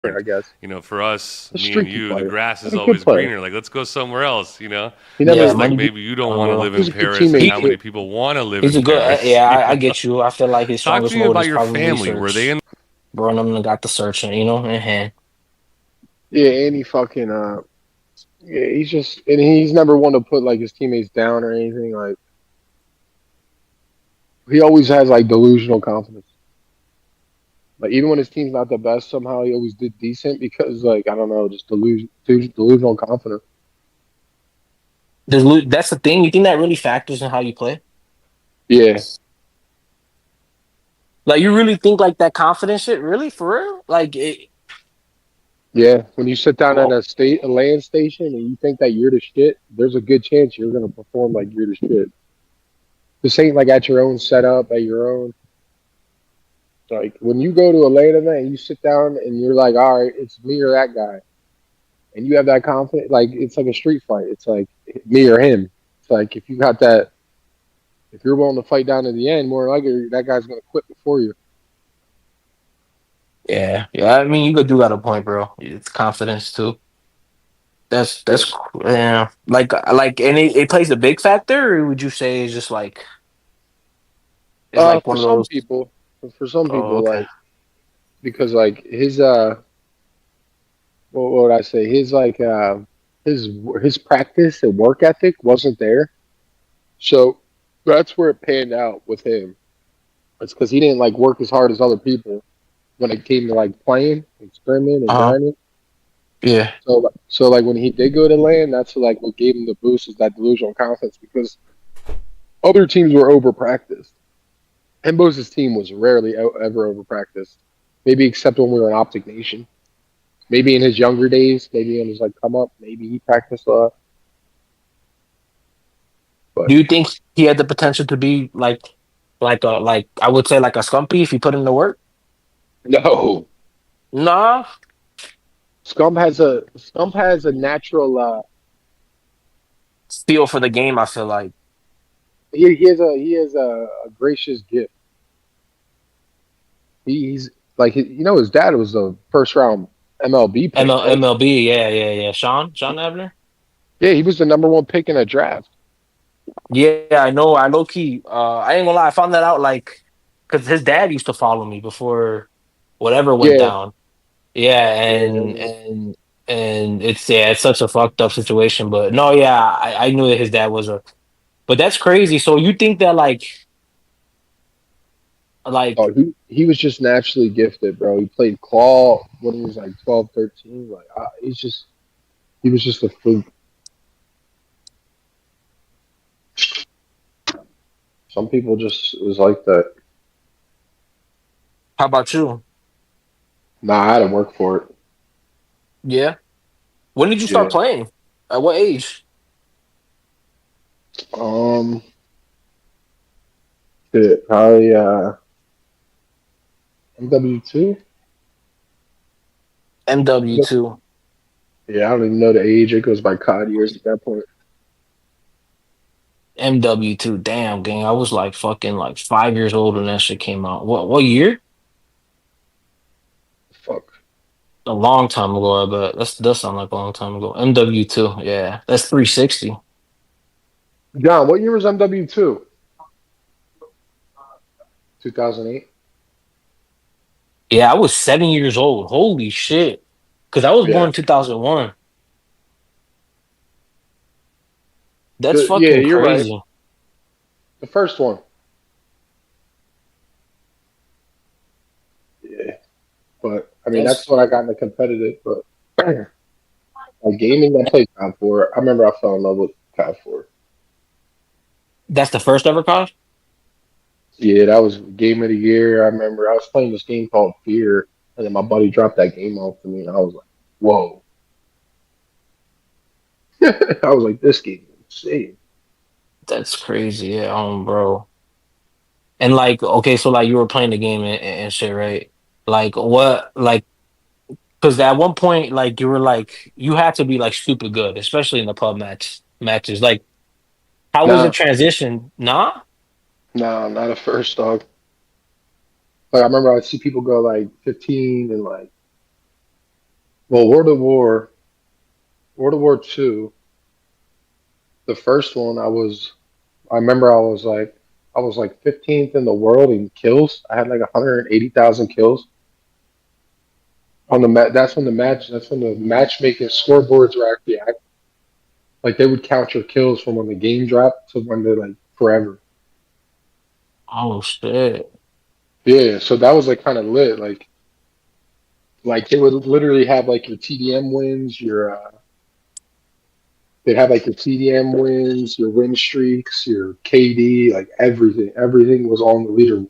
I guess. For us, A me and streaky you, the player, grass like is a good always player. greener. Like, let's go somewhere else. He Yeah, Just never. like money be maybe you don't want to bro. live He in was a good Paris, and teammate how He too. many people want to live he's in a good. Paris? Yeah, I get you. I feel like his Talk to strongest me mode about is your probably family. Were they search. in? Bro, and them got the searching, in hand. Yeah, and he fucking yeah, and he's never one to put like his teammates down or anything. Like he always has like delusional confidence. Like even when his team's not the best, somehow he always did decent because like I don't know, just delusional confidence. That's the thing. You think that really factors in how you play? Yeah, Like you really think like that confidence shit? Really for real? Like it? yeah. When you sit down at Well, a land station and you think that you're the shit, there's a good chance you're gonna perform like you're the shit. This ain't like at your own setup, at your own. Like when you go to a LAN event and you sit down and you're like, all right, it's me or that guy, and you have that confidence, like it's like a street fight. It's like me or him. It's like if you got that, if you're willing to fight down to the end, more likely that guy's gonna quit before you. yeah, yeah. I mean, you could do got a point, bro. It's confidence too. Yeah. Yeah. And it plays a big factor, or would you say it's just like it's like For one of some those? people, for some Oh, people, okay. like because like his what would I say? His his his practice and work ethic wasn't there, so that's where it panned out with him. It's because he didn't like work as hard as other people when it came to like playing, experimenting, and Uh huh. grinding. Yeah. So like when he did go to land, that's like what gave him the boost is that delusional confidence because other teams were over practiced. And Bose's team was rarely ever over practiced. Maybe except when we were in Optic Nation. Maybe in his younger days, maybe in his like come up, maybe he practiced a lot. But Do you think he had the potential to be like I would say like a Scumpy if he put in the work? no, Nah, Scump has a natural feel for the game. I feel like. he has a gracious gift. He's like you know his dad was the first round MLB pick, right? MLB, yeah, yeah, yeah. Sean Abner. Yeah, he was the number one pick in a draft. Yeah, I know. I low key. I ain't gonna lie. I found that out like because his dad used to follow me before whatever went Yeah, down. Yeah, yeah. and it's such a fucked up situation. But no, yeah, I knew that his dad was a. But that's crazy. So you think that like He was just naturally gifted, bro. He played claw when he was like 12, 13. Like he was just a freak. Some people just was like that. how about you? Nah, I had to work for it. Yeah. When did you start Yeah. playing? At what age? Um. Shit, probably MW2. MW2. Yeah, I don't even know the age. It goes by COD years at that point. MW2. Damn, gang. I was like fucking like 5 years old when that shit came out. What year? Fuck. A long time ago, I bet. That does sound like a long time ago. MW2. Yeah. That's 360. John, what year was MW2? 2008. Yeah, I was 7 years old. Holy shit. Because I was born Yeah. in 2001. That's Yeah, fucking you're right. crazy. The first one. Yeah. But I mean, that's That's when I got into competitive. But like gaming, I played COD 4. I remember I fell in love with COD 4. that's the first ever cause? Yeah, that was game of the year. I remember I was playing this game called Fear, and then my buddy dropped that game off to me, and I was like, "Whoa!" I was like, "This game is insane." That's crazy. Yeah, bro. And like, okay, so like you were playing the game and shit, right? Like what like because at one point, like you were like you had to be like stupid good, especially in the matches. Like, how was the Nah, transition? Nah, nah, not a first dog. Like I remember I'd see people go like 15 and like Well, World of War Two, the first one, I remember I was like 15th in the world in kills. I had like 180,000 kills on the That's when that's when the matchmaking scoreboards were actually active. Like they would count your kills from when the game dropped to when they're like forever. Oh shit. Yeah, so that was like kind of lit. Like they would literally have like your TDM wins, your they'd have like your TDM wins, your win streaks, your KD, like everything. Everything was on the leaderboard.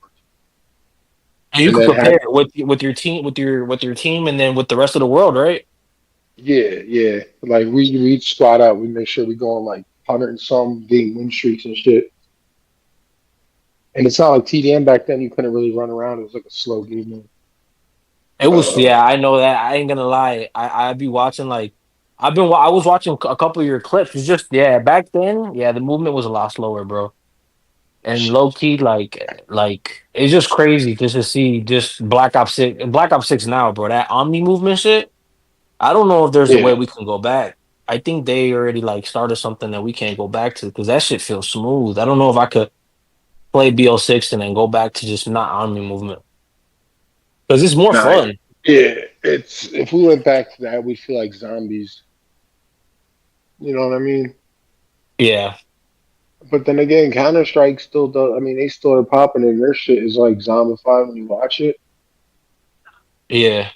And you And could then compare had it with your team with your team and then with the rest of the world, right? yeah. Like we each squad out. We make sure we go on like 100 and some game win streaks and shit. And it's not like TDM back then. You couldn't really run around. It was like a slow game mode. It was, Uh, yeah, I know that. I ain't gonna lie. I'd be watching like I was watching a couple of your clips. It's just, yeah, back then, yeah, the movement was a lot slower, bro. And low key, like it's just crazy just to see just Black Ops 6 now, bro. That Omni movement shit. I don't know if there's a way yeah, we can go back. I think they already like started something that we can't go back to because that shit feels smooth. I don't know if I could play BO6 and then go back to just not Omni movement because it's more nah, fun. yeah. It's if we went back to that, we'd feel like zombies. You know what I mean? Yeah, But then again, Counter Strike still does. I mean, they still are popping, and their shit is like zombified when you watch it. yeah.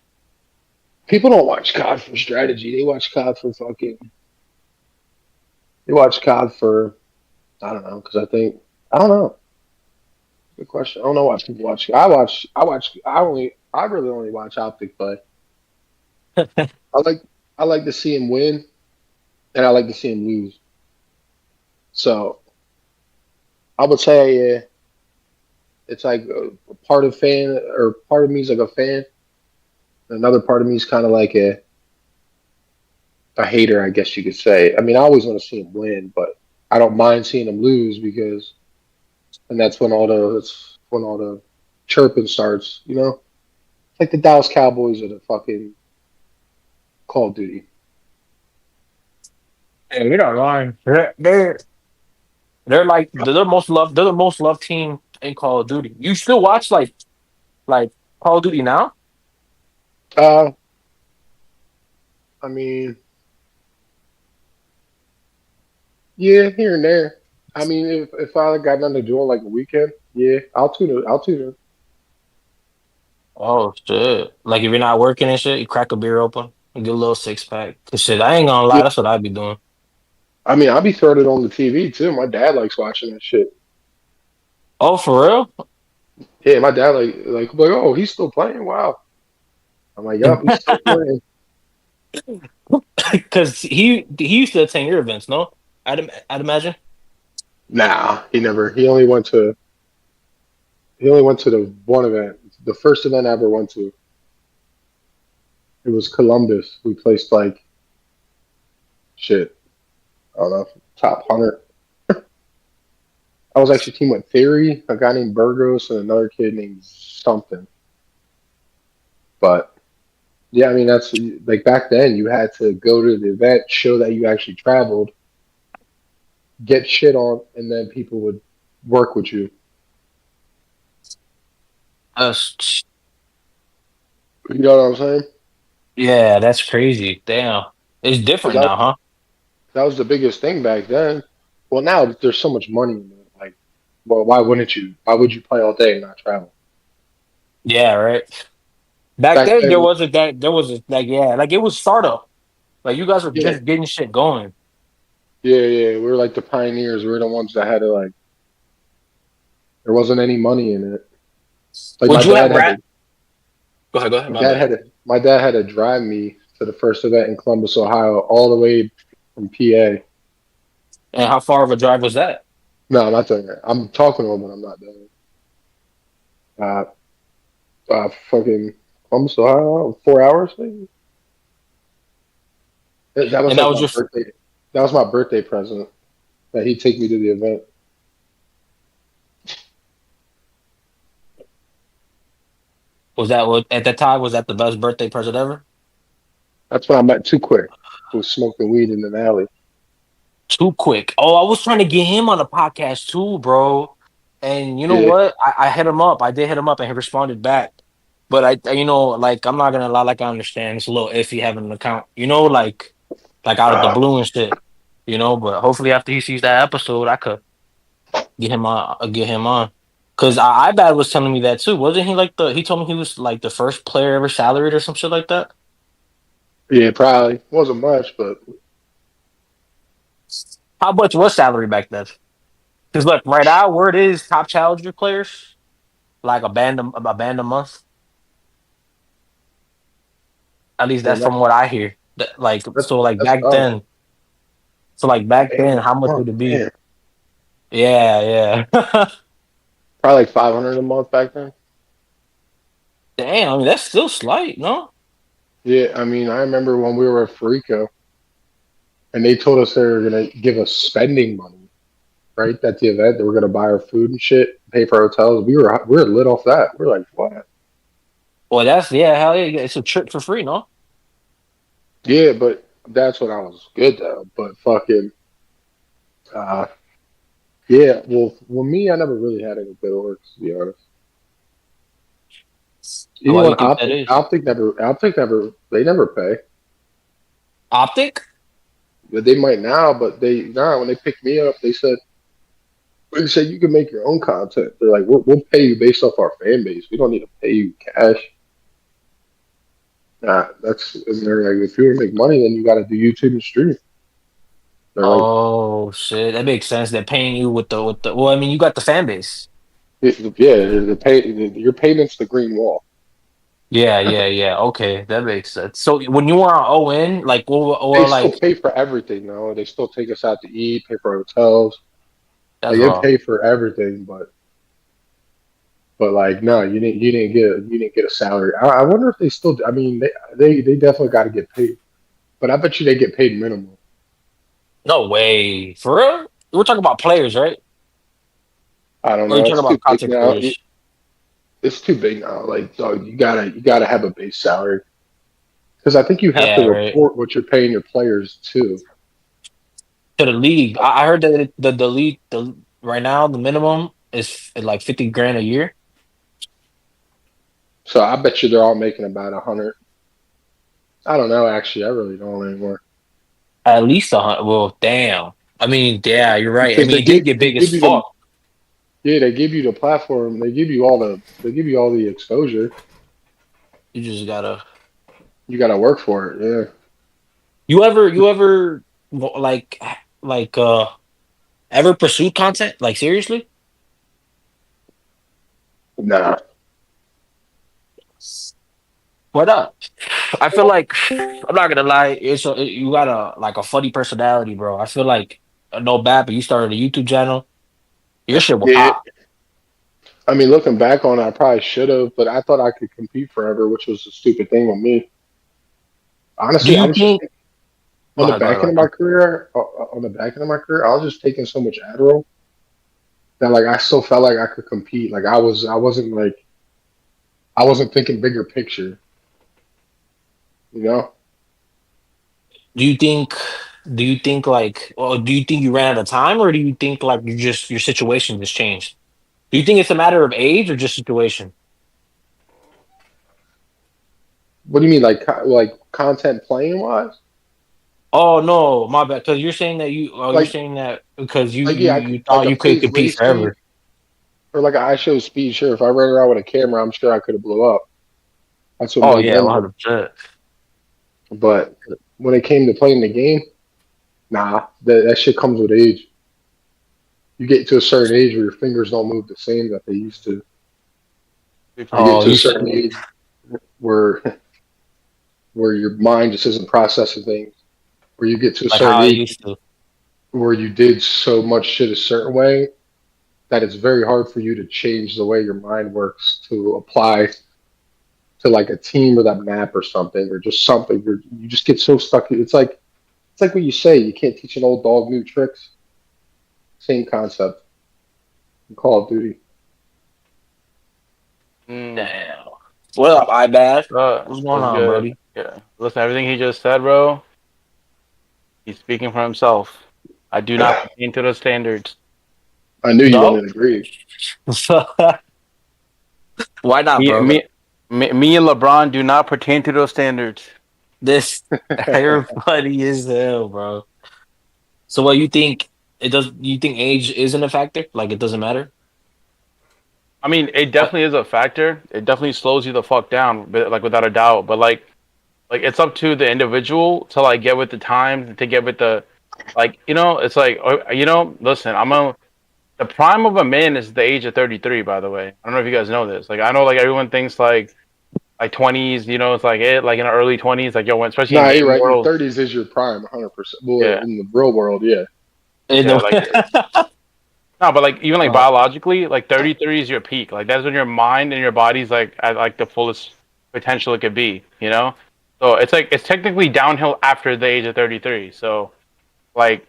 People don't watch COD for strategy. They watch COD for fucking. They watch COD for I don't know because I don't know. Good question. I don't know why people watch. I watch. I really only watch Optic play. I like. I like to see him win, and I like to see him lose. So I would say it's like a part of fan or part of me is like a fan. Another part of me is kind of like a hater, I guess you could say. I mean, I always want to see him win, but I don't mind seeing him lose because, and that's when all the chirping starts. You know, like the Dallas Cowboys or the fucking Call of Duty. Yeah, you're not lying. They're like they're the most loved team in Call of Duty. You still watch like Call of Duty now? Uh, I mean, yeah, here and there. I mean, if I got nothing to do on like a weekend, yeah, I'll tune it. I'll tune it. Oh shit! Like if you're not working and shit, you crack a beer open, and get a little six pack. Cause shit, I ain't gonna Yeah, lie, that's what I'd be doing. I mean, I'll be throwing it on the TV too. My dad likes watching that shit. Oh, for real? Yeah, my dad like oh he's still playing. Wow. I'm like, yup, he's still playing. Cause he used to attend your events, no? I'd imagine. Nah, he never. He only went to the one event. The first event I ever went to. It was Columbus. We placed like shit. I don't know, top 100. I was actually team with Theory, a guy named Burgos, and another kid named something. But yeah, I mean that's like back then you had to go to the event, show that you actually traveled, get shit on, and then people would work with you. That's You know what I'm saying? yeah, that's crazy. Damn, it's Because different now, huh? that was the biggest thing back then. Well, now there's so much money in it. Like, well, why wouldn't you? Why would you play all day and not travel? Yeah, right. Back Back then, then, there was a, like, yeah, like it was startup. Like you guys were yeah, just getting shit going. yeah. We were like the pioneers. We were the ones that had to like. There wasn't any money in it. Like Would you have rat? Go ahead. my My dad bad. had to, my dad had to drive me to the first event in Columbus, Ohio, all the way from PA. And how far of a drive was that? No, I'm not doing that. I'm talking to him when I'm not doing it. Fucking Columbus, Ohio, 4 hours maybe. That was And that like was my just birthday. That was my birthday present that he'd take me to the event. was that what at that time was that the best birthday present ever? That's when I met Too Quick, who was smoking weed in an alley. Too quick. Oh, I was trying to get him on the podcast too, bro. And you know Yeah. what? I hit him up. I did hit him up, and he responded back. But like I'm not gonna lie. Like I understand it's a little iffy having an account. Like out of the Uh, blue and shit. But hopefully after he sees that episode, I could get him on. Get him on. Cause iBad was telling me that too. Wasn't he like the? He told me he was like the first player ever salaried or some shit like that. yeah, probably wasn't much, but How much was salary back then? Because look, right now, where it is, top challenger players like a band a month. At least man, that's from what I hear. Like so, like that's back dumb. then. So like A back band then, a how much month, would it be? man. Yeah, yeah. Probably like 500 a month back then. Damn, I mean that's still slight, no? Yeah, I mean, I remember when we were at Farico and they told us they were gonna give us spending money, right? At the event, they were gonna buy our food and shit, pay for our hotels. We were lit off that. We're like, what? Well, that's yeah, hell yeah. It's a trip for free, no? Yeah, but that's when I was good though. But fucking, uh, yeah. Well, me, I never really had any good works to be honest. Even Why when you think that is? Optic never, they never pay. Optic? But they might now. But when they picked me up, they said you can make your own content. They're like, we'll pay you based off our fan base. We don't need to pay you cash. Nah, and they're like, if you want to make money, then you got to do YouTube and stream. They're like, Oh shit, that makes sense. They're paying you with the. Well, I mean, you got the fan base. yeah, your payment's the green wall. Yeah, yeah, yeah. Okay, that makes sense. So when you were on ON, like, They or still like, pay for everything, though. They still take us out to eat, pay for hotels. that's Like they raw. pay for everything, but like no, you didn't get a salary. I wonder if they still. I mean, they definitely got to get paid, but I bet you they get paid minimum. No way, for real. We're talking about players, right? I don't Or you know. talking It's too about big content now. creators? It's too big now. Like, dog, you gotta have a base salary because I think you have to Yeah, right. report what you're paying your players too. To the league, I heard that the league right now the minimum is like 50 grand a year. So I bet you they're all making about 100. I don't know. Actually, I really don't anymore At least 100. Well, damn. I mean, yeah, you're right. I because mean, it did get they big as give you the fuck. yeah they give you the platform. They give you all the exposure. You just gotta. You got to work for it. Yeah. You ever like ever pursued content like seriously? Nah. What up? I feel like I'm not gonna lie. You got a funny personality, bro. I feel like no bad, but you started a YouTube channel. Your shit will Yeah. pop. I mean, looking back on it, I probably should have, but I thought I could compete forever, which was a stupid thing with me. Do Honestly, I you was just think? on Go the ahead, go ahead, back go end of my ahead. career. On the back end of my career, I was just taking so much Adderall that like I still felt like I could compete. Like I wasn't thinking bigger picture. You know? Do you think? Do you think like? Or do you think you ran out of time, or do you think like your situation just changed? Do you think it's a matter of age or just situation? What do you mean, like content playing wise? Oh no, my bad. Because you're saying that you. Oh, you're Like saying that because you like you yeah, you like thought a you could FaZe compete race feed forever. or like an iShow speed. Sure, if I ran around with a camera, I'm sure I could have blew up. That's what Oh made yeah, them. 100%. But when it came to playing the game, nah, that shit comes with age. You get to a certain age where your fingers don't move the same that they used to. You get Oh, to a certain age where where your mind just isn't processing things. Where you get to a like certain how I age used to. where you did so much shit a certain way that it's very hard for you to change the way your mind works to apply to like a team or that map or something or just something. You just get so stuck. It's like what you say. You can't teach an old dog new tricks. Same concept in Call of Duty. Mm, Damn. What up, iBad? What's going What's on, good? Brody? Yeah. Listen, everything he just said, bro, he's speaking for himself. I do not pertain to those standards. I knew you No? wouldn't agree. Why not, Me, bro? me, me and LeBron do not pertain to those standards. This you're funny as hell, bro. So what you think it does you think age isn't a factor? Like it doesn't matter? I mean, it I, definitely is a factor. It definitely slows you the fuck down, like without a doubt. But like it's up to the individual to like get with the times, to get with the, like it's like listen, the prime of a man is the age of 33. By the way, I don't know if you guys know this. Like I know like everyone thinks like 20s, it's like like in the early 20s, like yo, especially in Nah, you're gaming right. Your world. 30s is your prime, 100%. Well, Yeah, in the real world, yeah. in yeah, like the, no, but like even like uh, biologically, like 33 is your peak. Like that's when your mind and your body's like at like the fullest potential it could be, you know? So it's like it's technically downhill after the age of 33. So like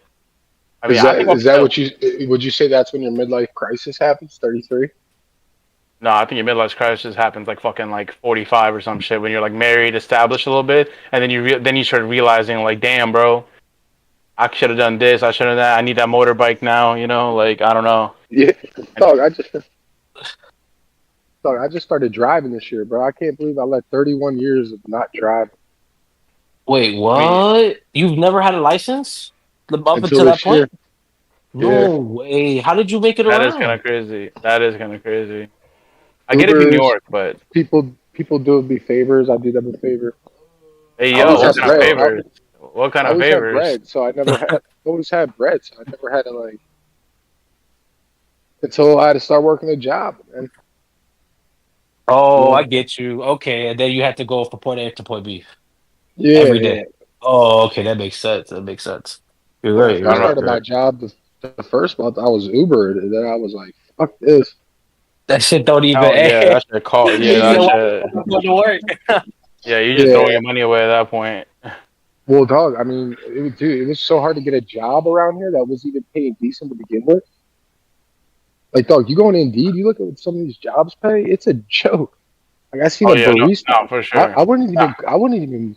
I mean, Is I that think up is that to what you would you say that's when your midlife crisis happens? 33? no, I think your midlife crisis happens like fucking like 45 or some shit when you're like married, established a little bit, and then then you start realizing like, damn, bro, I should have done this, I should have that. I need that motorbike now, like I don't know. Yeah. And Dog, I just started driving this year, bro. I can't believe I let 31 years of not driving wait, I mean, what? You've never had a license? Up until until that this year. point? Yeah. No way. How did you make it that is kind of around? crazy. That is kind of crazy. I get it in New Ubers, York, but people do me favors. I do them a favor. hey, I yo, always Oh, what had kind of bread. so favors? What kind I of always had favors? bread, so I never had always had bread, so I never had to like until I had to start working a job, man. oh, I Yeah, get you. Okay, and then you had to go from point A to point B yeah, every yeah. day. Oh, okay, that makes sense. That makes sense. You're When I right. I first don't You're know. right. started You're my right. job, the first month I was Ubered, and then I was like, "Fuck this." That shit don't even. Hell yeah, that should call. Yeah, You that said, why should. am I going to work? Yeah, you're just throwing Yeah. your money away at that point. Well, dog. I mean, dude, it was so hard to get a job around here that was even paying decent to begin with. Like, dog, you go on Indeed, you look at what some of these jobs pay. It's a joke. Like, I seen Oh a yeah, no, barista. no, for sure. I wouldn't even. I wouldn't even.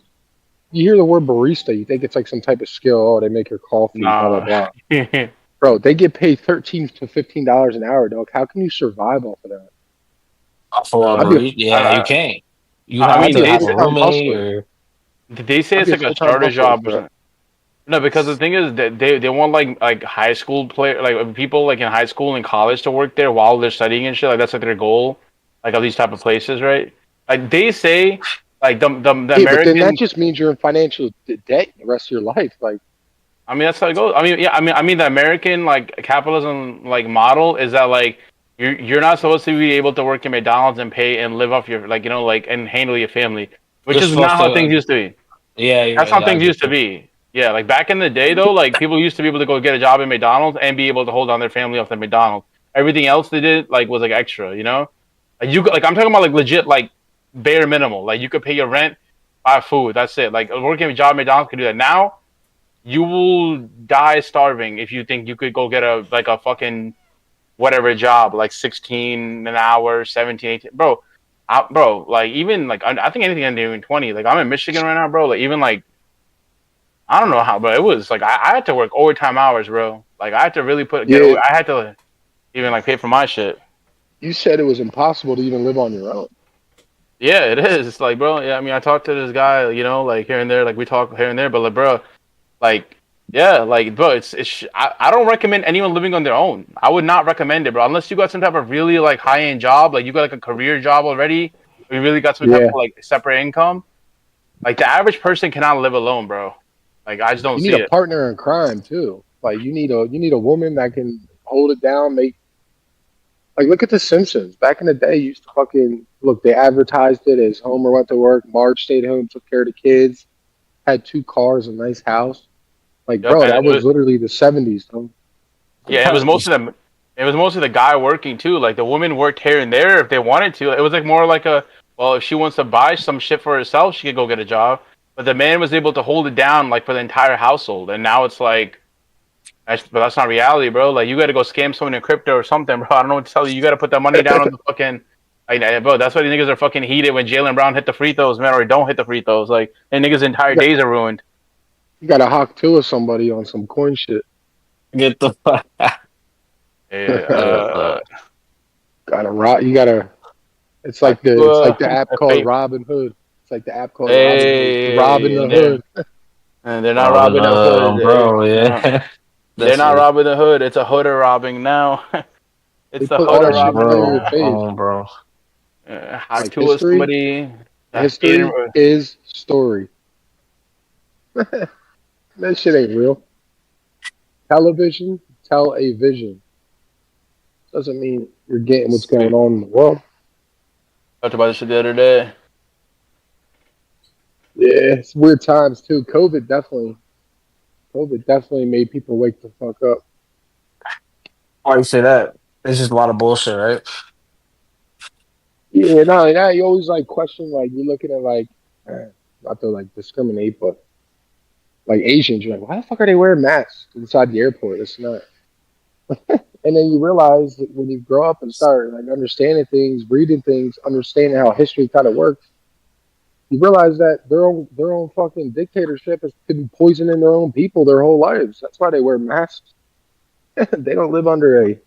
You hear the word barista, you think it's like some type of skill. Oh, they make your coffee, blah blah Nah. blah. Bro, they get paid $13 to $15 an hour, dog. How can you survive off of that? For a I'd be a nah. burrito, yeah, you I, can't. You I have I'd mean, be to a they have full a say, time roommate, hustler. or they say I'd it's be a like a full time starter hustler job or for that. something. No, because the thing is that they want like high school player like people like in high school and college to work there while they're studying and shit. Like that's like their goal, like of these type of places, right? Like they say, like the Yeah, but then that American. just means you're in financial debt the rest of your life. Like, I mean, that's how it goes. I mean, yeah. I mean, the American like capitalism like model is that like you're not supposed to be able to work in McDonald's and pay and live off your like like and handle your family, which you're is supposed not how to. things used to be. Yeah, That's how yeah, I things get used to you. be. Yeah, like back in the day though, like people used to be able to go get a job at McDonald's and be able to hold on their family off the McDonald's. Everything else they did like was like extra, Like you could, like I'm talking about like legit like bare minimal. Like you could pay your rent, buy food. That's it. Like working a job at McDonald's could do that. Now you will die starving if you think you could go get a like a fucking whatever job like 16 an hour, 17, 18. Bro, like even like I think anything under even 20. Like I'm in Michigan right now, bro. Like even like I don't know how, but it was like I had to work overtime hours, bro. Like I had to really get yeah, over. I had to even like pay for my shit. you said it was impossible to even live on your own. Yeah, it is. It's like, bro. Yeah, I mean, I talked to this guy, like here and there. Like we talk here and there, but like, bro, like, yeah, like, bro, I don't recommend anyone living on their own. I would not recommend it, bro, unless you got some type of really like high end job, like you got like a career job already. Or you really got some type Yeah, of like separate income. Like the average person cannot live alone, bro. Like I just don't you need see a it. partner in crime too. Like you need a woman that can hold it down. Make like look at the Simpsons. Back in the day, you used to fucking look. They advertised it as Homer went to work, Marge stayed home, took care of the kids, had two cars, a nice house. Like, Yep, bro, and that was literally the '70s. Though. yeah, it was most of them. It was mostly the guy working too. Like the women worked here and there if they wanted to. It was like more like well, if she wants to buy some shit for herself, she could go get a job. But the man was able to hold it down like for the entire household. And now it's like, but that's not reality, bro. Like you got to go scam someone in crypto or something, bro. I don't know what to tell you. You got to put that money down on the fucking. Bro, that's why the niggas are fucking heated when Jaylen Brown hit the free throws, man, or don't hit the free throws. Like, and niggas' entire days are ruined. You got to hawk two of somebody on some coin shit. Get the fuck out. Yeah, Gotta rob. You gotta. It's like the app called Robin Hood. It's like the app called Robin Hood. You're robbing the hood. And they're not Robbing robbing the hood, bro, No. yeah. They're That's not it. robbing the hood. It's a hooder robbing now. They It's the put all hooder that shit right robbing on your now. page. Bro. Hack Like to somebody. history is story. That shit ain't real. Television, tell a vision. Doesn't mean you're getting what's going on in the world. Talked about this shit the other day. Yeah, it's weird times too. COVID definitely made people wake the fuck up. Why you say that? It's just a lot of bullshit, right? Yeah, not only that, you always like question, like you're looking at like, not to like discriminate, but like Asians, you're like, why the fuck are they wearing masks inside the airport? It's not. And then you realize that when you grow up and start like understanding things, reading things, understanding how history kind of works, you realize that their own fucking dictatorship is could be poisoning their own people their whole lives. That's why they wear masks. They don't live under a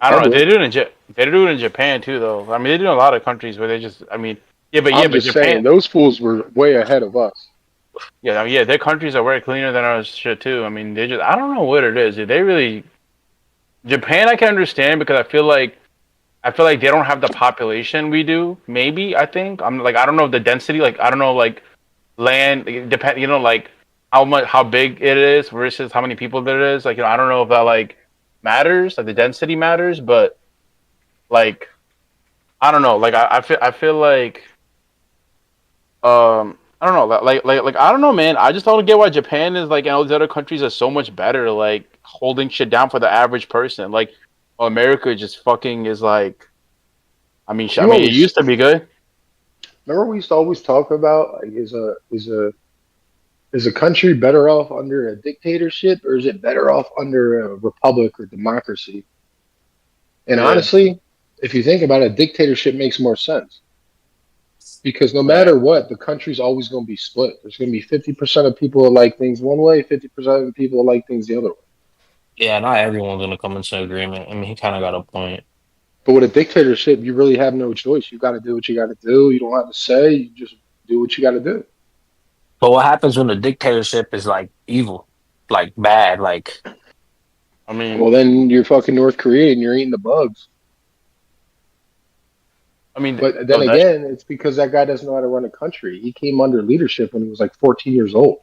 I don't know. They republic. do it they do it in Japan too, though. I mean, they do it in a lot of countries where they just. I mean, I'm but just Japan. saying those fools were way ahead of us. Yeah, I mean, yeah, their countries are way cleaner than our shit too. I mean, they just. I don't know what it is. Dude. They really. Japan, I can understand because I feel like they don't have the population we do. Maybe I think I'm like I don't know the density. Like I don't know like land. It depend. You know like how big it is versus how many people there is. Like I don't know if that like matters. Like the density matters, but like I don't know. Like I feel like I don't know. Like I don't know, man. I just don't get why Japan is like and all these other countries are so much better. Like holding shit down for the average person. Like America just fucking is like. I You mean, it always used to be good. remember we used to always talk about like is a country better off under a dictatorship or is it better off under a republic or democracy? And Yeah, honestly, if you think about it, dictatorship makes more sense because no man. matter what, the country's always going to be split. There's going to be 50% of people that like things one way, 50% of people that like things the other way. Yeah, not everyone's gonna come into agreement. I mean, he kind of got a point. But with a dictatorship, you really have no choice. You got to do what you got to do. You don't have to say. You just do what you got to do. But what happens when the dictatorship is like evil, like bad, like I mean, Well, then you're fucking North Korea and you're eating the bugs. But then yo, that again, it's because that guy doesn't know how to run a country. He came under leadership when he was like 14 years old.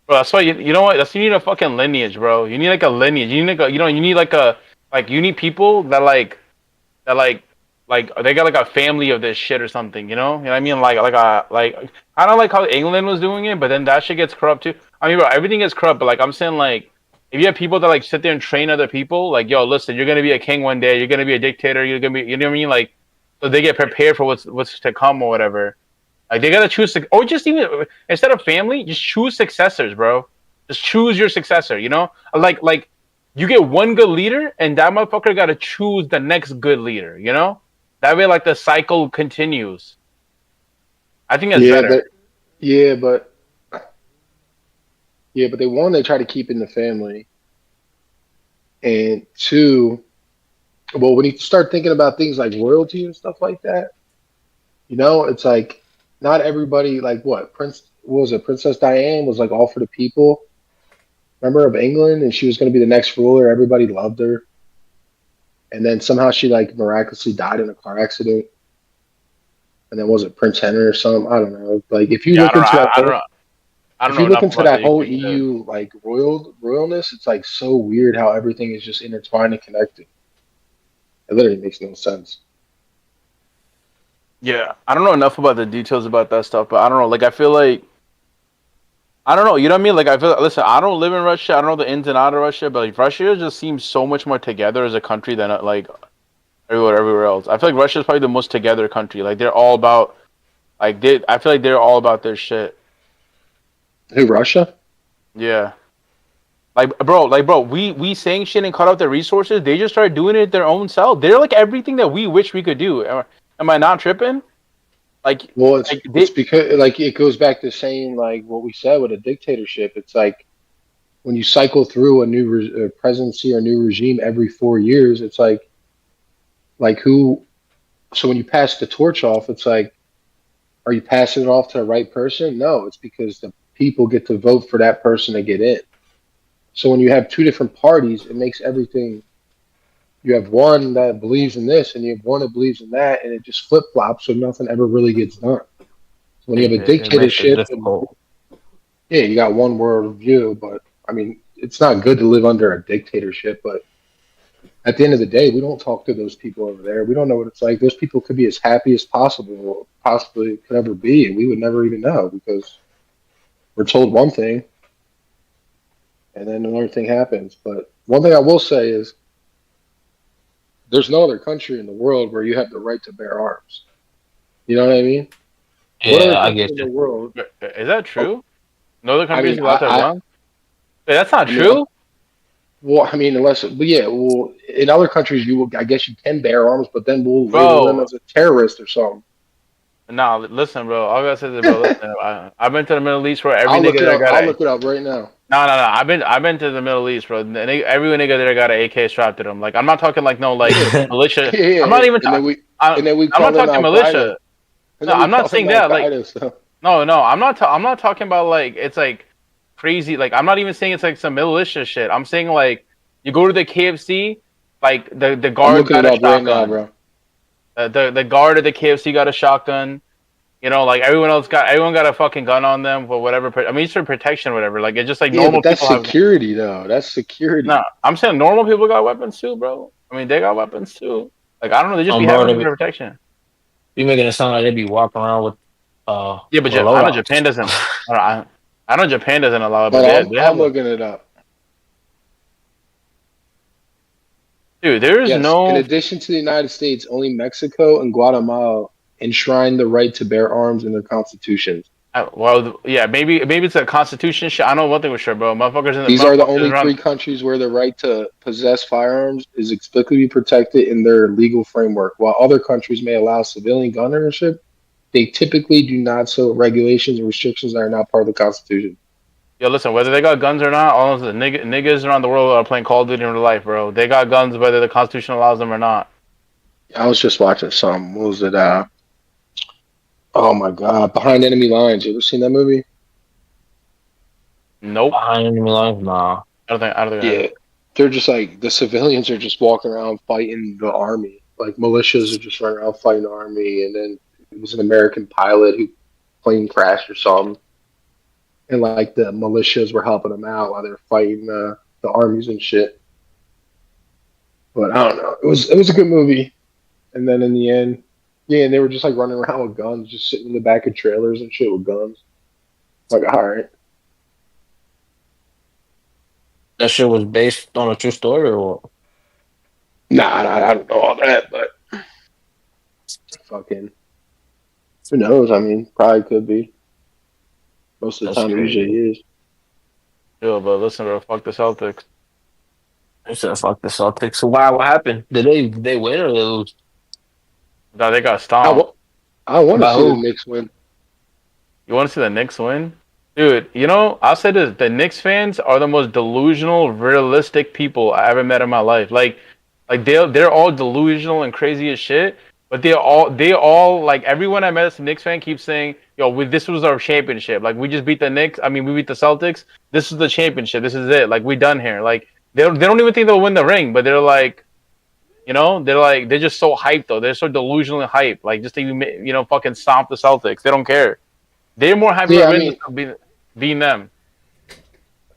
bro. That's why you know what? That's you need a fucking lineage, bro. You need like a lineage. You need like a, you need like a you need people that like they got like a family of this shit or something. You know what I mean? Like I don't like how England was doing it, but then that shit gets corrupt too. I mean, bro, everything gets corrupt. But like I'm saying, like if you have people that like sit there and train other people, like yo, listen, you're gonna be a king one day. You're gonna be a dictator. You're gonna be, you know what I mean? Like so they get prepared for what's to come or whatever. Like they gotta choose, or just even instead of family, just choose successors, bro. Just choose your successor. You know, like you get one good leader, and that motherfucker gotta choose the next good leader. You know, that way like the cycle continues. I think that's Yeah, better. but yeah, but yeah, but they try to keep in the family, and two, well, when you start thinking about things like royalty and stuff like that, it's like not everybody like what was it? Princess Diane was like all for the people. Remember of England, and she was going to be the next ruler. Everybody loved her, and then somehow she like miraculously died in a car accident. And then was it Prince Henry or something? I don't know. Like if you Yeah, I look don't know. into that I don't whole know. I don't if know you look enough into about the that whole UK shit. EU like royalness, it's like so weird how everything is just intertwined and connected. It literally makes no sense. Yeah, I don't know enough about the details about that stuff, but I don't know. Like I feel like I don't know. You know what I mean? Like I feel. Listen, I don't live in Russia. I don't know the ins and outs of Russia, but like Russia just seems so much more together as a country than like everywhere else. I feel like Russia is probably the most together country. Like they're all about like they. I feel like they're all about their shit. Who Russia? Yeah. Like bro, we saying shit and cut out their resources. They just started doing it their own self. They're like everything that we wish we could do. Am I not tripping? Like, Well, like it's they, because like it goes back to saying like what we said with a dictatorship. It's like when you cycle through a new presidency or new regime every 4 years, it's like who. So when you pass the torch off, it's like, are you passing it off to the right person? No, it's because the people get to vote for that person to get in. So when you have two different parties, it makes everything. You have one that believes in this, and you have one that believes in that, and it just flip flops, so nothing ever really gets done. So when you have a It makes it dictatorship, and difficult. yeah, you got one world view, but I mean, it's not good to live under a dictatorship. But at the end of the day, we don't talk to those people over there. We don't know what it's like. Those people could be as happy as possible, possibly could ever be, and we would never even know because we're told one thing, and then another thing happens. But one thing I will say is, there's no other country in the world where you have the right to bear arms. You know what I mean? What other Yeah, I country get in the you. world? is that Oh, true? No other I countries mean, allowed to have guns? Wait, that's not I mean, true. well, I mean, unless, but yeah, well, in other countries, you will, I guess, you can bear arms, but then we'll label them Bro, as a terrorist or something. nah, listen, bro. All I gotta say is, bro, listen. I've been to the Middle East, where every I'll nigga look it there up. got I'll a. look it up right now. No. I've been to the Middle East, bro. Every nigga there got an AK strapped to them. Like, I'm not talking like no like Yeah, militia. I'm not yeah, even. and then we I, and then we I'm call not them talking Al Qaeda, militia. and No, then we I'm not call saying them Al that. Like, Qaeda. So no. I'm not talking about like it's like crazy. Like, I'm not even saying it's like some militia shit. I'm saying like you go to the KFC, like the I'm guard looking got it a up right now, shotgun. bro. The guard at the KFC got a shotgun. You know, like everyone got a fucking gun on them for whatever. I mean, it's for protection, or whatever. Like, it's just like Yeah, normal but that's people have. security, though. That's No, security. I'm saying normal people got weapons too, bro. I mean, they got weapons too. Like, I don't know, they just be Bro, having them for protection. be making it sound like they be walking around Yeah, but with I know Japan loadouts. doesn't. I know Japan doesn't allow it, but But they have I'm one. looking it up. Dude, there is Yes, in no. addition to the United States, only Mexico and Guatemala enshrine the right to bear arms in their constitutions. Well, yeah, maybe it's a constitution shit. I know one thing for sure, bro. These are the Motherfuckers only run. three countries where the right to possess firearms is explicitly protected in their legal framework. While other countries may allow civilian gun ownership, they typically do not, so regulations and restrictions that are not part of the Constitution. Yo, listen, whether they got guns or not, all of the niggas around the world are playing Call of Duty in real life, bro. They got guns whether the Constitution allows them or not. I was just watching some. What was it? Oh my God, Behind Enemy Lines. You ever seen that movie? Nope. Behind enemy lines, nah. I don't think I Yeah, have. they're just like the civilians are just walking around fighting the army. Like militias are just running around fighting the army, and then it was an American pilot who plane crashed or something, and like the militias were helping them out while they're fighting the armies and shit. But I don't know. It was a good movie, and then in the end, yeah, and they were just like running around with guns, just sitting in the back of trailers and shit with guns. Like, all right, That shit was based on a true story or what? nah, I don't know all that, but fucking, who knows? I mean, probably could be. Most of the That's time, it usually crazy. is. Yo, but listen, bro, fuck the Celtics. They said fuck the Celtics. So why? What happened? Did they win or they lose? No, they got I, stomped. wa- I want to By see the who? Knicks win. You want to see the Knicks win? Dude, you know, I'll say this: the Knicks fans are the most delusional, realistic people I ever met in my life. Like they're all delusional and crazy as shit. But they all like everyone I met as a Knicks fan keeps saying, "Yo, this was our championship. Like we just beat the Knicks. I mean, we beat the Celtics. This is the championship. This is it. Like we done here. Like they don't even think they'll win the ring, but they're like, they're just so hyped though. They're so delusionally hyped. Like just to even fucking stomp the Celtics. They don't care. They're more hyped Yeah, about I Ravens mean, being them.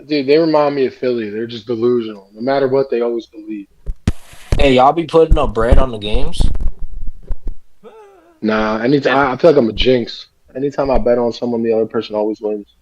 dude, they remind me of Philly. They're just delusional. No matter what, they always believe. Hey, y'all be putting up bread on the games? Nah, And anytime I feel like I'm a jinx. Anytime I bet on someone, the other person always wins.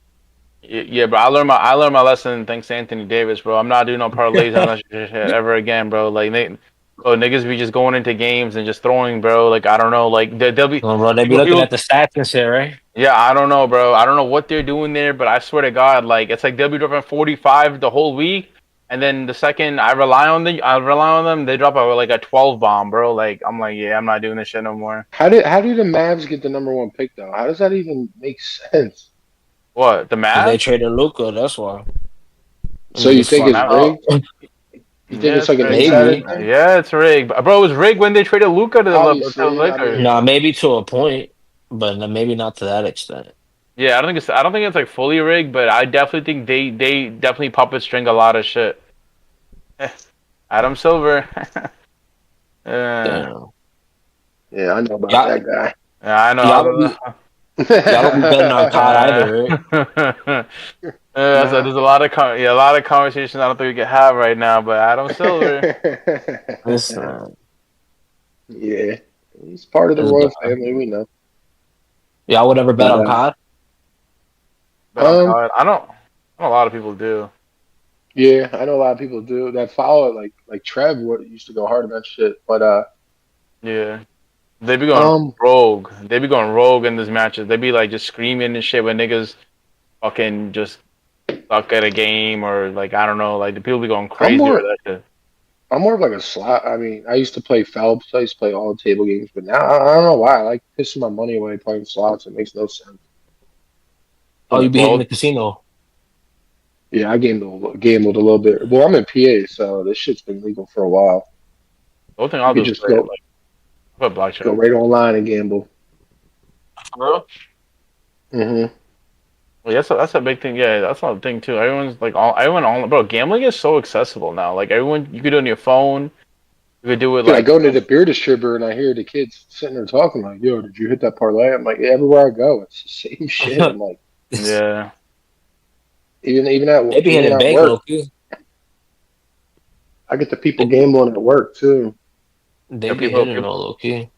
yeah, bro, I learned my lesson thanks to Anthony Davis, bro. I'm not doing no parlays on that shit ever again, bro. Like niggas be just going into games and just throwing, bro. Like I don't know, like they'll be Well, bro, they be looking people. at the stats and shit, right? Yeah, I don't know, bro. I don't know what they're doing there, but I swear to God, like it's like they'll be dropping 45 the whole week, And then the second I rely on them, they drop like a 12 bomb, bro. Like I'm like, yeah, I'm not doing this shit no more. How do the Mavs get the number one pick though? How does that even make sense? What the Because they Mavs? traded Luca, that's why. So you Niggas think fucked it's Oh, up. rigged? You think yeah, it's it's like an rigged. insider Maybe. thing? Yeah, it's rigged. Bro, it was rigged when they traded Luca to the Obviously, I Lakers. mean, Nah, maybe to a point, but maybe not to that extent. Yeah, I don't think it's like fully rigged, but I definitely think they definitely puppet string a lot of shit. Adam Silver. Damn. yeah, I know about Y'all, that guy. Yeah, I y'all don't be know. y'all don't be betting on COD either, right? There's Nah. a lot of a lot of conversations I don't think we can have right now. But Adam Silver, Listen, Yeah, he's part of the it's royal done. family. We know, Y'all would ever bet but on COD? but on COD, I know a lot of people do. yeah, I know a lot of people do that follow it, like Trev. What used to go hard about shit, but Yeah, they be going um, rogue. They be going rogue in these matches. They be like just screaming and shit when niggas fucking just suck at a game or like I don't know. Like the people be going I'm crazy over more. that shit. I'm more of like a slot. I mean, I used to play Phelps. I used to play all the table games, but now I don't know why. I like pissing my money away playing slots. It makes no sense. Oh, you But be hitting Well, the casino. yeah, I gambled a little bit. Well, I'm in PA, so this shit's been legal for a while. the only thing You I'll do could is just play like put go blackjack. right online and gamble. For real? Hmm. Well, that's a big thing. Yeah, that's a thing too. Everyone's like everyone on bro. Gambling is so accessible now. Like everyone, you could do it on your phone. You could do it Dude, I like go into the beer distributor and I hear the kids sitting there talking like, "Yo, did you hit that parlay?" I'm like, yeah, everywhere I go, it's the same shit. I'm like, yeah. even at They be even hitting at bank, work, low key. I get the people gambling at work too. They Yeah, be hitting though, low key.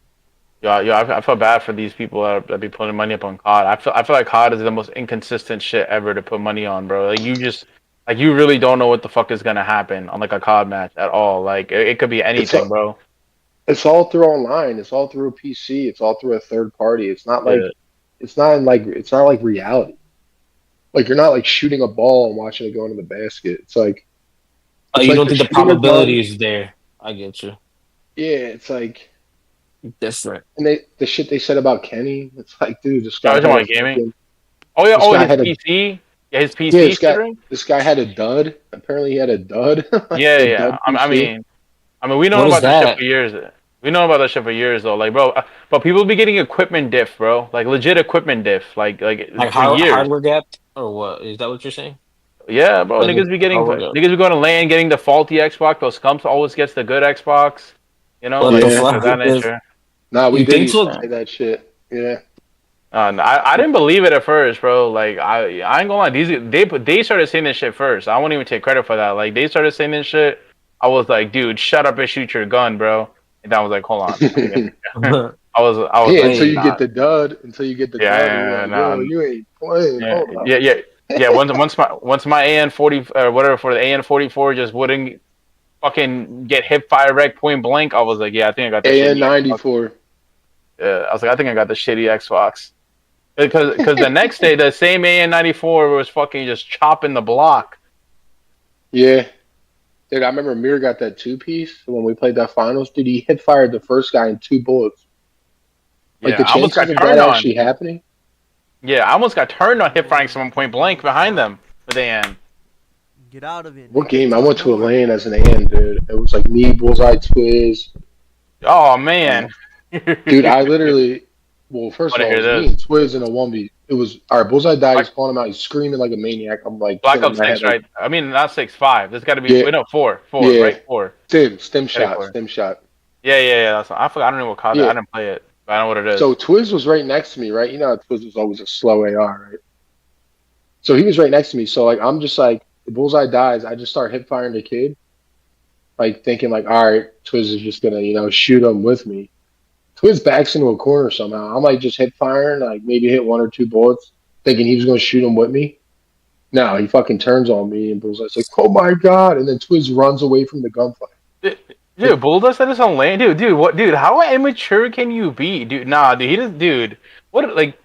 I feel bad for these people that be putting money up on COD. I feel like COD is the most inconsistent shit ever to put money on, bro. Like you really don't know what the fuck is gonna happen on like a COD match at all. Like it could be It's anything, bro. it's all through online. It's all through a PC. It's all through a third party. Yeah. It's not like reality. Like you're not like shooting a ball and watching it go into the basket. Oh, It's you like don't they're think the shooting a gun. probability is there? I get you. Yeah, it's like Different. and the shit they said about Kenny. It's like, dude, this I guy was had talking a about gaming. fucking Oh yeah. this Oh, guy his had a PC. Yeah, his yeah, PC stuttering. this guy had a dud. Apparently he had a dud, like Yeah, a yeah. dud PC. I mean, we known What is about this shit that? for years. We known about that shit for years, though. Like, bro, but people be getting equipment diff, bro. Like legit equipment diff. Like For years. hardware gap or what? Is that what you're saying? Yeah, bro. Like hardware gap. Niggas be going to LAN getting the faulty Xbox. Those scumps always gets the good Xbox. You know, What like the Yeah. shit of that fuck? nature. Nah, we You did think used to so? say that shit. Yeah. I didn't believe it at first, bro. Like I ain't gonna lie. They started saying this shit first. I won't even take credit for that. Like they started saying this shit. I was like, dude, shut up and shoot your gun, bro. And I was like, hold on. I was Yeah, like, until Wait, you get nah. the dud, until you get the Yeah, dud, and you're yeah, like, nah. yo, you ain't playing. Yeah, Hold up. yeah, yeah, yeah. Once my AN 40 or whatever for the AN 44 just wouldn't fucking get hip fire wreck point blank, I was like, yeah, I think I got the shitty Xbox. AN 94. Yeah, I was like, I think I got the shitty Xbox. Because the next day, the same AN 94 was fucking just chopping the block. Yeah. Dude, I remember Mir got that two piece when we played that finals. Dude, he hit fired the first guy in two bullets. Like Yeah, the I almost got chances of that turned on. actually happening. Yeah, I almost got turned on hip firing someone point blank behind them with AN. Get out of it, What nigga. game? It's I on went to a door. lane as an AN, dude. It was like me, Bullseye, Twiz. Oh man. Dude, I literally, well, first of Want to all, it hear was me this? and Twiz in a 1v. It was, all right, Bullseye died. Black, He's calling him out. He's screaming like a maniac. I'm like, Black killing Ops my head. 6, Like, right? I mean, not 6, 5. There's got to be yeah, wait, no 4, yeah. right? 4. Stim Got it shot, 4. stim shot. Yeah. That's I forgot. I don't know what COD. I Yeah. didn't play it, but I know what it So is. Twiz was right next to me, right? You know how Twiz was always a slow AR, right? So he was right next to me. So like I'm just like the bullseye dies, I just start hip firing the kid, like thinking like, all right, Twiz is just gonna, shoot him with me. Twiz backs into a corner somehow. I'm like just hip firing, like maybe hit one or two bullets, thinking he was gonna shoot him with me. No, he fucking turns on me and Bullseye's like, oh my god, and then Twiz runs away from the gunfight. Dude, Bulldog said this on LAN. Dude, what? Dude, how immature can you be, dude? Nah, dude, he just, dude, what, like,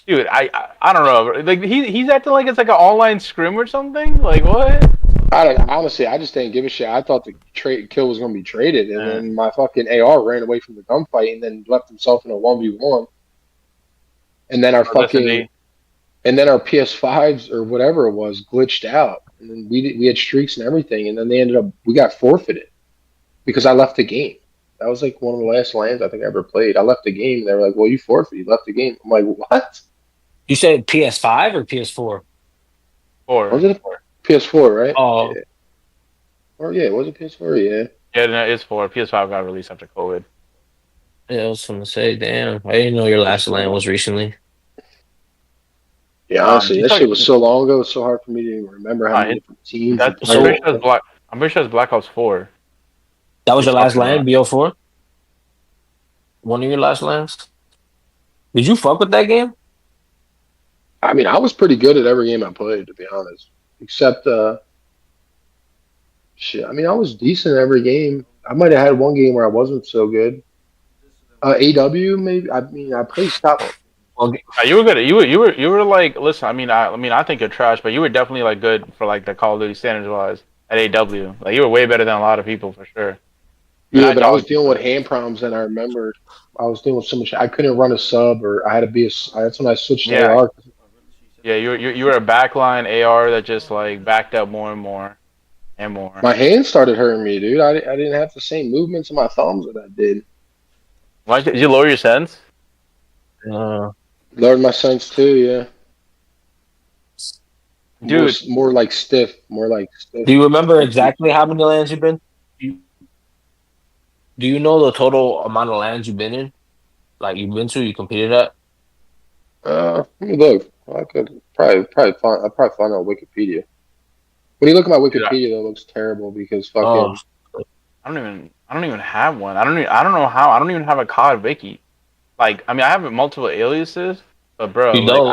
dude, I don't know, like he's acting like it's like an online scrim or something. Like what? Honestly, I just didn't give a shit. I thought the trade kill was gonna be traded, and Yeah. then my fucking AR ran away from the gunfight and then left himself in a 1v1. And then our Or listen, fucking and then our PS5s or whatever it was glitched out, and then we had streaks and everything, and then we got forfeited because I left the game. That was like one of the last lands I think I ever played. I left the game, and they were like, "Well, you forfeited. You left the game." I'm like, "What?" You said PS5 or PS4? Was four. it a PS4, right? Oh, Yeah. Or yeah, was it PS4? Yeah. Yeah, no, it's 4. PS5 got released after COVID. yeah, I was gonna say, damn, I didn't know your last land PS4. was recently. Yeah, honestly, You that shit talking? was so long ago. It's so hard for me to even remember how many It, different teams that and I'm players. pretty So sure it's Black. I'm pretty sure it's Black Ops 4. that was You're your last talking about. land, BO4? One of your last lands? Did you fuck with that game? I mean, I was pretty good at every game I played, to be honest. Except shit. I mean, I was decent at every game. I might have had one game where I wasn't so good. AW maybe. I mean, I played stop. Well, You were good. You were like, listen. I think you're trash, but you were definitely like good for like the Call of Duty standards wise at AW. Like you were way better than a lot of people for sure. I mean, Yeah, I but I was jogged you dealing for with it. hand problems, and I remember I was dealing with so much. I couldn't run a sub, or I had to be a. That's when I switched to Yeah, AR. yeah. You were a backline AR that just like backed up more and more and more. My hands started hurting me, dude. I didn't have the same movements in my thumbs that I did. Why did you lower your sense? uh, Lowered my sense too. Yeah, Dude, more like stiff, more like stiff. do you remember Funky. exactly how many lands you've been? Do you know the total amount of lands you've been in? Like you've been to, you competed at? Let me look. I could probably find. I probably find it on Wikipedia. When you look at my dude, Wikipedia, that looks terrible because Oh, fucking I don't even have one. I don't know how. I don't even have a COD wiki. Like, I mean, I have multiple aliases, but bro, you like, don't.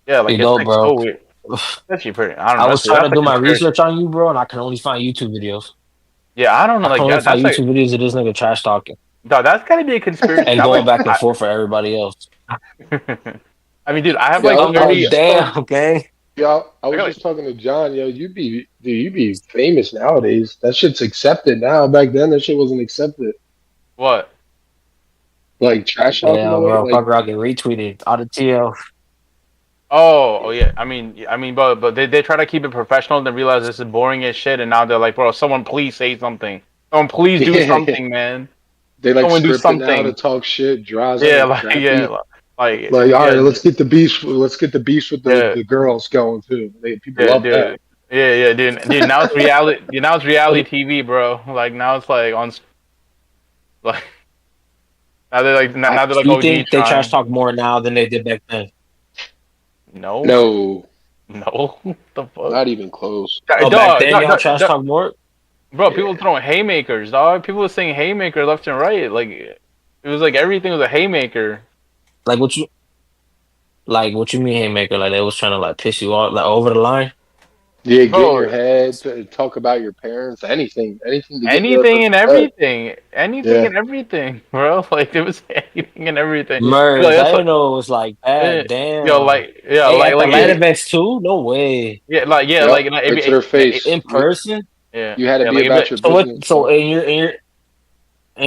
yeah, like You it's don't, like bro. so weird. Especially pretty. I don't I know. was trying That's to a do my conspiracy. research on you, bro, and I can only find YouTube videos. Yeah, I don't know. I can Like only find that's like, YouTube videos of this nigga trash talking dog, that's gotta be a conspiracy. and going back and forth for everybody else. I mean, dude, I have yeah, like I Oh, was 30. just talking. damn, okay. Yeah, I I was got like, just talking to John. Yo, you be famous nowadays. That shit's accepted now. Back then, that shit wasn't accepted. what? Like trash talking Yeah, away. bro. Like Fuck around, get retweeted out of TL. Oh yeah. I mean, but they try to keep it professional. Then realize this is boring as shit, and now they're like, bro, someone please say something. Someone please do yeah, something, man. they like Someone do script it now to something. talk shit. Draws Yeah, like like yeah, crappy. like Like all right, yeah, let's get the beef. Let's get the beef with yeah. the girls going too. People Yeah, love that. dude. Yeah, dude. Now it's reality. Now it's reality TV, bro. Like now it's like like I, now they're like You OG think they trash trying. talk more now than they did back then? No, no, no. What the fuck? not even close. Oh, back then y'all trash talk more? Bro, Yeah, people throwing haymakers, dog. People were saying haymaker left and right. Like it was like everything was a haymaker. Like what you mean, haymaker? Like they was trying to like piss you off, like over the line? yeah. Get in your Bro, head. Talk about your parents. Anything to get the other anything person and upset. everything. Anything Yeah. and everything, bro. Like it was anything and everything. Like Merge. I that's didn't like know it was like that. yo, Damn. like yeah, Hey, like at the like land it, events too? No way. yeah, Yep. like Right to their face. In person? yeah, You had to yeah, be like about your So what? business. So in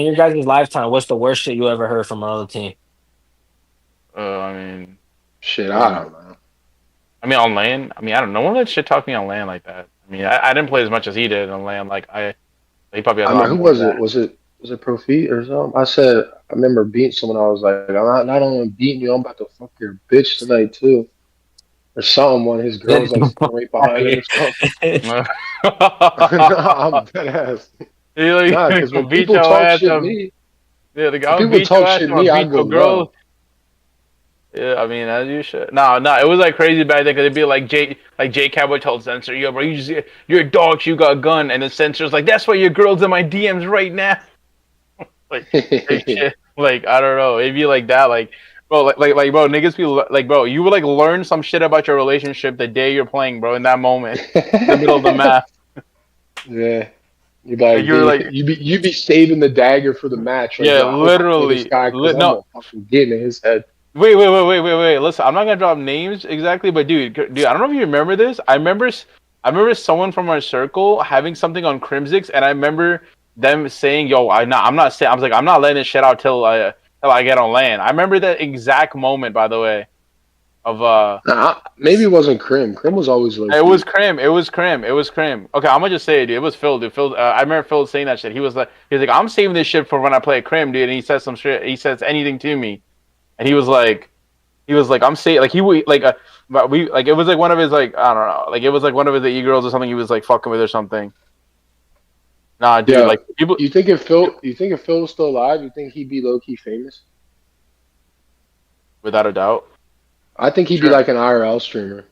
your guys' lifetime, what's the worst shit you ever heard from another team? I mean, Shit, I I mean, don't know. on land. I mean, I don't know. No one that shit talk me on land like that. I mean, I didn't play as much as he did on land. Like he probably had I a mean, lot who more of was it? that. Was it Profit or something? I remember beating someone. I was like, not only beating you, I'm about to fuck your bitch tonight too, or something. One of his girls like sitting right behind him or something. I'm dead ass. He Nah, like because when gonna beat people your talk ass shit up. me, Yeah, like when I'll people beat your talk ass. shit I'm gonna me, I beat go your girls. low. Yeah, I mean, as you should. No, it was like crazy back then because it'd be like J Cowboy told Censor, yo, bro, you're a dog, you got a gun, and the Censor's like, that's why your girl's in my DMs right now. Like shit. Like I don't know, it'd be like that, like. Bro, bro, niggas be like, bro, you would like learn some shit about your relationship the day you're playing, bro, in that moment, in the middle of the map. Yeah, you Like like you're like, you be saving the dagger for the match. Like, yeah, yo, I hope I play this literally, guy because I'm no, gonna fucking get in his head. wait. Listen, I'm not gonna drop names exactly, but dude, I don't know if you remember this. I remember I remember someone from our circle having something on Crimsix, and I remember them saying, "Yo, I'm not saying." I was like, "I'm not letting this shit out till I get on land." I remember that exact moment, by the way, of Maybe it wasn't Krim. Krim was always low It was key. Krim. It was Krim. It was Krim. Okay, I'm gonna just say it, dude. It was Phil, dude. Phil. I remember Phil saying that shit. He was like, I'm saving this shit for when I play Krim, dude. And he says some shit. He says anything to me, and he was like, I'm saying, like but we like it was like one of his like I don't know, like it was like one of his e-girls or something. He was like fucking with or something. Nah, dude. Yeah. Like people, You think if Phil was still alive, you think he'd be low key famous? without a doubt. I think he'd be Sure. like an IRL streamer.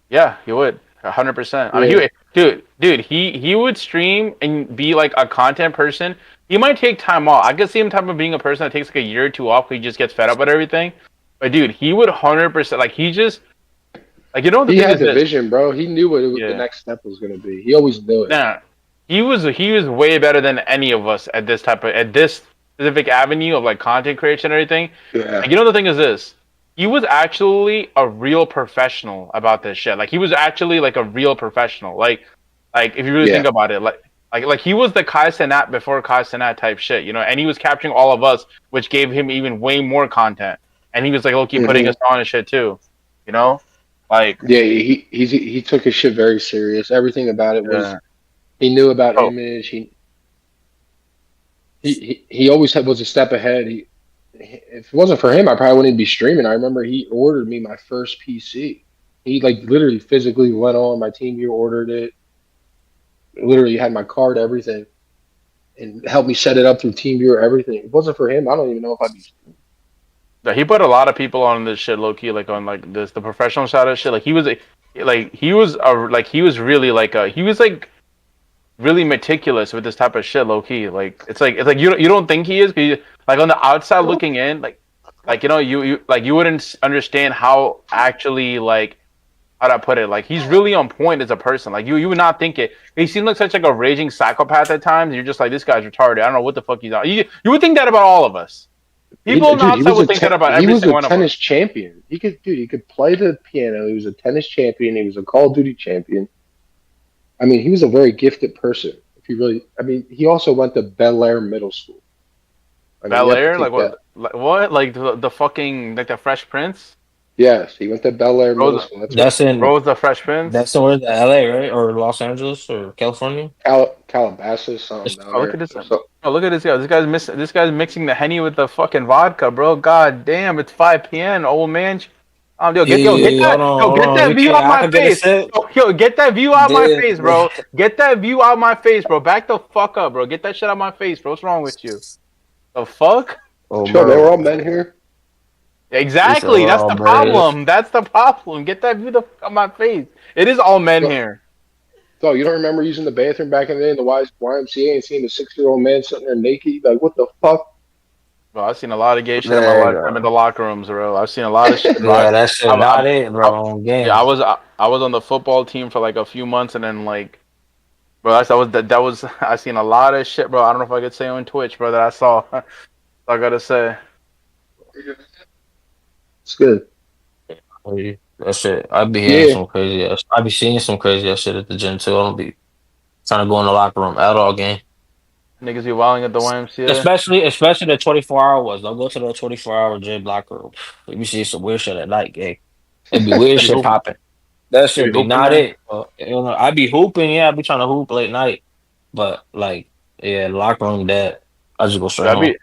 Yeah, he would. 100%. I mean, Yeah. he would stream and be like a content person. He might take time off. I could see him type of being a person that takes like a year or two off. He just gets fed up with everything. But dude, he would 100% like he just like the He thing had is the this. vision, bro. He knew what the Yeah. next step was gonna be. He always knew it. Nah. He was way better than any of us at this specific avenue of like content creation and everything. Yeah. Like, the thing is this. He was actually a real professional about this shit. Like he was actually like a real professional. Like if you really Yeah. think about it, like he was the Kai Cenat before Kai Cenat type shit, and he was capturing all of us, which gave him even way more content. And he was like low key putting hmm us on and shit too. You know? Like Yeah. He took his shit very serious. Everything about it was uh, he knew about oh, image. He always was a step ahead. If it wasn't for him, I probably wouldn't be streaming. I remember he ordered me my first PC. He like literally physically went on my team. He ordered it. Literally had my card, everything, and helped me set it up through TeamViewer, everything. If it wasn't for him, I don't even know if I'd be. yeah, he put a lot of people on this shit low key, like on like this the professional side of shit. Like he was really he was like really meticulous with this type of shit, low key. Like it's like you don't think he is, 'cause like on the outside looking in, like you wouldn't understand how actually like how do I put it? Like he's really on point as a person. Like you would not think it. He seems like such like a raging psychopath at times. You're just like this guy's retarded. I don't know what the fuck he's on. You would think that about all of us. People on the Dude, he outside was would think that about he every was a single one of us. tennis champion. He could play the piano. He was a tennis champion. He was a Call of Duty champion. I mean, he was a very gifted person. If you really, I mean, he also went to Bel Air Middle School. I mean, you Bel have to Air, like take that. what? Like what? Like the fucking like the Fresh Prince. Yes, he went to Bel Air Middle Rose, School. That's what That's in Rose the Fresh Prince. that's somewhere in LA, right? Or Los Angeles or California? Calabasas, something down Oh, look at there. this. So Oh, look at this guy. This guy's mixing the henny with the fucking vodka, bro. God damn, it's 5 p.m. Old man. Get Yeah, that, hold get on. that We view can't. out I my could get a face. sip. Get that view out my face, bro. The- Get that view out my face, bro. Back the fuck up, bro. Get that shit out my face, bro. What's wrong with you? The fuck? oh, sure, they were all bro. men here. He said, Exactly. That's "Oh, the bro." problem. That's the problem. Get that view the fuck out my face. It is all men So, here. so you don't remember using the bathroom back in the day in the YMCA and seeing a 6-year-old man sitting there naked? Like, what the fuck? Bro, I've seen a lot of gay shit in my There you lifetime in go. the locker rooms, bro. I've seen a lot of shit, bro. Yeah, that shit I, not it, I, bro. On yeah, game. I was on the football team for like a few months, and then like, bro, that was I seen a lot of shit, bro. I don't know if I could say on Twitch, bro, that I saw. I gotta say, It's good. That shit. I be hearing Yeah, some crazy ass. I be seeing some crazy ass shit at the gym too. I don't be trying to go in the locker room at all, game. niggas be wilding at the YMCA. Especially the 24-hour ones. Don't go to the 24-hour gym locker room. You see some weird shit at night, gang. It be weird Be shit hooping, popping. That be should be hooping not there. it. I be hooping. Yeah, I be trying to hoop late night. But like, yeah, locker room that I just go straight That'd home. be.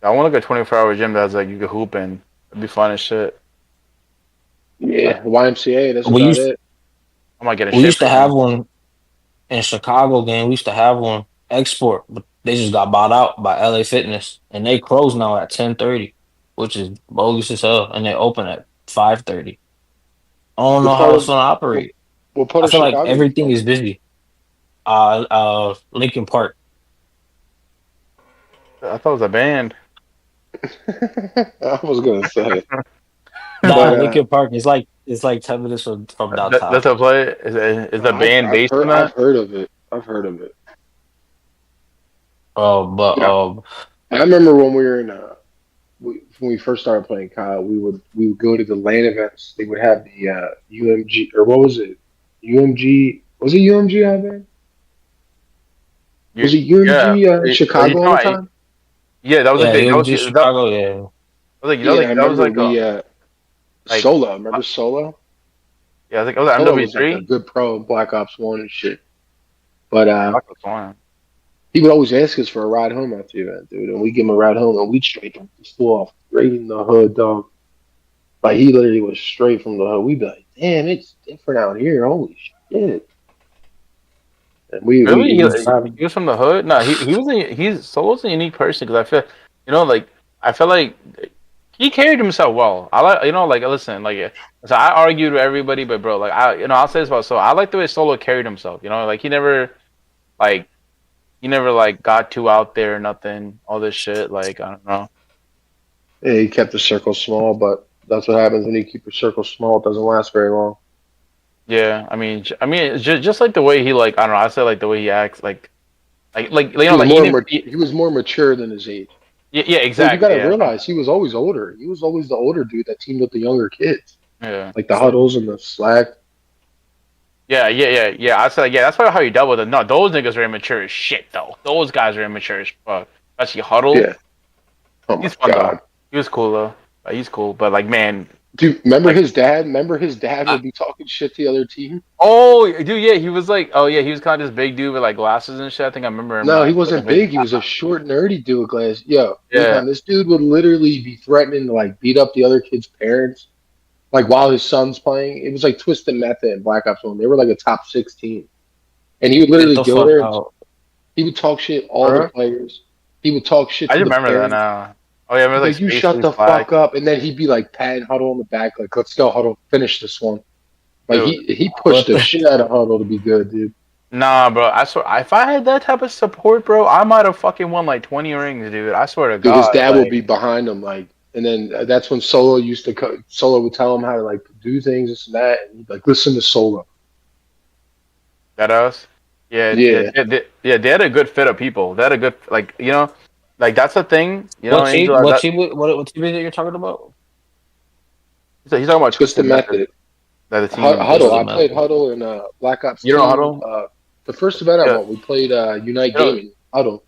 I want like a 24-hour gym that's like you could hoop in. It'd be fun as shit. yeah. YMCA. That's We about used it. I might get a we shit used to from have him. one in Chicago game. We used to have one export, but they just got bought out by LA Fitness, and they close now at 10:30, which is bogus as hell, and they open at 5:30. I don't What know part how it's of gonna what, operate. what part I of feel like Chicago you everything from? is busy. Lincoln Park. I thought it was a band. I was gonna say, Nah, but Lincoln Park is like it's like 10 minutes from downtown. That's a play. Is the band based on I've that? heard of it. I've heard of it. But Yeah, I remember when we were in when we first started playing Kyle, we would go to the LAN events. They would have the UMG or what was it? UMG was it UMG out there? Was it Yeah, UMG are you Chicago at the talking about? time? Yeah, that was like Yeah, that was UMG that Chicago. Yeah, was like Yeah, and I that was remember like we like Solo. Remember Solo? yeah, I was like, was it Solo was like a MW3? good pro in Black Ops One and shit. But Black Ops 1. he would always ask us for a ride home after the event, dude, and we give him a ride home, and we straight the full off, straight in the hood, dog. Like he literally was straight from the hood. We'd be like, damn, it's different out here. Holy shit! And Really? we drive. He was from the hood? No, he was he's Solo's a unique person because I feel like I feel like he carried himself well. I like like listen like so I argued with everybody, but bro, like I'll say this about Solo. I like the way Solo carried himself. Like like he never like got too out there or nothing. All this shit like I don't know. Yeah, he kept the circle small, but that's what happens when you keep your circle small. It doesn't last very long. Yeah, I mean, just like the way he like I don't know. I say like the way he acts He was like he was more mature than his age. yeah, Well, you got exactly, to yeah, realize he was always older. He was always the older dude that teamed with the younger kids, yeah. like the huddles and the slack. Yeah. I said, yeah, that's probably how you dealt with it. No, those niggas are immature as shit, though. Those guys are immature as fuck. Especially Huddle. Yeah. Oh my He's fun though. god, He was cool though. He's cool, but like, man, dude! Remember like, his dad? Remember his dad I, would be talking shit to the other team. oh, dude, yeah, he was like, oh yeah, he was kind of this big dude with like glasses and shit. I think I remember him No, he like wasn't big. big. He was a short, nerdy dude with glasses. Yo, Yeah, Recon, this dude would literally be threatening to like beat up the other kids' parents, like while his son's playing. It was like Twisted Method and Black Ops One. They were like a top 16, and he would get literally the go fuck there and out. he would talk shit all the bro. players. He would talk shit I to just the remember that parents. now. Oh yeah, I remember like Like, you Space shut Force the Flag, fuck up, and then he'd be like patting Huddle on the back, like, let's go, Huddle, finish this one. Like dude. he pushed What the the? shit out of Huddle to be good, dude. Nah, bro. I swear, if I had that type of support, bro, I might have fucking won like 20 rings, dude. I swear to Dude, his God, dad would like be behind him, like, and then that's when Solo used to Solo would tell him how to like do things, this and that, and he'd like listen to Solo. that us. Yeah, Yeah. They had a good fit of people. They had a good like like that's the thing. What Angel. team? What team? What team is it you're talking about? He's talking about Twisted Twisted Method. Method. That the team. Huddle. Twisted I played Metal. Huddle in Black Ops You know Two. Huddle? The first event I Yeah. won, we played Unite You know. Gaming. Huddle.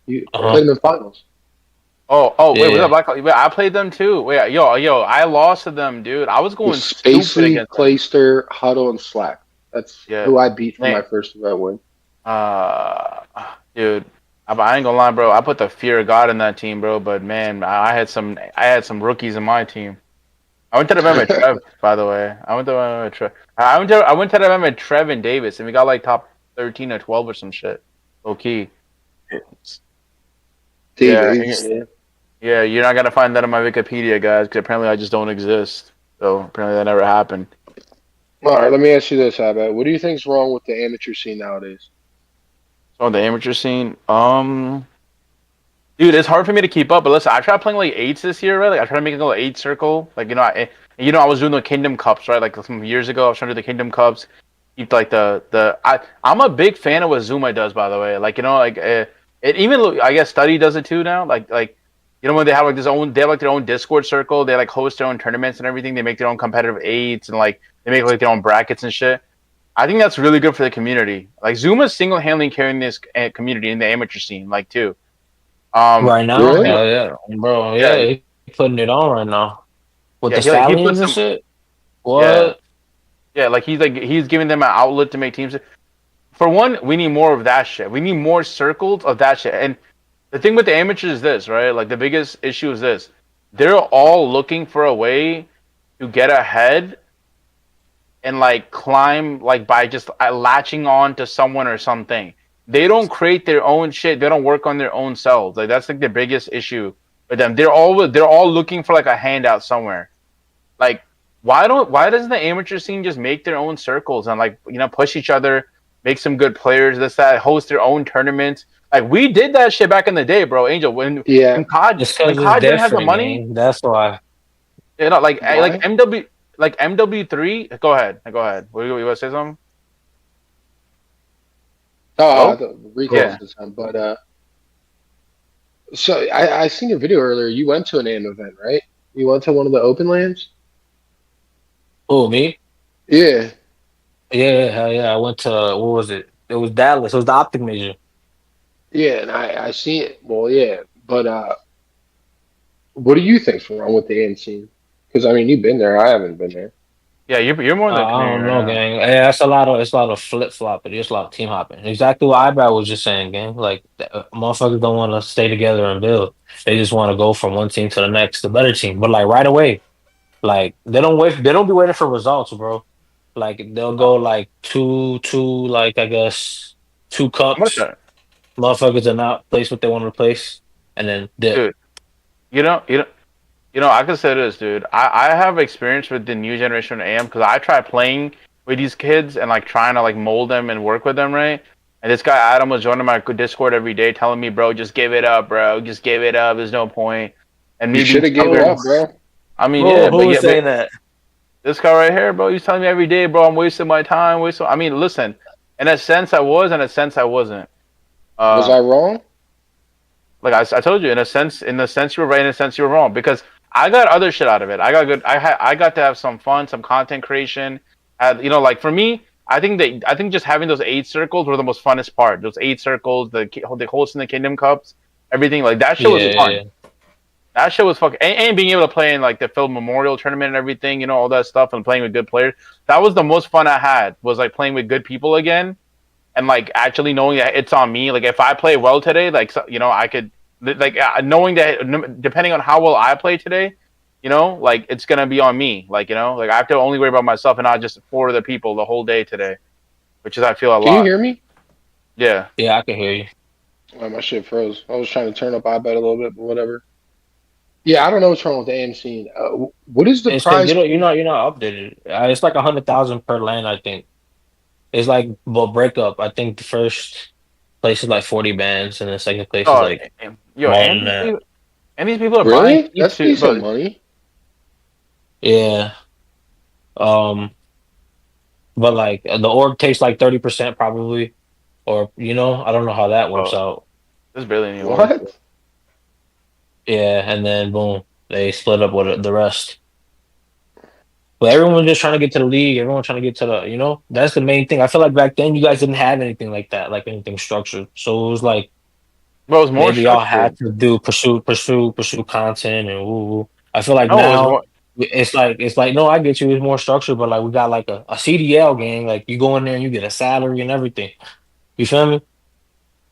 You Uh-huh. played them in finals. Wait, was that Yeah. Black? Wait, I played them too. Wait, yo, I lost to them, dude. I was It was going stupid Spacey, against them. Clayster, Huddle, and Slack. That's Yeah, who I beat for man. my first event win. Uh, dude, I ain't gonna lie, bro. I put the fear of God in that team, bro. But man, I had some rookies in my team. I went to the event with Trev, by the way. I went to the event with Trev. I went to the event with Trev and Davis, and we got like top 13 or 12 or some shit. Low key. Yeah, Davis. Yeah. yeah. You're not gonna find that on my Wikipedia, guys, because apparently I just don't exist. So apparently that never happened. All right, let me ask you this, Abed. What do you think's wrong with the amateur scene nowadays? So on the amateur scene, dude, it's hard for me to keep up. But listen, I tried playing like eights this year, right? Like I tried to make a little eight circle. Like I was doing the Kingdom Cups, right? Like some years ago, I was trying to do the Kingdom Cups. Keep like I'm a big fan of what Zuma does, by the way. Like it even I guess Study does it too now. Like when they have like they have like their own Discord circle. They like host their own tournaments and everything. They make their own competitive eights and like they make like their own brackets and shit. I think that's really good for the community. Like Zuma's single-handedly carrying this community in the amateur scene, like too. Right now, Really? hell yeah, bro. Yeah, Yeah, he putting it on right now with yeah, the he puts stallions and some. shit. Yeah, What? yeah, like he's giving them an outlet to make teams. For one, we need more of that shit. We need more circles of that shit. And the thing with the amateurs is this, right? Like the biggest issue is this: they're all looking for a way to get ahead and like climb like by just latching on to someone or something. They don't create their own shit. They don't work on their own selves. Like that's like the biggest issue with them. They're all looking for like a handout somewhere. Like why doesn't the amateur scene just make their own circles and like push each other, make some good players, this that, host their own tournaments. Like we did that shit back in the day, bro. Angel, Yeah. It's When because it's COD didn't have the different, money, gang. That's why. like Why? MW3. Go ahead. What you want to say something? Oh, Oh, the recalls yeah. this time. But so I seen a video earlier. You went to an AM event, right? You went to one of the open lands? Oh, me? Yeah. Yeah, hell yeah. I went to what was it? It was Dallas. It was the optic major. Yeah, and I see it. Well, yeah, but what do you think's wrong with the end scene? Because I mean, you've been there. I haven't been there. Yeah, you're more in the I Canadian don't right know, now. gang. Yeah, it's a lot of flip flopping. It's a lot of team hopping. Exactly what Eyebrow was just saying, gang. Like motherfuckers don't want to stay together and build. They just want to go from one team to the next, the better team. But like right away, like they don't wait. They don't be waiting for results, bro. Like they'll go like two, like I guess two I'm gonna cups. start, Motherfuckers are not place what they want to replace, and then dip. dude. You know, you know, I can say this, dude. I have experience with the new generation of AM because I try playing with these kids and like trying to like mold them and work with them, right? And this guy Adam was joining my Discord every day, telling me, "Bro, just give it up, bro. Just give it up. There's no point." And You me being should have gave it Oh, up, bro. I mean, yeah, who but was yeah, but saying that? this guy right here, bro, he's telling me every day, bro, I'm wasting my time, wasting. I mean, listen, in a sense, I was, in a sense, I wasn't. Was Uh, I wrong? like I told you, in a sense, you were right, in a sense, you were wrong because I got other shit out of it. I got good. I got to have some fun, some content creation. Like for me, I think just having those 8 circles were the most funnest part. Those 8 circles, the hosting the Kingdom Cups, everything like that shit was Yeah, fun. yeah. That shit was fucking and being able to play in like the Phil Memorial Tournament and everything, all that stuff, and playing with good players. That was the most fun I had. Was like playing with good people again, and like actually knowing that it's on me. Like if I play well today, like I could like knowing that depending on how well I play today, like it's gonna be on me. Like like I have to only worry about myself and not just 4 other people the whole day today, which is I feel a Can you lot. hear me? Yeah. Yeah, I can hear you. Oh, my shit froze. I was trying to turn up I bet a little bit, but whatever. Yeah, I don't know what's wrong with the AM scene. What is the It's because prize? you're not updated. It's like 100,000 per land, I think. It's like well breakup. I think the first place is like 40 bands, and the second place is Oh, like yo, more than that. and these people are buying Really? seats That's too, decent but money. Yeah. Um, but like the org takes like 30% probably, or I don't know how that works bro, out. there's barely any orgs. What? Yeah, and then boom, they split up with the rest. But everyone just trying to get to the league. Everyone trying to get to that's the main thing. I feel like back then you guys didn't have anything like that, like anything structured. So it was like Bro, it was more maybe y'all had structured. to do pursue content and woo woo. I feel like No, it was now more. it's like no, I get you. It's more structured, but like we got like a CDL gang. Like you go in there and you get a salary and everything. You feel me?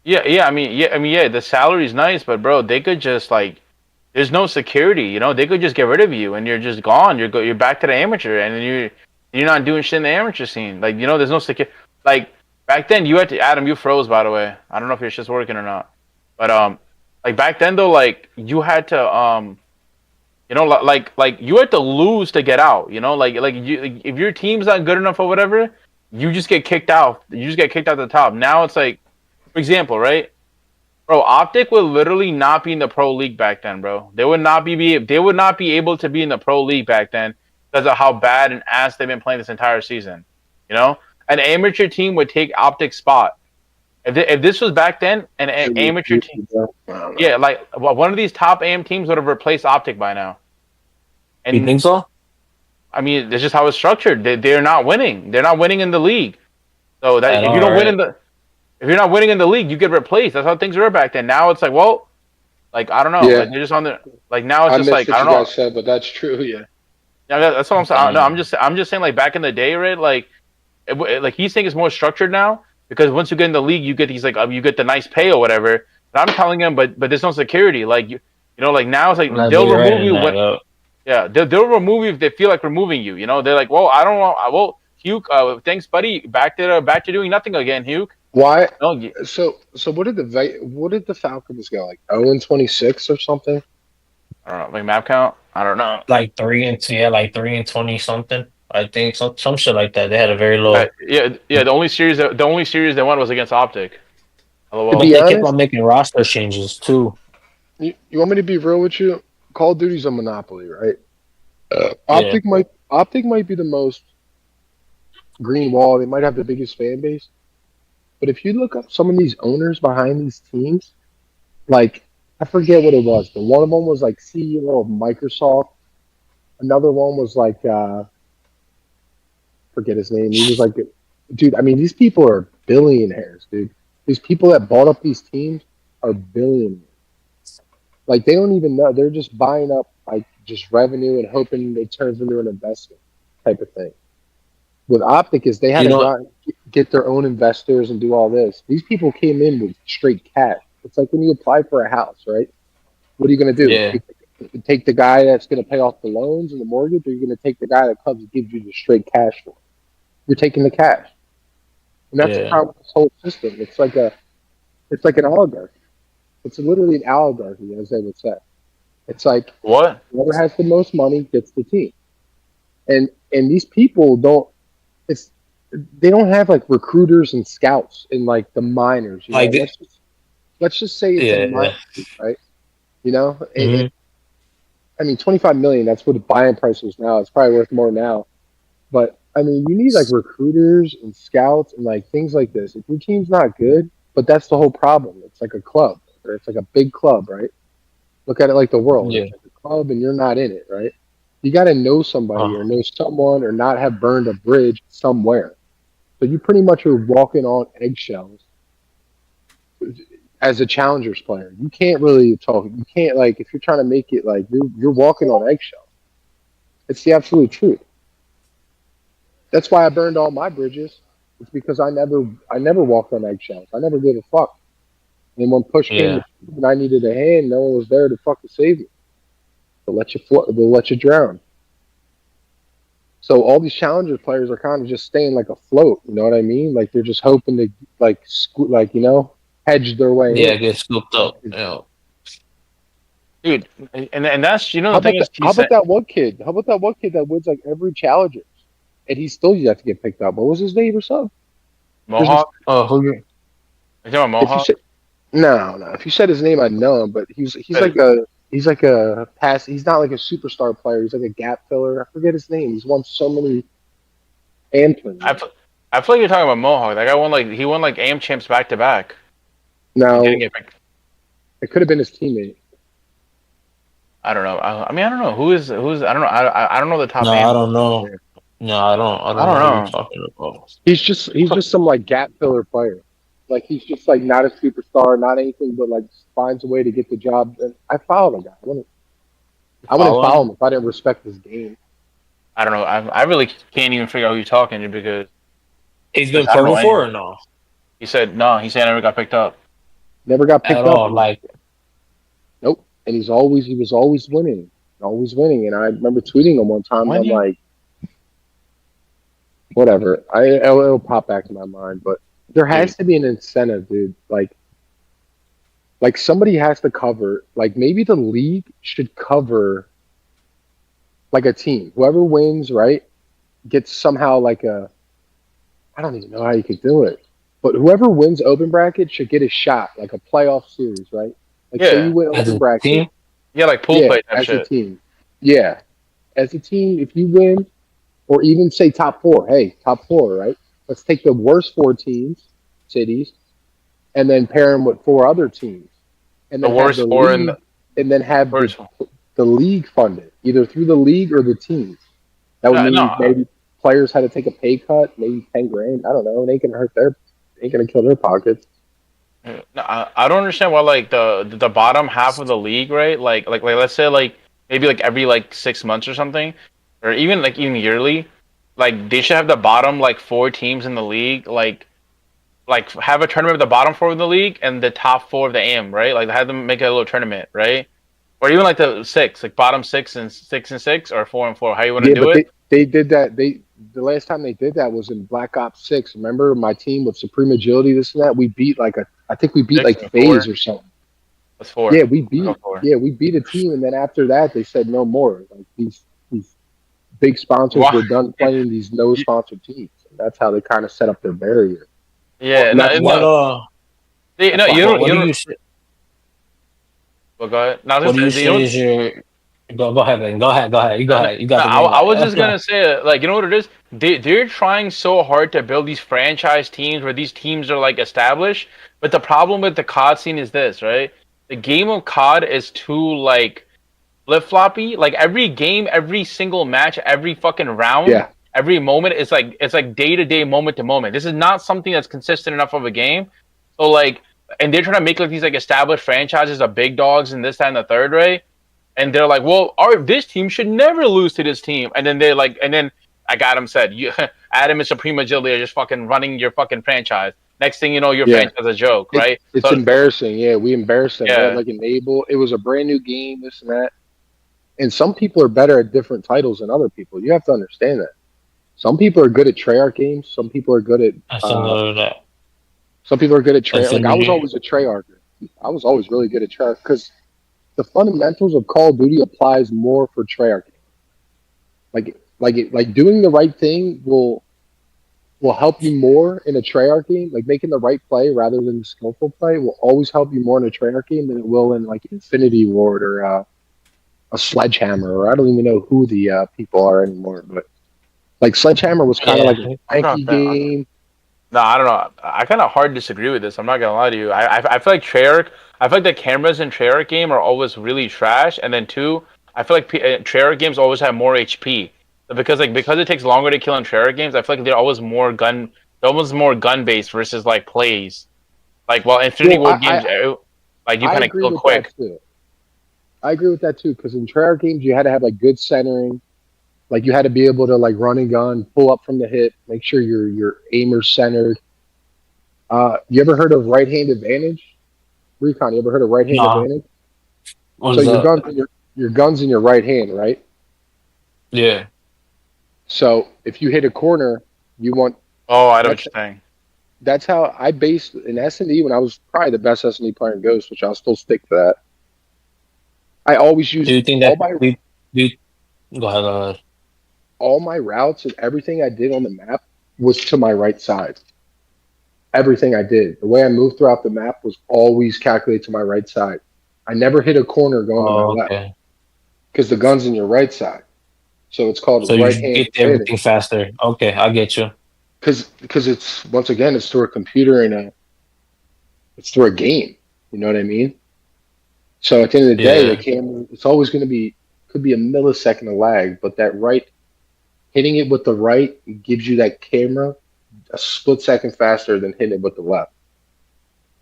Yeah, yeah. I mean, yeah. The salary's nice, but bro, they could just like, there's no security. They could just get rid of you, and you're just gone. You're back to the amateur, and then you're not doing shit in the amateur scene. Like, there's no secure. Like back then, you had to Adam. You froze, by the way. I don't know if your shit's working or not, but like back then though, like you had to like you had to lose to get out. Like you, if your team's not good enough or whatever, you just get kicked out. You just get kicked out the top. Now it's like, for example, right? Bro, Optic would literally not be in the pro league back then, bro. They would not be able to be in the pro league back then because of how bad and ass they've been playing this entire season. You know, an amateur team would take Optic's spot. If this was back then, an It was amateur team, beautiful, bro. I don't know. yeah, like one of these top AM teams would have replaced Optic by now. You And think so? I mean, that's just how it's structured. They're not winning. They're not winning in the league. So that At if you all, don't win right? in the if you're not winning in the league, you get replaced. That's how things were back then. Now it's like, well, like I don't know, like Yeah, they're just on the like now it's I just missed like I what don't you know. guys said, but that's true. Yeah. Yeah, that's what I'm saying. No, I'm just saying like back in the day, right? Like like he's saying it's more structured now because once you get in the league, you get these like you get the nice pay or whatever. And I'm telling him, but there's no security. Like like now it's like No, but they'll you're right remove in you that. when Yo. yeah they'll remove you if they feel like removing you. They're like, well, I don't want. Well, Hugh, thanks, buddy. Back to doing nothing again, Hugh. Why? No, So what did the Falcons go like 0-26 or something? I don't know, like map count. I don't know. Like 3 and 20 something. I think some shit like that. They had a very low, Yeah. The only series they won was against Optic. To but LOL. be they kept honest, on making roster changes too. you want me to be real with you? Call of Duty's a monopoly, right? Yeah, Optic might be the most green wall. They might have the biggest fan base, but if you look up some of these owners behind these teams, like I forget what it was, but one of them was like CEO of Microsoft. Another one was like forget his name. He was like dude. I mean, these people are billionaires, dude. These people that bought up these teams are billionaires. Like they don't even know. They're just buying up like just revenue and hoping it turns into an investment type of thing. With Optic is they had You to go know, out and get their own investors and do all this. These people came in with straight cash. It's like when you apply for a house, right? What are you going to do? yeah, Take the guy that's going to pay off the loans and the mortgage, or are you going to take the guy that comes and gives you the straight cash for it? You're taking the cash, and that's the yeah. problem with this whole system. It's like an oligarchy. It's literally an oligarchy, as they would say. It's like What? whoever has the most money gets the team, and these people don't. It's they don't have like recruiters and scouts and like the minors. You know, Like, let's just say it's a minor, yeah. right? You know, Hmm. I mean, 25 million. That's what the buying price is now. It's probably worth more now. But I mean, you need like recruiters and scouts and like things like this. If your team's not good, but that's the whole problem. It's like a club, or it's like a big club, right? Look at it like the world. Yeah. It's like a club, and you're not in it, right? You got to know somebody Uh, or know someone or not have burned a bridge somewhere. So you pretty much are walking on eggshells as a challengers player. You can't really talk. You can't like if you're trying to make it like you're walking on eggshells. It's the absolute truth. That's why I burned all my bridges. It's because I never walked on eggshells. I never gave a fuck. And when push came to yeah. shove and I needed a hand, no one was there to fucking save me. They'll let you float. They'll let you drown. So all these challenger players are kind of just staying like afloat. You know what I mean? Like they're just hoping to like hedge their way Yeah, in. get scooped up. Yeah. Dude, and that's How the thing about is that? he said How about that one kid that wins like every challenger, and he's still yet to get picked up? What was his name or something? There's this. Mohawk. Oh, who you? You talking about If you Mohawk? said no, if you said his name, I'd know him. But he's like a pass. He's not like a superstar player. He's like a gap filler. I forget his name. He's won so many AM I, tournaments. f- I feel like you're talking about Mohawk. That guy won like he won like AM champs back to back. He didn't Now get picked. it could have been his teammate. I don't know. I mean, I don't know who's. I don't know. I don't know the top No, I AM. don't know. Yeah. No, I don't. I I don't don't know who you're know. talking about. He's just some like gap filler player. Like he's just like not a superstar, not anything, but like finds a way to get the job. And I follow the guy. I wouldn't Follow follow him? him if I didn't respect his game. I don't know. I really can't even figure out who you're talking to because He's been I don't pro know before anyone. or no? He said no. He said I never got picked up. Never got At picked up. all. Like, Nope. And he was always winning. And I remember tweeting him one time, and I'm Winning? like, whatever. It'll pop back to my mind, but there Dude, has to be an incentive, dude. Like somebody has to cover. Like maybe the league should cover like a team. Whoever wins, right, gets somehow like a. I don't even know how you could do it, but whoever wins open bracket should get a shot, like a playoff series, right? Like say you yeah, win as open a bracket, team? yeah, like pool yeah, play type as a shit. team, yeah, as a team, if you win, or even say top four, hey, top four, right? Let's take the worst four teams, cities, and then pair them with four other teams, and The then have worst the four in the league, and then have worst. the league fund it, either through the league or the teams. That would No, mean no, maybe players had to take a pay cut, maybe 10 grand. I don't know. It ain't gonna hurt their, ain't gonna kill their pockets. no, I don't understand why like the bottom half of the league, right? Like let's say like maybe like every like 6 months or something, or even yearly, like they should have the bottom like four teams in the league, like have a tournament with the bottom four of the league and the top four of the AM, right? Like have them make a little tournament, right? Or even like the six, like bottom six and six, or 4 and 4. How you want to Yeah, do but it? they did that. The last time they did that was in Black Ops 6. Remember my team with Supreme Agility, this and that. We beat like a, I think we beat Six like and Phase four. or something. That's four. Yeah, Go four. we beat a team, and then after that they said no more. Like these big sponsors Wow. were done playing these no sponsor teams. And that's how they kind of set up their barrier. Yeah, And that's no, What why. no. That's No, why. what do you don't. you Well, go ahead. No, I what was do gonna you say, you know say what? is your go ahead, man. Go ahead. You go No, ahead. You got the green I light. was just gonna say, like, you know what it is? They're trying so hard to build these franchise teams where these teams are like established. But the problem with the COD scene is this, right? The game of COD is too like flip floppy. Like every game, every single match, every fucking round Yeah, every moment is like it's like day to day, moment to moment. This is not something that's consistent enough of a game. So like, and they're trying to make like these like established franchises of big dogs and this, that, and the third, right? And they're like, well, this team should never lose to this team. And then they're like, and then like Adam said, you Adam and Supreme Agility are just fucking running your fucking franchise. Next thing you know, your Yeah. franchise is a joke, right? It's embarrassing. Yeah, we embarrassed them. They had Yeah. like Enable. It was a brand new game, this and that. And some people are better at different titles than other people. You have to understand that. Some people are good at Treyarch games. Some people are good at That's another that. some people are good at Treyarch. Like I was Infinity. always a Treyarcher. I was always really good at Treyarch because the fundamentals of Call of Duty applies more for Treyarch. Like doing the right thing will help you more in a Treyarch game. Like making the right play rather than skillful play will always help you more in a Treyarch game than it will in like Infinity Ward or a Sledgehammer, or I don't even know who the people are anymore. But like Sledgehammer was kind of Yeah. like a tanky game. No, I don't know. I kind of hard disagree with this. I'm not gonna lie to you. I feel like Treyarch. I feel like the cameras in Treyarch game are always really trash. And then two, I feel like Treyarch games always have more HP. Because it takes longer to kill in Treyarch games. I feel like they're always more gun based versus like plays. Like while Infinity Well, Ward games, like you I kind of agree kill with quick. that too. I agree with that too because in Treyarch games you had to have like good centering. Like you had to be able to like run and gun, pull up from the hip, make sure your aimer's centered. You ever heard of right hand advantage? Recon, you ever heard of right hand Nah. advantage? What So is that? your guns in your right hand, right? Yeah. So if you hit a corner, you want Oh, I know what that's you're saying. that's how I based in S&E when I was probably the best S&E player in Ghost, which I'll still stick to that. I always Do used you think that do you, go ahead, all my routes and everything I did on the map was to my right side. Everything I did, the way I moved throughout the map was always calculated to my right side. I never hit a corner going to my Oh, left okay. because the gun's in your right side. So it's called So you right just hand get to advantage. everything faster. Okay, I get you. Because it's once again it's through a computer and it's through a game. You know what I mean? So at the end of the day, the Yeah. camera it's always going to be could be a millisecond of lag, but that right hitting it with the right gives you that camera a split second faster than hitting it with the left.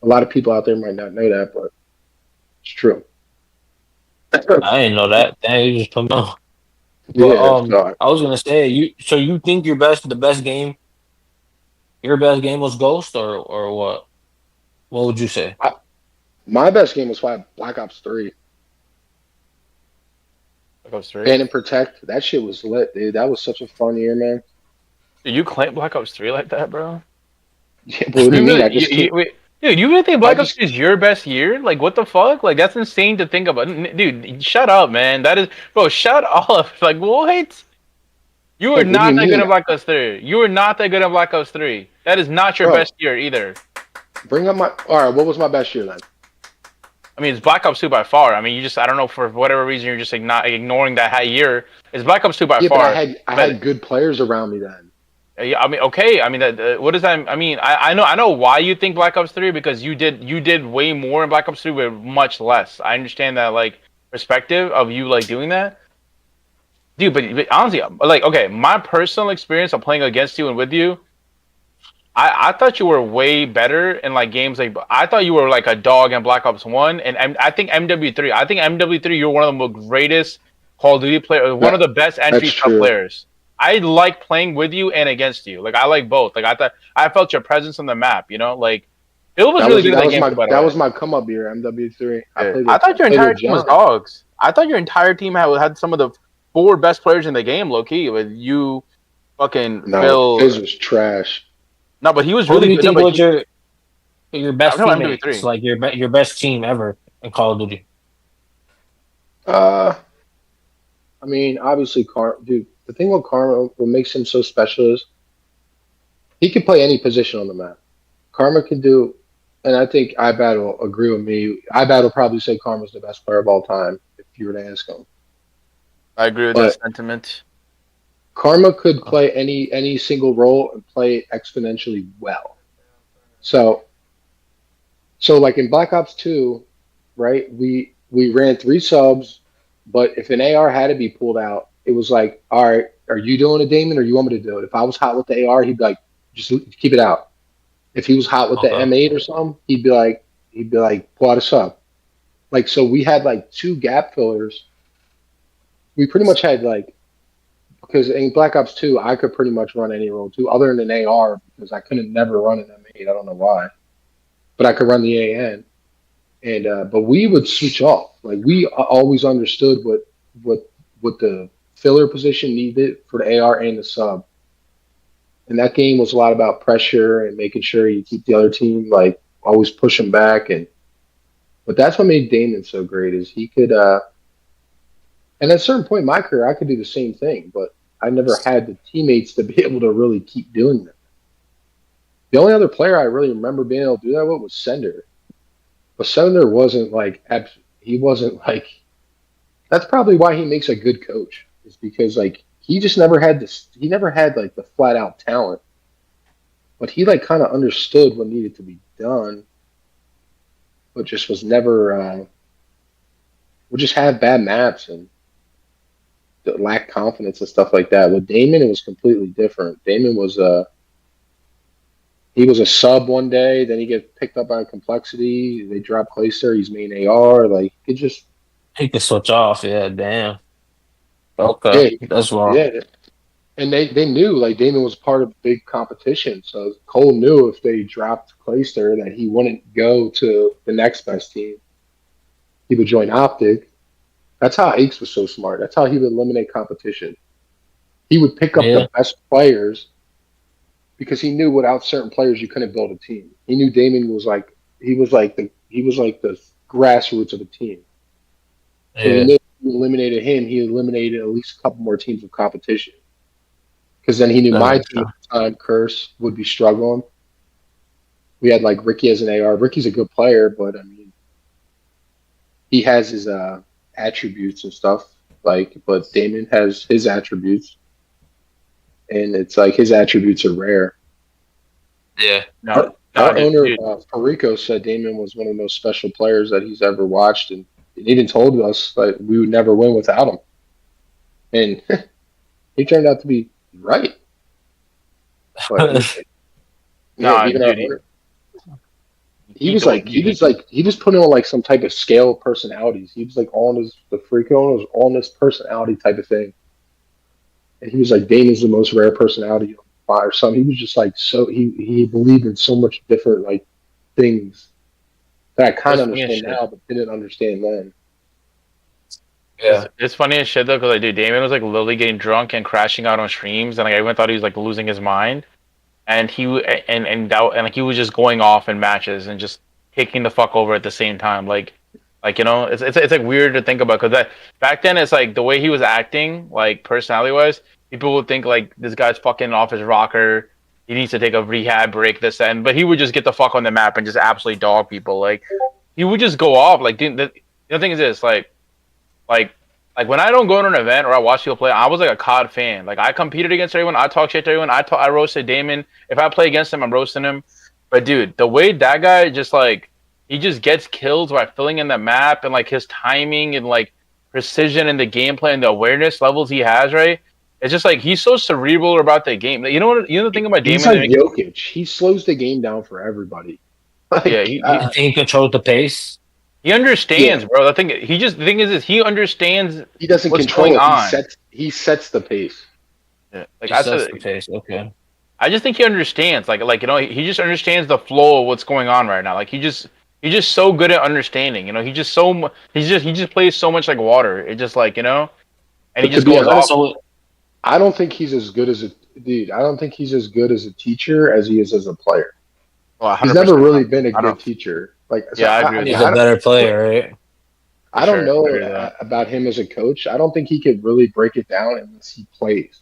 A lot of people out there might not know that, but it's true. I didn't know that. Dang, you just put me on. But Yeah, so I was gonna say you think your best game was Ghost or what? What would you say? my best game was probably Black Ops 3. Black Ops 3. Pan and Protect. That shit was lit, dude. That was such a fun year, man. Dude, you claim Black Ops 3 like that, bro? Yeah, but what do you mean? I just can't. Wait, dude, you really think I Black Ops just 3 is your best year? Like, what the fuck? Like, that's insane to think about. Dude, shut up, man. That is, bro, shut up. Like, what? You were like, what do you not that good mean, at Black Ops 3. You were not that good at Black Ops 3. That is not your bro? best year either. Bring up my. All right, what was my best year then? I mean, it's Black Ops 2 by far. I mean, I don't know, for whatever reason, you're just like not ignoring that high year. It's Black Ops 2 by Yeah, but far. I had good players around me then. Yeah, I mean, okay. I mean, what does that? I mean, I know why you think Black Ops 3 because you did way more in Black Ops 3 with much less. I understand that like perspective of you like doing that, dude. But honestly, like, okay, my personal experience of playing against you and with you, I thought you were way better in like games like I thought you were like a dog in Black Ops 1 and I think MW3. I think MW3 you're one of the greatest Call of Duty players, one of the best entry That's sub true. players. I like playing with you and against you. Like I like both. Like I felt your presence on the map. You know, like it was really good in that game too. By the That way, was my come up year. MW3. yeah. I thought your I played entire with team was John. dogs. I thought your entire team had some of the four best players in the game. Low key with you, fucking No, Phil. his was trash. No, but he was Who do really you good. No, think but was your I best know teammates? MW3. Like your best team ever in Call of Duty? Uh, I mean, obviously, dude. The thing with Karma, what makes him so special is he can play any position on the map. Karma can do, and I think iBat will agree with me. iBat will probably say Karma's the best player of all time if you were to ask him. I agree with But that sentiment. Karma could play any single role and play it exponentially well. So like in Black Ops 2, right? We ran 3 subs, but if an AR had to be pulled out, it was like, all right, are you doing it, Damon, or you want me to do it? If I was hot with the AR, he'd be like, just keep it out. If he was hot with the Okay. M8 or something, he'd be like, pull out a sub. Like, so we had like 2 gap fillers. We pretty much had like, because in Black Ops 2, I could pretty much run any role too, other than an AR, because I couldn't never run an M8. I don't know why, but I could run the AN. And but we would switch off. Like we always understood what what the filler position needed for the AR and the sub. And that game was a lot about pressure and making sure you keep the other team like always pushing back. And but that's what made Damon so great is he could. And at a certain point in my career, I could do the same thing, but I never had the teammates to be able to really keep doing that. The only other player I really remember being able to do that with was Sender. But Sender wasn't like he wasn't like. That's probably why he makes a good coach. Is because like he just never had this. He never had like the flat out talent, but he like kind of understood what needed to be done, but just was never. Would just have bad maps and lack confidence and stuff like that. With Damon, it was completely different. Damon was he was a sub one day, then he gets picked up by Complexity. They drop Clayster, he's main AR. Like it just He can switch off. Yeah, damn. Okay, yeah, that's wrong. yeah. And they knew like Damon was part of big competition. So Cole knew if they dropped Clayster that he wouldn't go to the next best team. He would join Optic. That's how Aches was so smart. That's how he would eliminate competition. He would pick up Yeah, the best players because he knew without certain players you couldn't build a team. He knew Damon was like the grassroots of the team. So he yeah, knew if he eliminated him, he eliminated at least a couple more teams of competition. Because then he knew that my makes team sense. at the time, Curse, would be struggling. We had like Ricky as an AR. Ricky's a good player, but I mean, he has his attributes and stuff. Like, but Damon has his attributes, and it's like his attributes are rare. Yeah, No, no, Our owner, dude. Perico, said Damon was one of the most special players that he's ever watched, and he even told us that we would never win without him. And he turned out to be right. But yeah, No, even our dude. owner, He don't. he just put on like some type of scale of personalities. He was like on his the Perico was on this personality type of thing, and he was like Damon's the most rare personality or something. He was just like so he believed in so much different like things that I kind It's of funny as understand shit. now, but didn't understand then. yeah. It's funny as shit though, because like, dude, Damon was like literally getting drunk and crashing out on streams, and like everyone thought he was like losing his mind, and like he was just going off in matches and just taking the fuck over at the same time, like you know, it's like weird to think about because that back then it's like the way he was acting, like personality wise, people would think like this guy's fucking off his rocker. He needs to take a rehab break, this and but he would just get the fuck on the map and just absolutely dog people. Like he would just go off. Like the thing is this, like like when I don't go to an event or I watch people play, I was like a COD fan. Like I competed against everyone, I talk shit to everyone, I roasted Damon. If I play against him, I'm roasting him. But dude, the way that guy just like he just gets kills by filling in the map and like his timing and like precision in the gameplay and the awareness levels he has, right? It's just like he's so cerebral about the game. Like, you know what? You know the thing about He's Damon that like makes Jokic. He slows the game down for everybody. yeah, Like, I think he controls the pace. he yeah, understands, bro. The thing is he understands he doesn't what's control going it. on. He sets the pace. Yeah. Like He sets the pace. Okay. I just think he understands. Like you know, he just understands the flow of what's going on right now. Like he's just so good at understanding. You know, he just plays so much like water. It just like you know, and he But to just be goes off. honest, So I don't think he's as good as a dude. I don't think he's as good as a teacher as he is as a player. Well, He's never 100%. really been a I good don't. teacher. Like, so Yeah, I agree with he's that a better player, right? for I don't sure. know I agree with that. about him as a coach. I don't think he could really break it down unless he plays.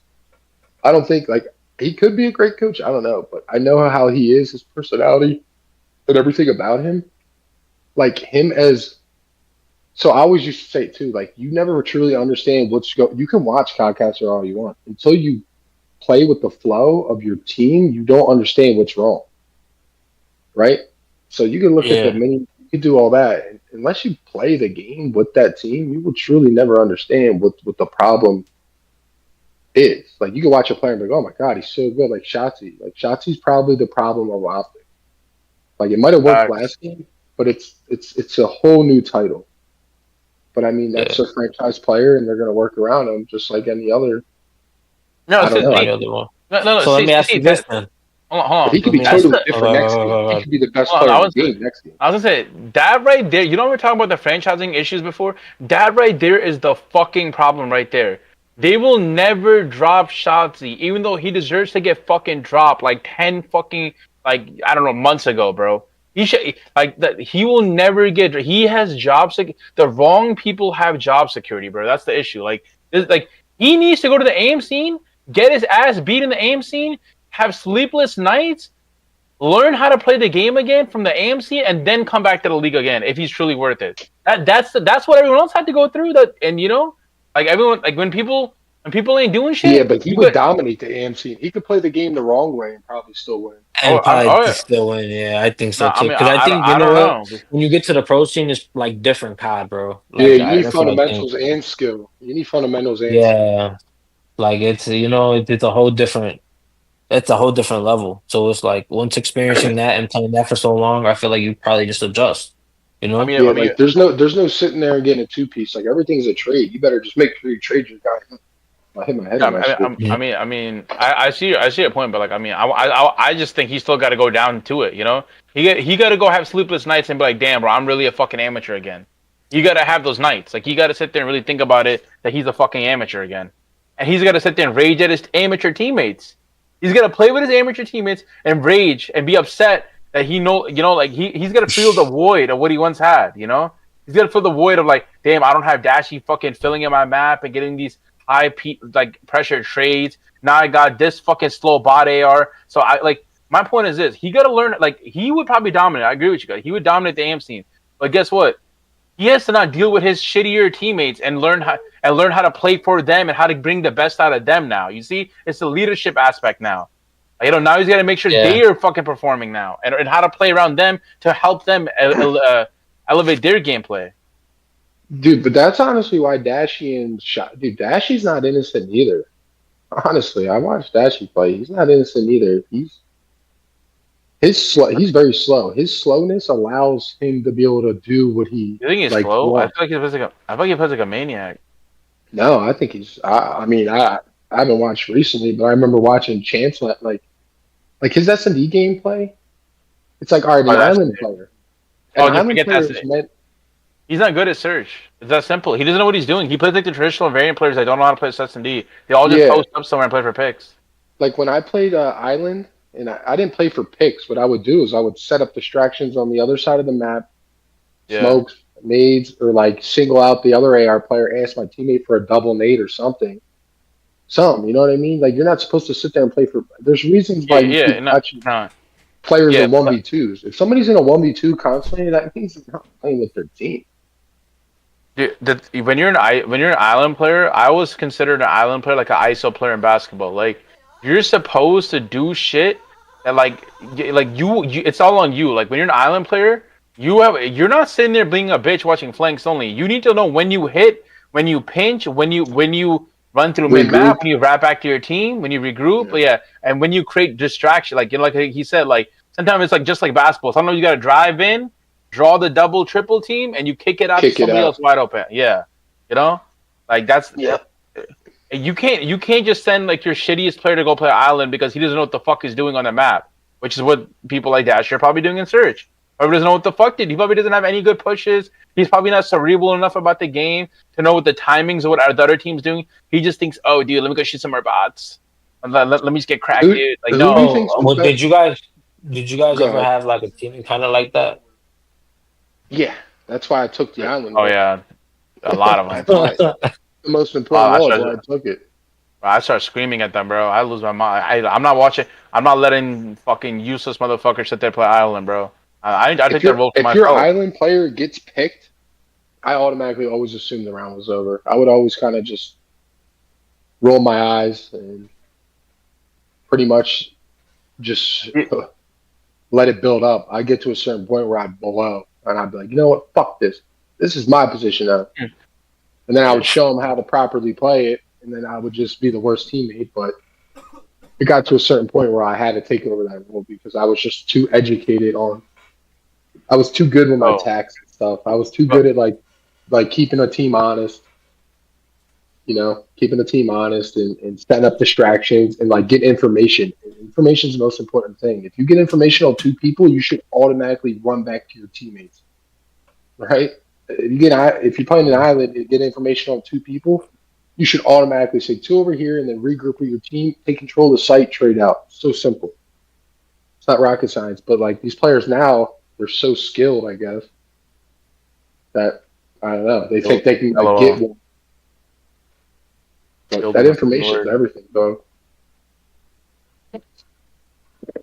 I don't think like he could be a great coach. I don't know, but I know how he is, his personality, and everything about him. Like him as so, I always used to say too, like you never truly understand what's go. You can watch Codcaster all you want until you play with the flow of your team. You don't understand what's wrong, right? So you can look at the Yeah. mini, you can do all that. Unless you play the game with that team, you will truly never understand what the problem is. Like you can watch a player and be like, oh my god, he's so good. Like Shotzi. Like Shotzi's probably the problem of optic. Like it might have worked Facts. last game, but it's a whole new title. But I mean, Yeah, that's a franchise player, and they're going to work around him just like any other. No, I it's don't like know. any see, other one. no. So let See, me ask see you this that. then. Hold He on. could Let be me ask. totally That's different next game. He could be the best hold on. player in the game next game. I was gonna say that right there. You know, we were talking about the franchising issues before. That right there is the fucking problem right there. They will never drop Shotzi, even though he deserves to get fucking dropped like 10 fucking like I don't know months ago, bro. He should like that. He will never get. He has job The wrong people have job security, bro. That's the issue. Like he needs to go to the AIM scene, get his ass beat in the AIM scene, have sleepless nights, learn how to play the game again from the AMC, and then come back to the league again if he's truly worth it. That's what everyone else had to go through. That and like everyone like when people ain't doing Yeah, shit, but he you would got dominate the AMC. He could play the game the wrong way and probably still win. And probably oh to yeah. still win. Yeah, I think No, so I too. mean Because I think you I know don't what, know. when you get to the pro scene, it's like different COD, bro. Yeah, Like you need that's what I think. fundamentals and skill. You need fundamentals and skill. Yeah, like it's a whole different. It's a whole different level. So it's like once experiencing that and playing that for so long, I feel like you probably just adjust. You I know? mean Yeah, I mean like there's no sitting there and getting a two piece. Like everything's a trade. You better just make sure you trade your guy. I hit my head yeah, on that shit. Mhm. I see a point, but like I just think he still got to go down to it. He got to go have sleepless nights and be like, damn, bro, I'm really a fucking amateur again. You got to have those nights. Like you got to sit there and really think about it that he's a fucking amateur again, and he's got to sit there and rage at his amateur teammates. He's got to play with his amateur teammates and rage and be upset that like he's got to feel the void of what he once had. He's got to feel the void of like, damn, I don't have Dashy fucking filling in my map and getting these like pressure trades. Now I got this fucking slow bot AR. So I like my point is this: he got to learn. Like he would probably dominate. I agree with you guys. He would dominate the AM scene. But guess what? He has to not deal with his shittier teammates and learn how to play for them and how to bring the best out of them. Now you see, it's the leadership aspect now. Now he's got to make sure Yeah. they are fucking performing now and how to play around them to help them elevate their gameplay. Dude, but that's honestly why Dashy and Shot. Dude, Dashy's not innocent either. Honestly, I watched Dashy play. He's not innocent either. He's very slow. His slowness allows him to be able to do what he You think he's like slow? wants. I feel like he plays like a maniac. No, I think he's. I mean, I haven't watched recently, but I remember watching Chance like his S&D gameplay. It's like, all right, Oh, an that's island player. An oh, just island forget player that. is meant. He's not good at search. It's that simple. He doesn't know what he's doing. He plays like the traditional variant players that don't know how to play S&D. They all just Yeah, post up somewhere and play for picks. like when I played Island, and I didn't play for picks. What I would do is I would set up distractions on the other side of the map, Yeah. smokes, nades, or like single out the other AR player, ask my teammate for a double nade or something. You know what I mean? Like you're not supposed to sit there and play for. There's reasons why you Yeah. keep No. watching No. players Yeah. in 1v2s. If somebody's in a 1v2 constantly, that means they're not playing with their team. When you're an island player, I was considered an island player like an ISO player in basketball. Like you're supposed to do shit that you it's all on you. Like when you're an island player, you're not sitting there being a bitch watching flanks only. You need to know when you hit, when you pinch, when you run through mid map, Regroup. when you wrap back to your team, when you regroup, Yeah. yeah, and when you create distraction. Like he said, like sometimes it's like just like basketball. Sometimes you got to drive in, draw the double triple team, and you kick it out to Kick it somebody else out. wide open. Yeah, you know, like that's Yep. you can't just send like your shittiest player to go play Island because he doesn't know what the fuck he's doing on the map, which is what people like Dash are probably doing in Surge. Probably doesn't know what the fuck did. He probably doesn't have any good pushes. He's probably not cerebral enough about the game to know what the timings of what the other team's doing. He just thinks, oh, dude, let me go shoot some more bots. Let me just get cracked, Who, dude. Like, who do you no. think's Oh, the well, best? did you guys Go ever ahead. have like a team kind of like that? Yeah, that's why I took the island. Oh Role. yeah, a lot of them. That's why the most important I role is started, why I took it. I start screaming at them, bro. I lose my mind. I'm not watching. I'm not letting fucking useless motherfuckers sit there play Island, bro. I take that role for If your myself. island player gets picked, I automatically always assume the round was over. I would always kind of just roll my eyes and pretty much just let it build up. I get to a certain point where I'd blow, and I'd be like, you know what, fuck this. This is my position now. And then I would show them how to properly play it, and then I would just be the worst teammate. But it got to a certain point where I had to take over that role because I was just too educated on. I was too good with my Oh, tax and stuff. I was too but good at like keeping a team honest. Keeping the team honest and setting up distractions and like get information. Information is the most important thing. If you get information on two people, you should automatically run back to your teammates, right? If you're playing an island and get information on two people, you should automatically say two over here and then regroup with your team, take control of the site, trade out. So simple. It's not rocket science, but like these players now, they're so skilled, I guess, that I don't know. They think they can like LOL. get one. But Skilled that is a good information is word. everything, dog.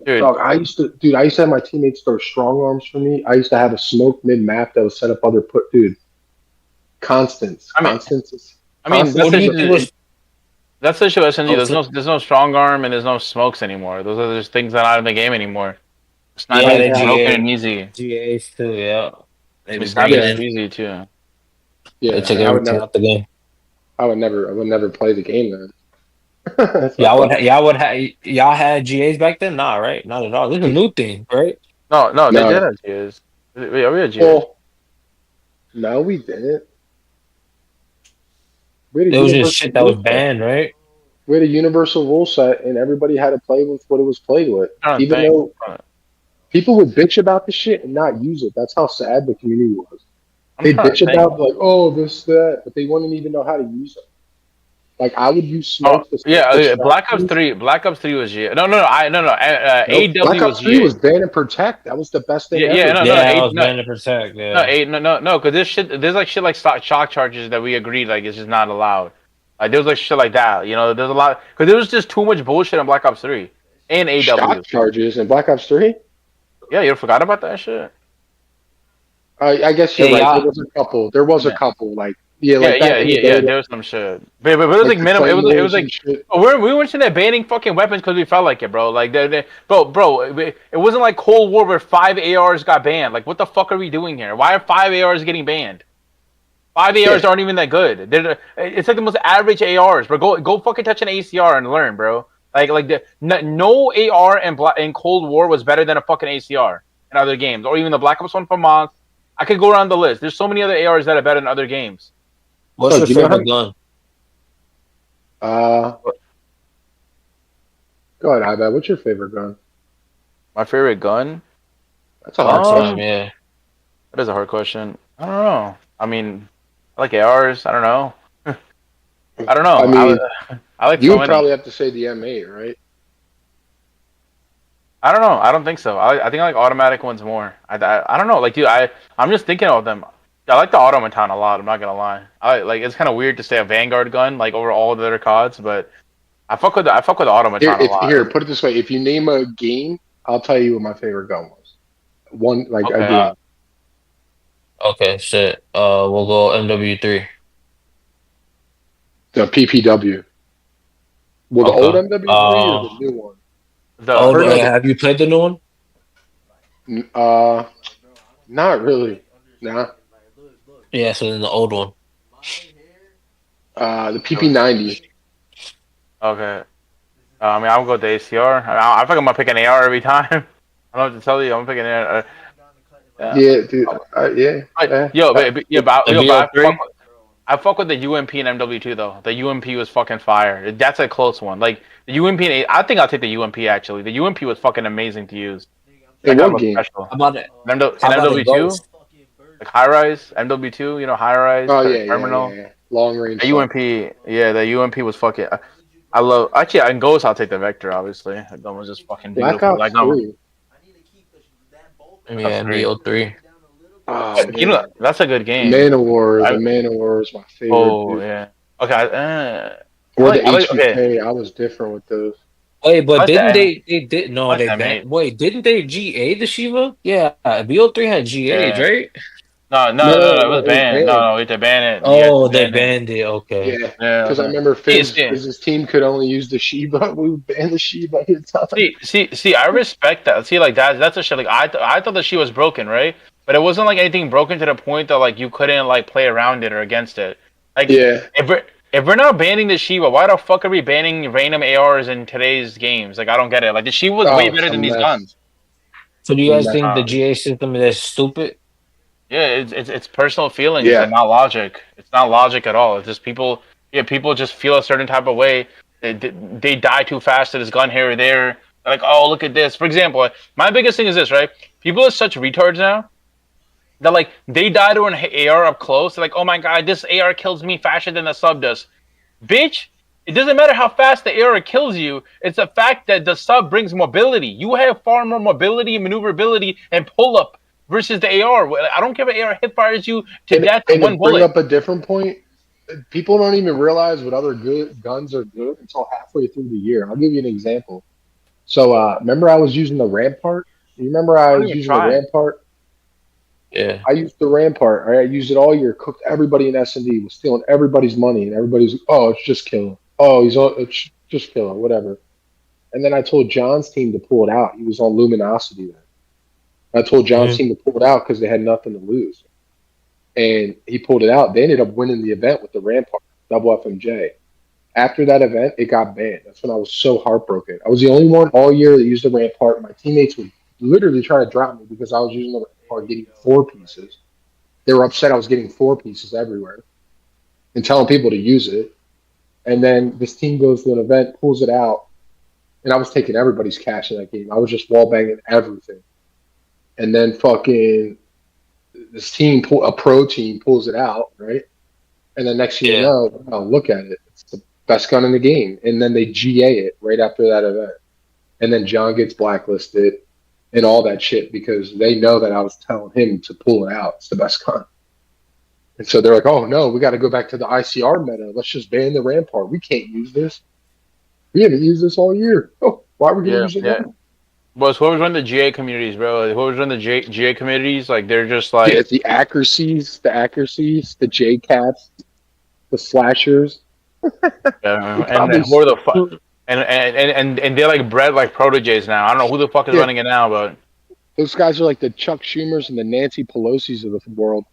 Dude, Dog, I used to have my teammates throw strong arms for me. I used to have a smoke mid map that would set up other dude. Constants. I mean, Constants. What do you think was? that's the issue with SNG. Oh, so, There's no strong arm and there's no smokes anymore. Those are just things that are not in the game anymore. Sniping yeah, is the broken GA, and easy. GAs too. Yeah, they I mean, be sniping bringing is in. easy too. They Yeah, took everything out the game. I would never play the game then. That's Y'all fucked would, up. y'all had GAs back then? Nah, right? Not at all. This is a new thing, right? No, they did No. have GAs. Yeah, we had GAs. Well, no, we didn't. We had a It was just shit universal that was rule set. banned, right? We had a universal rule set, and everybody had to play with what it was played with. I don't Even think. though people would bitch about the shit and not use it. That's how sad the community was. I'm They trying bitch to think. about like, oh, this, that, but they wouldn't even know how to use it. Like I would use Oh, smokes to yeah, set yeah, Black Ops distractions. 3. Black Ops 3 was GA. No. Nope. AW Black was Ops 3 GA. was ban and protect. That was the best thing Yeah, ever. Yeah, I was banned to protect. No, Yeah. because there's like shit like shock charges that we agreed like it's just not allowed. Like there was like shit like that, There's a lot because there was just too much bullshit on Black Ops 3 and AW. Shock charges in Black Ops 3. Yeah, you forgot about that shit. I guess you're Hey, right. y'all. There was a couple. There was a Yeah. couple. Like like back in the Yeah. day, There was some shit, but it was like the minimum. It was claymores like and shit. we weren't sitting there banning fucking weapons because we felt like it, bro. Like bro, it wasn't like Cold War where 5 ARs got banned. Like what the fuck are we doing here? Why are 5 ARs getting banned? 5 ARs aren't even that good. It's like the most average ARs, bro. Go fucking touch an ACR and learn, bro. No AR in Cold War was better than a fucking ACR in other games, or even the Black Ops 1 from Moss. I could go around the list. There's so many other ARs that are better in other games. What's your do you know favorite gun? Go ahead, Ivan. What's your favorite gun? My favorite gun? That's a hard All question. time, yeah. That is a hard question. I don't know. I mean, I like ARs. I don't know. I don't know. I mean, I like you so would many. probably have to say the M8, right? I don't know. I don't think so. I think I like automatic ones more. I don't know. Like, dude, I'm just thinking of them. I like the automaton a lot. I'm not gonna lie. It's kind of weird to say a Vanguard gun like over all the other CODs, but I fuck with the automaton a lot. Here, put it this way: if you name a game, I'll tell you what my favorite gun was. One like a Okay. game. Okay, shit. We'll go MW3. The PPW. Well, the Okay. old MW3 or the new one? Oh, heard of it. have you played the new one? Not really. Nah. Yeah, so then the old one. The PP90. Okay. I mean, I'll go with the ACR. I think I'm gonna pick an AR every time. I don't know what to tell you. I'm picking an AR. Yeah, dude. Yeah. The I fuck with the UMP and MW2 though. The UMP was fucking fire. That's a close one. Like the UMP, I think I'll take the UMP actually. The UMP was fucking amazing to use. In That gun what was game? special. How about it? And How about the MW2, Ghost? like high rise, MW2, high rise, Oh yeah, terminal. yeah. Long range. The UMP, the UMP was fucking. I love. Actually, in Ghost, I'll take the Vector. Obviously, that gun was just fucking Black beautiful. Ops That gun was- 3. Yeah, MBO3. Oh, You know, that's a good game. Man of War. The Man of War is my favorite. Oh dude. yeah. Okay. Or the I like- HVK. okay. I was different with those. Wait, but What's didn't that? they did no What's they that, banned, mate? wait, didn't they GA the Shiva? Yeah, BO3 had GAs, Yeah. right? No, No, it was banned. No, we had to ban it. You Oh, had to they ban it. banned it. Okay. Yeah. Yeah. Because I okay. remember Yeah. Fizz's team could only use the Shiba. We banned the Shiba every time. See, I respect that. See, like that's a shit. Like I thought that she was broken, right? But it wasn't like anything broken to the point that like you couldn't like play around it or against it. Like Yeah. if If we're not banning the Shiva, why the fuck are we banning random ARs in today's games? Like, I don't get it. Like, the Shiva was way Oh, better it's a than these mess. guns. So do you It's a guys mess. think the GA system is stupid? Yeah, it's personal feelings Yeah, and not logic. It's not logic at all. It's just people. Yeah, people just feel a certain type of way. They die too fast to this gun here or there. They're like, oh, look at this. For example, my biggest thing is this, right? People are such retards now that like they die to an AR up close. They're like, oh my god, this AR kills me faster than the sub does. Bitch, it doesn't matter how fast the AR kills you. It's the fact that the sub brings mobility. You have far more mobility, maneuverability, and pull up versus the AR. I don't care if AR hip fires you to and death with and to one bring bullet. up a different point, people don't even realize what other good guns are good until halfway through the year. I'll give you an example. So remember I was using the Rampart? You remember I I don't was even using the try. Rampart? Yeah. I used the Rampart. I used it all year. Cooked everybody in S&D. Was stealing everybody's money, and everybody's oh, it's just killer. Oh, it's just killer, whatever. And then I told John's team to pull it out. He was on Luminosity then. I told John's Mhm. team to pull it out because they had nothing to lose, and he pulled it out. They ended up winning the event with the Rampart double FMJ. After that event, it got banned. That's when I was so heartbroken. I was the only one all year that used the Rampart. My teammates would literally try to drop me because I was using the Rampart, getting four pieces. They were upset I was getting four pieces everywhere and telling people to use it. And then this team goes to an event, pulls it out, and I was taking everybody's cash in that game. I was just wall banging everything. And then fucking this team, a pro team, pulls it out, right? And then next thing you Yeah. know, oh, look at it. It's the best gun in the game. And then they GA it right after that event. And then John gets blacklisted and all that shit because they know that I was telling him to pull it out. It's the best gun. And so they're like, oh no, we got to go back to the ICR meta. Let's just ban the Rampart. We can't use this. We haven't used this all year. Oh, why are we going to Yeah, use it yeah. now? But whoever's running the GA communities, bro, like, whoever's running the GA communities, like they're just Yeah, like, the J cats, the slashers. They and probably, who are the fuck, and they're like bred like proteges now. I don't know who the fuck is yeah, running it now, but those guys are like the Chuck Schumers and the Nancy Pelosi's of the world.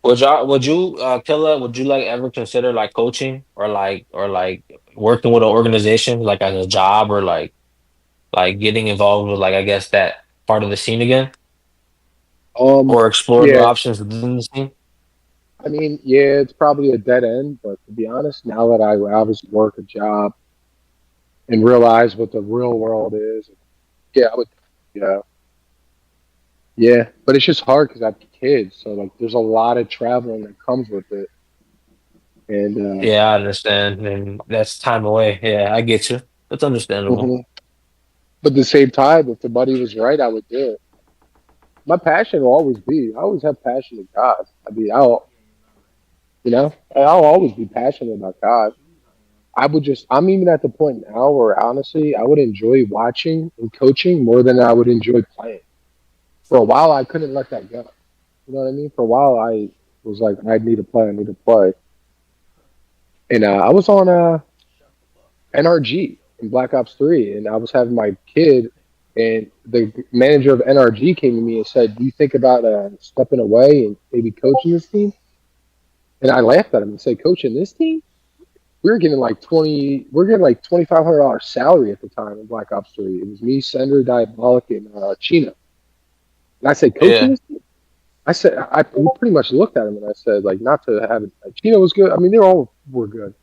Would you Killa, would you like ever consider like coaching or like working with an organization like as a job or like getting involved with like I guess that part of the scene again Um, or explore the yeah, options within the scene? I mean, yeah, it's probably a dead end, but to be honest, now that I obviously work a job and realize what the real world is, yeah, I would, yeah, yeah, but it's just hard because I have kids, so like, there's a lot of traveling that comes with it, and Yeah, I understand. And that's time away. Yeah, I get you. That's understandable. mhm. But at the same time, if the money was right, I would do it. My passion will always be. I always have passion in God. I mean, I'll always be passionate about God. I would just, I'm even at the point now where honestly, I would enjoy watching and coaching more than I would enjoy playing. For a while, I couldn't let that go. You know what I mean? For a while, I was like, I need to play, I need to play. And I was on NRG in Black Ops 3, and I was having my kid, and the manager of NRG came to me and said, do you think about stepping away and maybe coaching this team? And I laughed at him and said, coaching this team? We're getting like $2,500 salary at the time in Black Ops 3. It was me, Sender, Diabolic, and Chino. And I said, coaching Yeah. this team? We pretty much looked at him and I said, like, not to have it. Like, Chino was good. I mean, they all were good.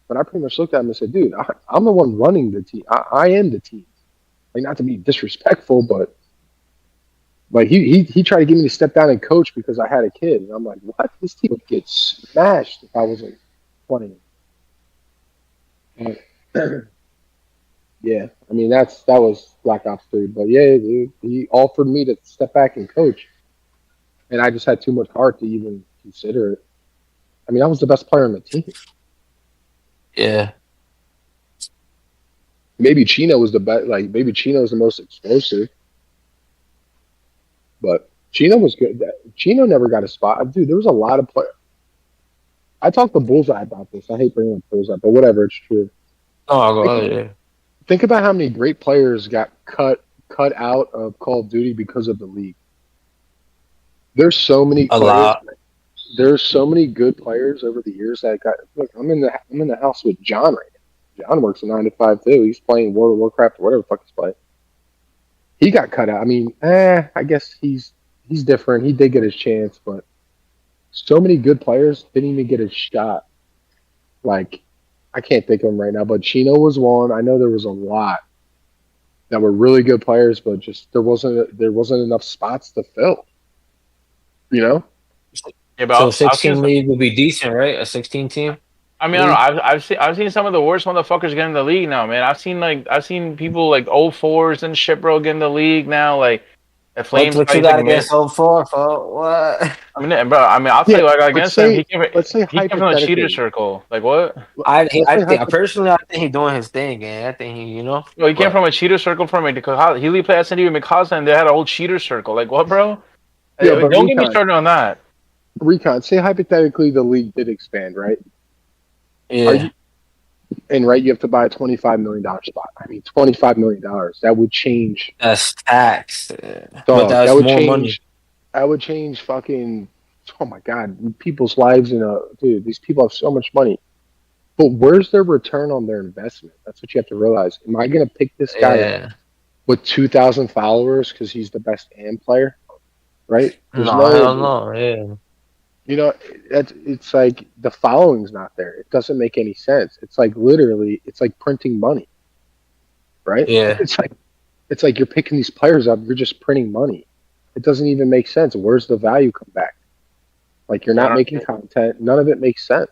But I pretty much looked at him and said, dude, I'm the one running the team. I am the team. Like, not to be disrespectful, but like he tried to get me to step down and coach because I had a kid. And I'm like, what? This team would get smashed if I wasn't playing. Yeah, I mean that was Black Ops 3, but yeah, dude, he offered me to step back and coach, and I just had too much heart to even consider it. I mean, I was the best player on the team. Yeah. Maybe Chino was the best. Like maybe Chino was the most explosive, but Chino was good. Chino never got a spot, dude. There was a lot of players. I talked to Bullseye about this. I hate bringing up Bullseye, but whatever, it's true. Oh, I'll go. Think, Oh, yeah. think about how many great players got cut out of Call of Duty because of the league. There's so many A players. lot. there's so many good players over the years that got. Look, I'm in the house with John right now. John works a 9 to 5 too. He's playing World of Warcraft or whatever the fuck he's playing. He got cut out. I mean, I guess he's different. He did get his chance, but so many good players didn't even get a shot. Like, I can't think of them right now, but Chino was one. I know there was a lot that were really good players, but just there wasn't enough spots to fill. You know, Yeah, So but I've seen 16 league would be decent, right? A 16 team. I mean, I don't know. I've seen some of the worst motherfuckers get in the league now, man. I've seen people like 04s and shit, bro, get in the league now. Like the Flames What you guys, got like against 04? What? I mean, bro. I mean, I'll tell yeah. you what I got Let's against him. say let's say He came from the cheater hypothetically. circle. Like what? Let's say Personally, I think he's doing his thing, and I think Yo, he came but from a cheater circle from a he really played SND with Mikasa, and they had a whole cheater circle. Like what, bro? yeah, but Don't get me started on that. Recon. Say hypothetically the league did expand, right? Are yeah, you and right? You have to buy a $25 million spot. I mean, $25 million. That would change, that's tax, but dog. That that's would more money. change. That would change fucking. Oh my god, people's lives in a dude. These people have so much money, but where's their return on their investment? That's what you have to realize. Am I gonna pick this guy up Yeah, with 2,000 followers because he's the best AM player? Right? There's no, hell no. no, yeah, You know, it's like the following's not there. It doesn't make any sense. It's like literally, it's like printing money, right? yeah. It's like you're picking these players up. You're just printing money. It doesn't even make sense. Where's the value come back? Like you're Yeah, I not don't. making content. None of it makes sense.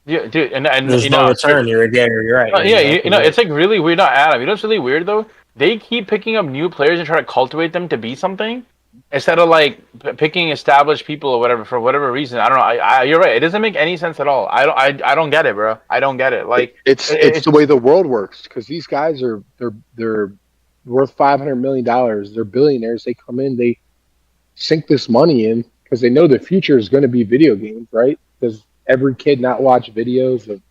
Yeah, dude, and There's you no know, return. You're right. You're yeah, exactly it's right. like really weird. Not Adam. You know what's really weird though? They keep picking up new players and try to cultivate them to be something instead of like picking established people or whatever for whatever reason. I don't know. You're right. It doesn't make any sense at all. I don't get it, bro. I don't get it. It, Like it's it's it's the way the world works because these guys are they're worth $500 million. They're billionaires. They come in. They sink this money in because they know the future is going to be video games, right? Does every kid not watch videos of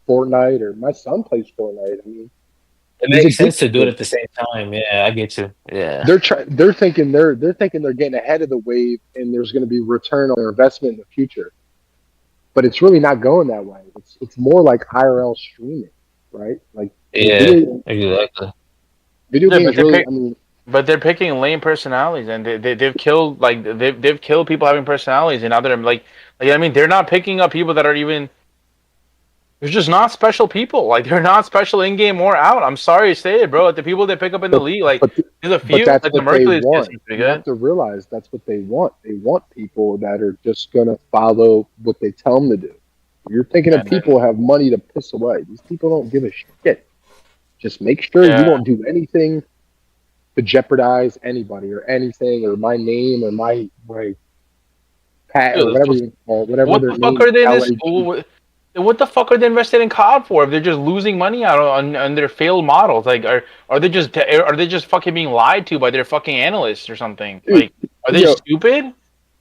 Fortnite or my son plays Fortnite? I mean, It he's makes sense addicted to do to it it. at the same time. Yeah, I get you. Yeah, They're thinking they're getting ahead of the wave and there's going to be return on their investment in the future. But it's really not going that way. It's more like IRL streaming, right? Like yeah, exactly. video yeah, but games really. I mean, they're picking lame personalities and they've killed like they've killed people having personalities and now they're like I mean they're not picking up people that are even. They're just not special people. Like they're not special in game or out. I'm sorry to say it, bro. Like, the people they pick up in the but league, like but there's a but few. that's Like the what they Mercury's kid want. seems pretty You have good. to realize that's what they want. They want people that are just gonna follow what they tell them to do. You're thinking of And people who have money to piss away. These people don't give a shit. Just make sure you yeah, don't do anything to jeopardize anybody or anything or my name or my pat or dude, whatever you call it, whatever what their the fuck name are they in this LAG. school? What the fuck are they invested in COD for? If they're just losing money out on their failed models, like are they just fucking being lied to by their fucking analysts or something? Dude, Like are they yo, stupid?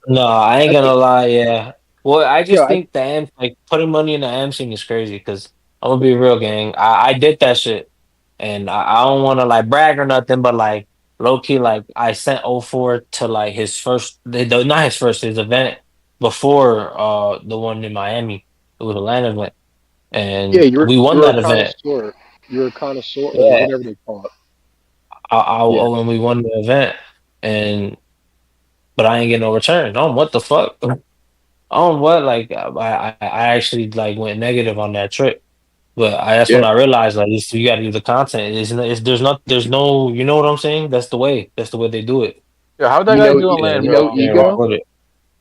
No, I ain't I gonna think lie. Yeah. Well, I yo, just think the AM, like putting money in the AM scene is crazy. Because I'm gonna be real, gang. I did that shit, and I don't want to like brag or nothing, but like low key, like I sent 04 to like his first, not his first, his event before the one in Miami. It was a land event, yeah, and you're we won you're a that event. connoisseur. You're a connoisseur or Yeah, whatever they call it. Yeah. when we won the event, and but I ain't getting no return. Oh, what the fuck? On what? Like I actually like went negative on that trip, but that's when Yeah. I realized like you got to do the content. There's no you know what I'm saying? That's the way. That's the way they do it. Yeah, how'd that You guy know do on Yeah, land, you bro. know bro? Yeah, rock ego? with it.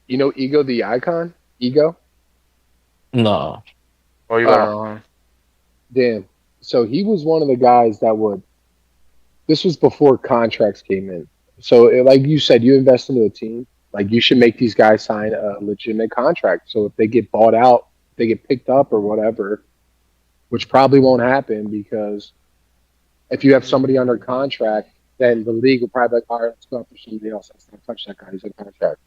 You know ego the icon? Ego? No. Oh, you got it Oh, wrong. damn. So he was one of the guys that would this was before contracts came in. So like you said, you invest into a team, like you should make these guys sign a legitimate contract. So if they get bought out, they get picked up or whatever, which probably won't happen because if you have somebody under contract, then the league will probably be like, all right, let's go after somebody else. Let's not touch that guy. He's in contract.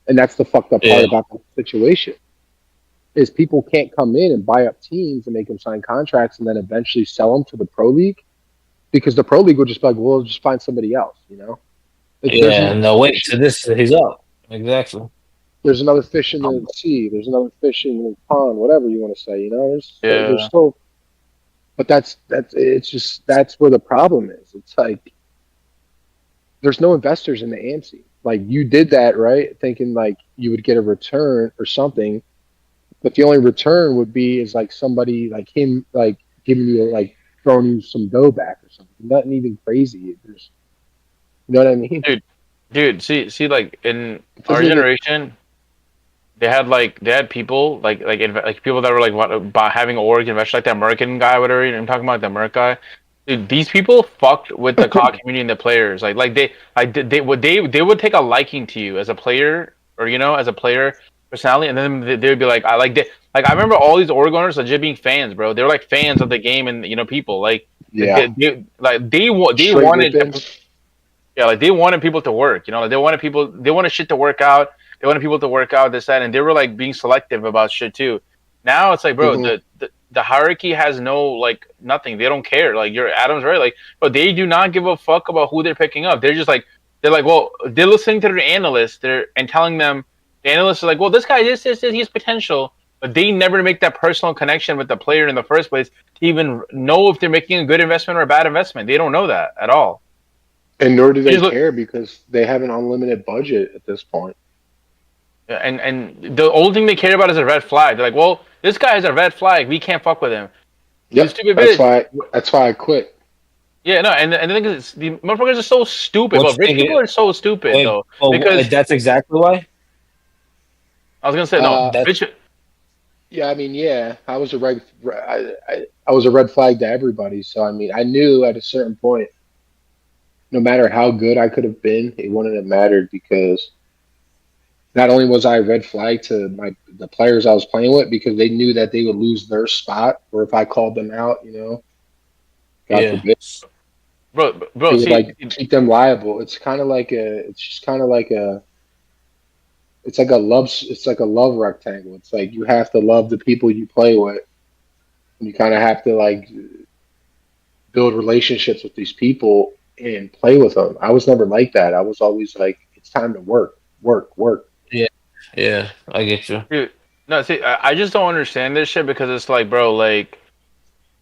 And that's the fucked up part Yeah. about the situation is people can't come in and buy up teams and make them sign contracts and then eventually sell them to the pro league because the pro league will just be like, well, we'll just find somebody else, you know? There's Yeah. no No. Wait. issue. So this he's up. Exactly. there's another fish in the sea. There's another fish in the pond. Whatever you want to say, there's Yeah, still, but that's it's just that's where the problem is. It's like there's no investors in the AMC. Like you did that right, thinking like you would get a return or something, but the only return would be is like somebody like him like giving you like throwing you some dough back or something. Nothing even crazy. There's, you know what I mean? dude. See, like in It our doesn't even. generation, they had people like people that were like what about having org invest like that American guy, whatever. I'm talking about the Merc guy. Dude, these people fucked with the COD community and the players. They would take a liking to you as a player or as a player personality, and then they would be like I remember all these org owners legit being fans, bro. They were like fans of the game and people Yeah, they straight wanted rip-ins. yeah, like they wanted people to work, like they wanted shit to work out. They wanted people to work out this, that, and they were like being selective about shit too. Now it's like, bro, Hmm. the hierarchy has no like nothing. They don't care. Like your Adam's right, like, but they do not give a fuck about who they're picking up. They're like, well, they're listening to their analysts, and telling them the analysts are like, well, this guy, this, he's potential, but they never make that personal connection with the player in the first place to even know if they're making a good investment or a bad investment. They don't know that at all. And nor do They they just look, care because they have an unlimited budget at this point. and the only thing they care about is a red flag. They're like, well, this guy is a red flag. We can't fuck with him. You Yep, stupid that's bitch. why. That's why I quit. Yeah, no, and the thing is, the motherfuckers are so stupid. What But you rich think people it? are so stupid Wait, though, well, because that's exactly why. I was gonna say no, Uh, That's rich. yeah, I mean, yeah, I was a red flag to everybody. So I mean, I knew at a certain point, no matter how good I could have been, it wouldn't have mattered because not only was I a red flag to the players I was playing with because they knew that they would lose their spot, or if I called them out, God yeah, forbid, Bro, it would see, like keep them liable. It's kind of like it's just kind of like it's like a love rectangle. It's like you have to love the people you play with. And you kind of have to like build relationships with these people and play with them. I was never like that. I was always like, it's time to work, work, work. yeah, yeah. I get you. dude, no, see, I just don't understand this shit because it's like, bro, like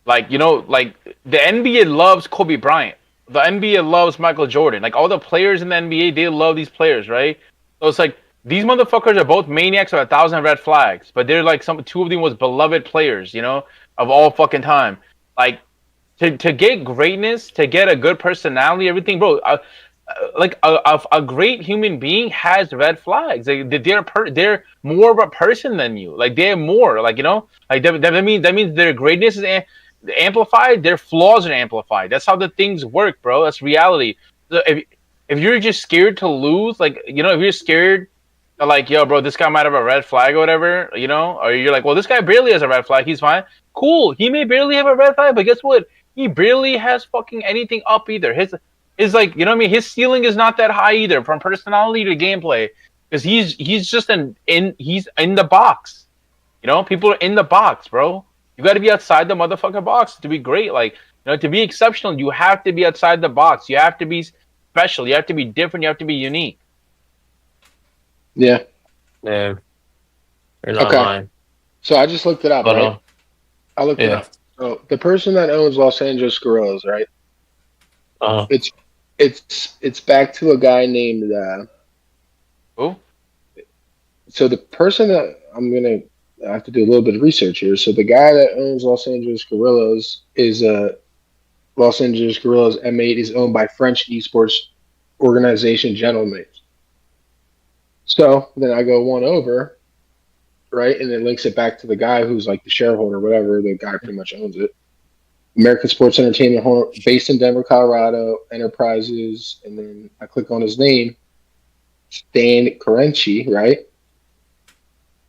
the NBA loves Kobe Bryant. The NBA loves Michael Jordan. Like all the players in the NBA, they love these players, right? So it's like these motherfuckers are both maniacs of 1,000 red flags, but they're like two of them was beloved players, of all fucking time. Like to get greatness, to get a good personality, everything, bro. Like a great human being has red flags. Like they're more of a person than you. Like they're more like like that means their greatness is amplified. Their flaws are amplified. That's how the things work, bro. That's reality. So if you're just scared to lose, like if you're scared like, yo, bro, this guy might have a red flag or whatever, or you're like, well, this guy barely has a red flag. He's fine. Cool. He may barely have a red flag, but guess what? He barely has fucking anything up either. His like, what I mean? His ceiling is not that high either, from personality to gameplay, because he's just he's in the box. People are in the box, bro. You got to be outside the motherfucking box to be great. Like, to be exceptional, you have to be outside the box. You have to be special. You have to be different. You have to be unique. Yeah. Yeah, you're not Okay. lying. So I just looked it up, But right? I looked it yeah. up. So the person that owns Los Angeles Gorillas, right? Uh, It's it's back to a guy named. Who? So the person that I have to do a little bit of research here. So the guy that owns Los Angeles Gorillas is Los Angeles Gorillas M8 is owned by French esports organization Gentlemen. So then I go one over, right, and it links it back to the guy who's like the shareholder, whatever. The guy pretty much owns it. American Sports Entertainment, based in Denver, Colorado, Enterprises, and then I click on his name, Stan Kroenke, right?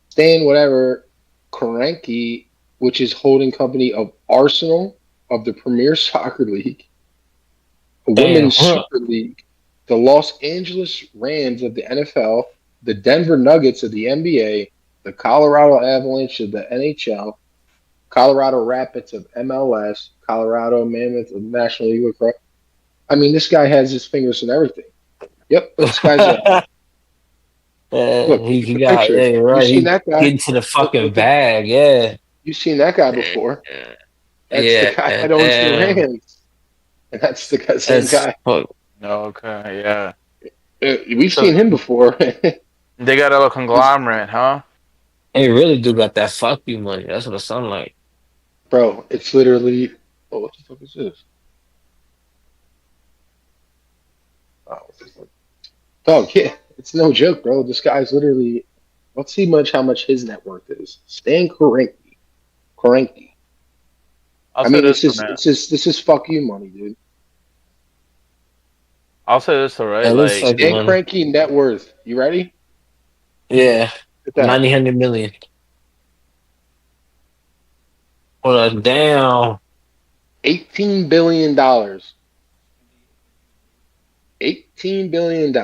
Stan whatever Kroenke, which is holding company of Arsenal of the Premier Soccer League, a damn. Women's Super League, the Los Angeles Rams of the NFL, the Denver Nuggets of the NBA, the Colorado Avalanche of the NHL, Colorado Rapids of MLS, Colorado Mammoth of the National League Lacrosse. I mean, this guy has his fingers in everything. Yep, this guy's a Look, He, look at he the got yeah, pictures. you're You right. seen He that guy? get into the Look, fucking look at bag. Yeah. you seen that guy Yeah. before? That's the Yeah. guy that owns the Damn. Rams, and that's the same That's guy. fuck. Okay, yeah. We've So seen him before, they got a little conglomerate, huh? They really do got that fuck you money. That's what it sound like. bro. It's literally. Oh, what the fuck is this? Oh, what's this one? Dog, yeah, it's no joke, bro. This guy's literally. Let's see how much his net worth is. Stan Kroenke. Kroenke. I'll I say mean, this for man. this is fuck you money, dude. I'll say this, all right? That looks Like, fuck you Stan money. Kroenke net worth. You ready? Yeah. Look at that. 90 million. Well, damn. $18 billion. $18 billion.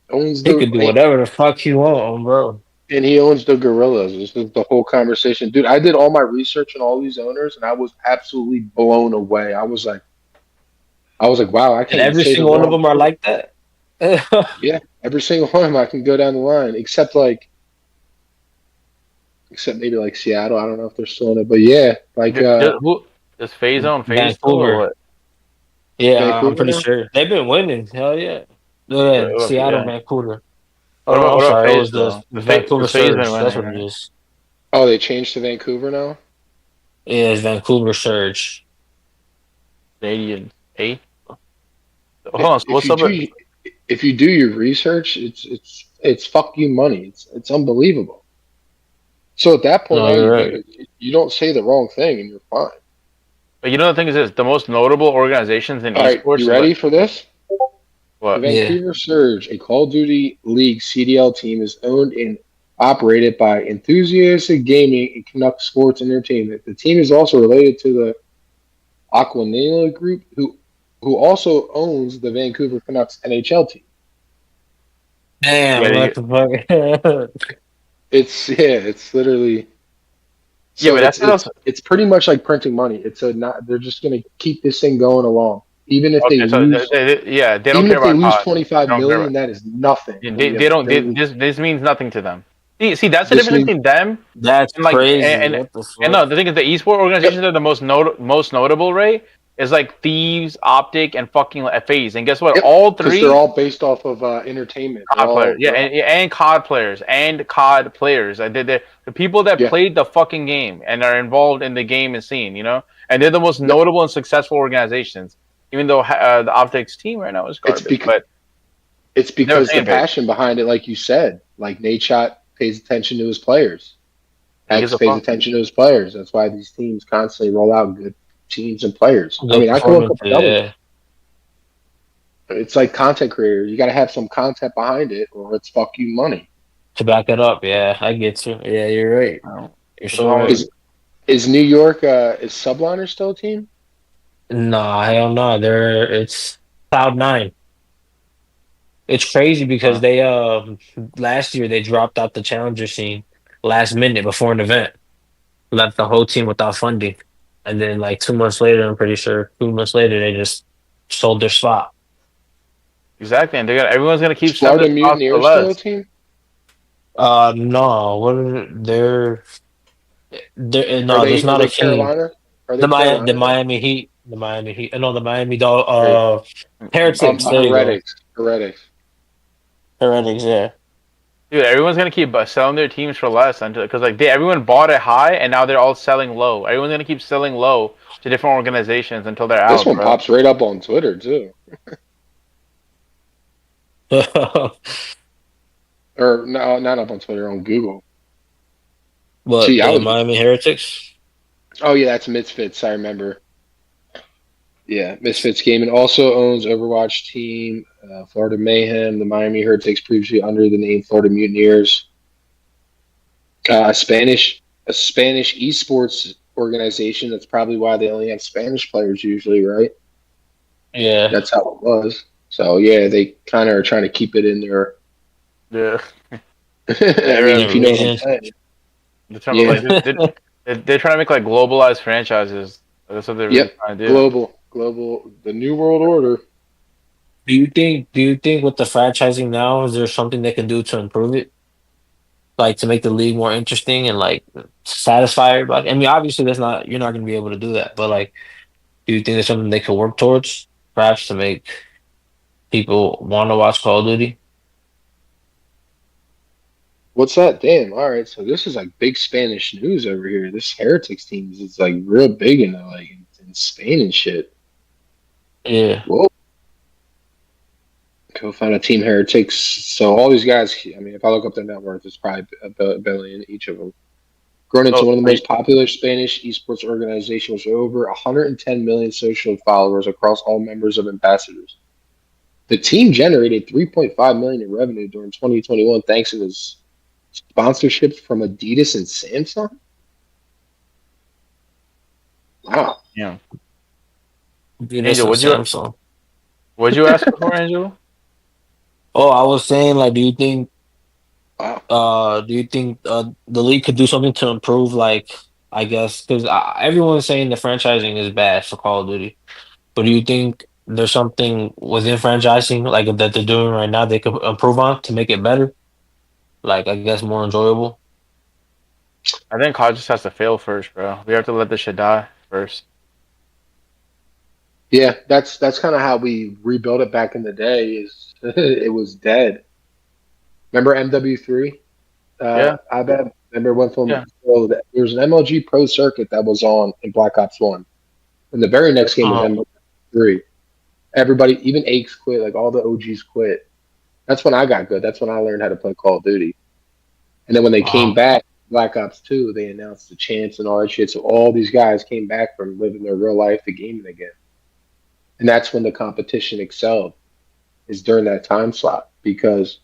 Owns He could do the whatever the fuck he want, bro. and he owns the Gorillas. This is the whole conversation, dude. I did all my research on all these owners, and I was absolutely blown away. I was like, wow, I And can't even every say the single one of wrong them are thing. like that. Yeah, every single one of them, I can go down the line, except maybe like Seattle. I don't know if they're still in it, but yeah, like who does Phase own Phase still or Vancouver. what? Yeah, I'm Vancouver pretty now. sure. They've been winning. Hell yeah. Yeah, Seattle, Yeah. Vancouver. Oh, no, I'm What about sorry. It Phase was the though? Vancouver Because Phase been Surge. That's winning, what it right? is. Oh, they changed to Vancouver now. Yeah, it's Vancouver Surge. Canadian. Hey, hold on. So If what's you up? do if you do your research, it's fuck you money. It's unbelievable. So at that point, No, all you're you do right. is you don't say the wrong thing, and you're fine. But you know the thing is this: the most notable organizations in All right, esports you is like ready for this? The what? Yeah. Vancouver Surge, a Call of Duty League CDL team, is owned and operated by Enthusiastic Gaming and Canuck Sports Entertainment. The team is also related to the Aquanella Group, who also owns the Vancouver Canucks NHL team. Damn, Yeah, what the fuck? It's literally yeah, so but that's also it's pretty much like printing money. It's a not they're just gonna keep this thing going along, even if they okay. So lose. yeah, they don't Even care if they about lose cost. They 25 don't care about. million, that is nothing when you have They don't. billions. This means nothing to them. See, that's the This difference means between them That's and like crazy. What the and fuck? no, the thing is the esport organizations yep, that are the most notable, right? Is like Thieves, Optic, and fucking FaZe. And guess what? yep, All because they're three all based off of entertainment. COD players, yeah, and COD players and COD players. I did the people that yeah, played the fucking game and are involved in the game and scene, you know, and they're the most yep. notable and successful organizations. Even though the Optics team right now is It's garbage, because but it's they have a because the fan base. passion behind it, like you said, like Nate Shot pays attention to his players. He gives X a pays fuck. attention to his players. That's why these teams constantly roll out good teams and players. I Good mean, I can look performance. up another one. Yeah. It's like content creators. You got to have some content behind it, or it's fuck you money. To back it up. Yeah, I get you. Yeah, you're right. No. You're What's so wrong with right. Is is New York? Is Subliner still a team? Nah, hell no. It's Cloud9. It's crazy because they last year they dropped out the challenger scene last minute before an event, left the whole team without funding, and then like 2 months later, I'm pretty sure 2 months later they just sold their spot. exactly? And everyone's gonna Is keep selling Florida their spots for Mutineers still a less. team? No, what are they're Are no, there's they not a team. Carolina? Are they The Carolina now? Miami Heat, the Miami Heat. No, the Miami Dog. Or Heretics. There you go. Heretics? Heretics. Heretics. Yeah. Dude, everyone's gonna keep selling their teams for less until because like everyone bought it high and now they're all selling low. Everyone's gonna keep selling low to different organizations until they're This out, one bro. pops right up on Twitter too, or no, not up on Twitter, on Google. What See, I the was. Miami Heretics? Oh yeah, that's Misfits. I remember. Yeah, Misfits Gaming also owns Overwatch team, Florida Mayhem, the Miami Heretics, previously under the name Florida Mutineers. Uh, a Spanish esports organization. That's probably why they only have Spanish players usually, right? Yeah. That's how it was. So yeah, they kind of are trying to keep it in there. Yeah, I mean, The if you know what I'm region. saying. they're trying to Yeah. like they're trying to make like globalized franchises. That's what they're really Yep. trying to do. Global, the new world order. Do you think with the franchising now, is there something they can do to improve it? Like to make the league more interesting and like satisfy everybody? I mean, obviously that's not you're not gonna be able to do that, but like do you think there's something they could work towards, perhaps to make people want to watch Call of Duty? What's that? Damn. All right. So this is like big Spanish news over here. This Heretics team is like real big in like in Spain and shit. Yeah. Whoa. Co-founded Team Heretics. So all these guys. I mean, if I look up their net worth, it's probably a billion each of them. Grown into So, one of the most popular Spanish esports organizations with over 110 million social followers across all members of ambassadors. The team generated 3.5 million in revenue during 2021 thanks to this sponsorships from Adidas and Samsung. Wow. yeah. Venus Angel, and Samsung. what'd you ask before, Angel? Oh, I was saying, like, Wow. do you think the league could do something to improve, like, I guess, because everyone's saying the franchising is bad for Call of Duty, but do you think there's something within franchising, like, that they're doing right now they could improve on to make it better? Like, I guess more enjoyable? I think COD just has to fail first, bro. We have to let this shit die first. Yeah, that's kind of how we rebuilt it back in the day. Is it was dead. Remember MW3? Yeah, I bet. Remember one from yeah. well, there was an MLG Pro Circuit that was on in Black Ops One, and the very next game was Uh-huh. MW3. Everybody, even Aches quit. Like all the OGs quit. That's when I got good. That's when I learned how to play Call of Duty. And then when they came Uh-huh. back, Black Ops 2, they announced the chance and all that shit. So all these guys came back from living their real life to gaming again. And that's when the competition excelled, is during that time slot because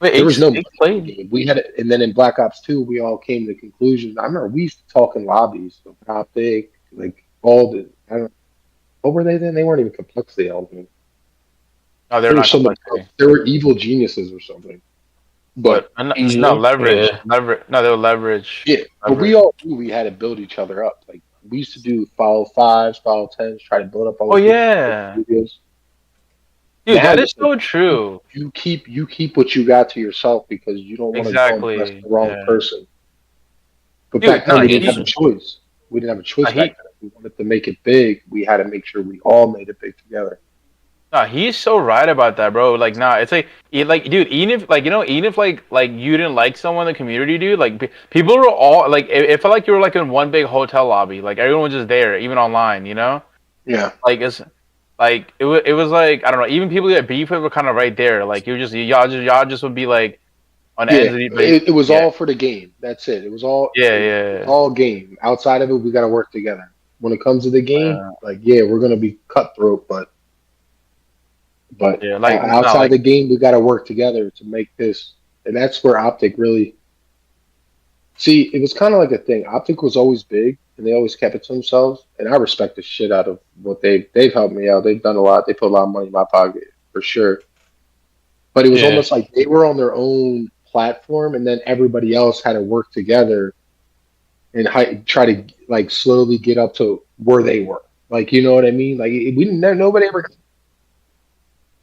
Wait, there was no money H in the played? game. We had it, and then in Black Ops 2, we all came to conclusions. I remember we used to talk in lobbies about big, like all the, I don't what were they then? They weren't even complexity elements. No, they're They were not somebody else. complexity. They were evil geniuses or something. But But no PG? leverage, Yeah. leverage. No, they were leverage, yeah, but we leverage. all knew we had to build each other up. Like we used to do follow fives, follow tens, try to build up Oh other people's yeah, studios. dude, Now that is it's like so true. you keep what you got to yourself because you don't want to go and impress Exactly. the wrong Yeah, person. But dude. back I then we get didn't have a you. choice. We didn't have a choice back He then. If we wanted to make it big, we had to make sure we all made it big together. No, he's so right about that, bro. Like, nah, it's like, dude, even if, like, even if, like, you didn't like someone in the community, dude, like, people were all, like, it felt like you were, like, in one big hotel lobby. Like, everyone was just there, even online, you know? Yeah. Like, it was like, I don't know, even people that beef with were kind of right there. Like, y'all just would be, like, on Yeah. ends, but, It was yeah, all for the game. That's it. yeah, It was yeah, all game. Outside of it, we got to work together. When it comes to the game, yeah. like yeah, we're gonna be cutthroat, but Like, not outside of like, the game, we got to work together to make this. And that's where Optic really see. It was kind of like a thing. Optic was always big, and they always kept it to themselves. And I respect the shit out of what they've helped me out. They've done a lot. They put a lot of money in my pocket for sure. But it was Yeah. almost like they were on their own platform, and then everybody else had to work together and try to like slowly get up to where they were. Like you know what I mean? Like we didn't. Nobody ever.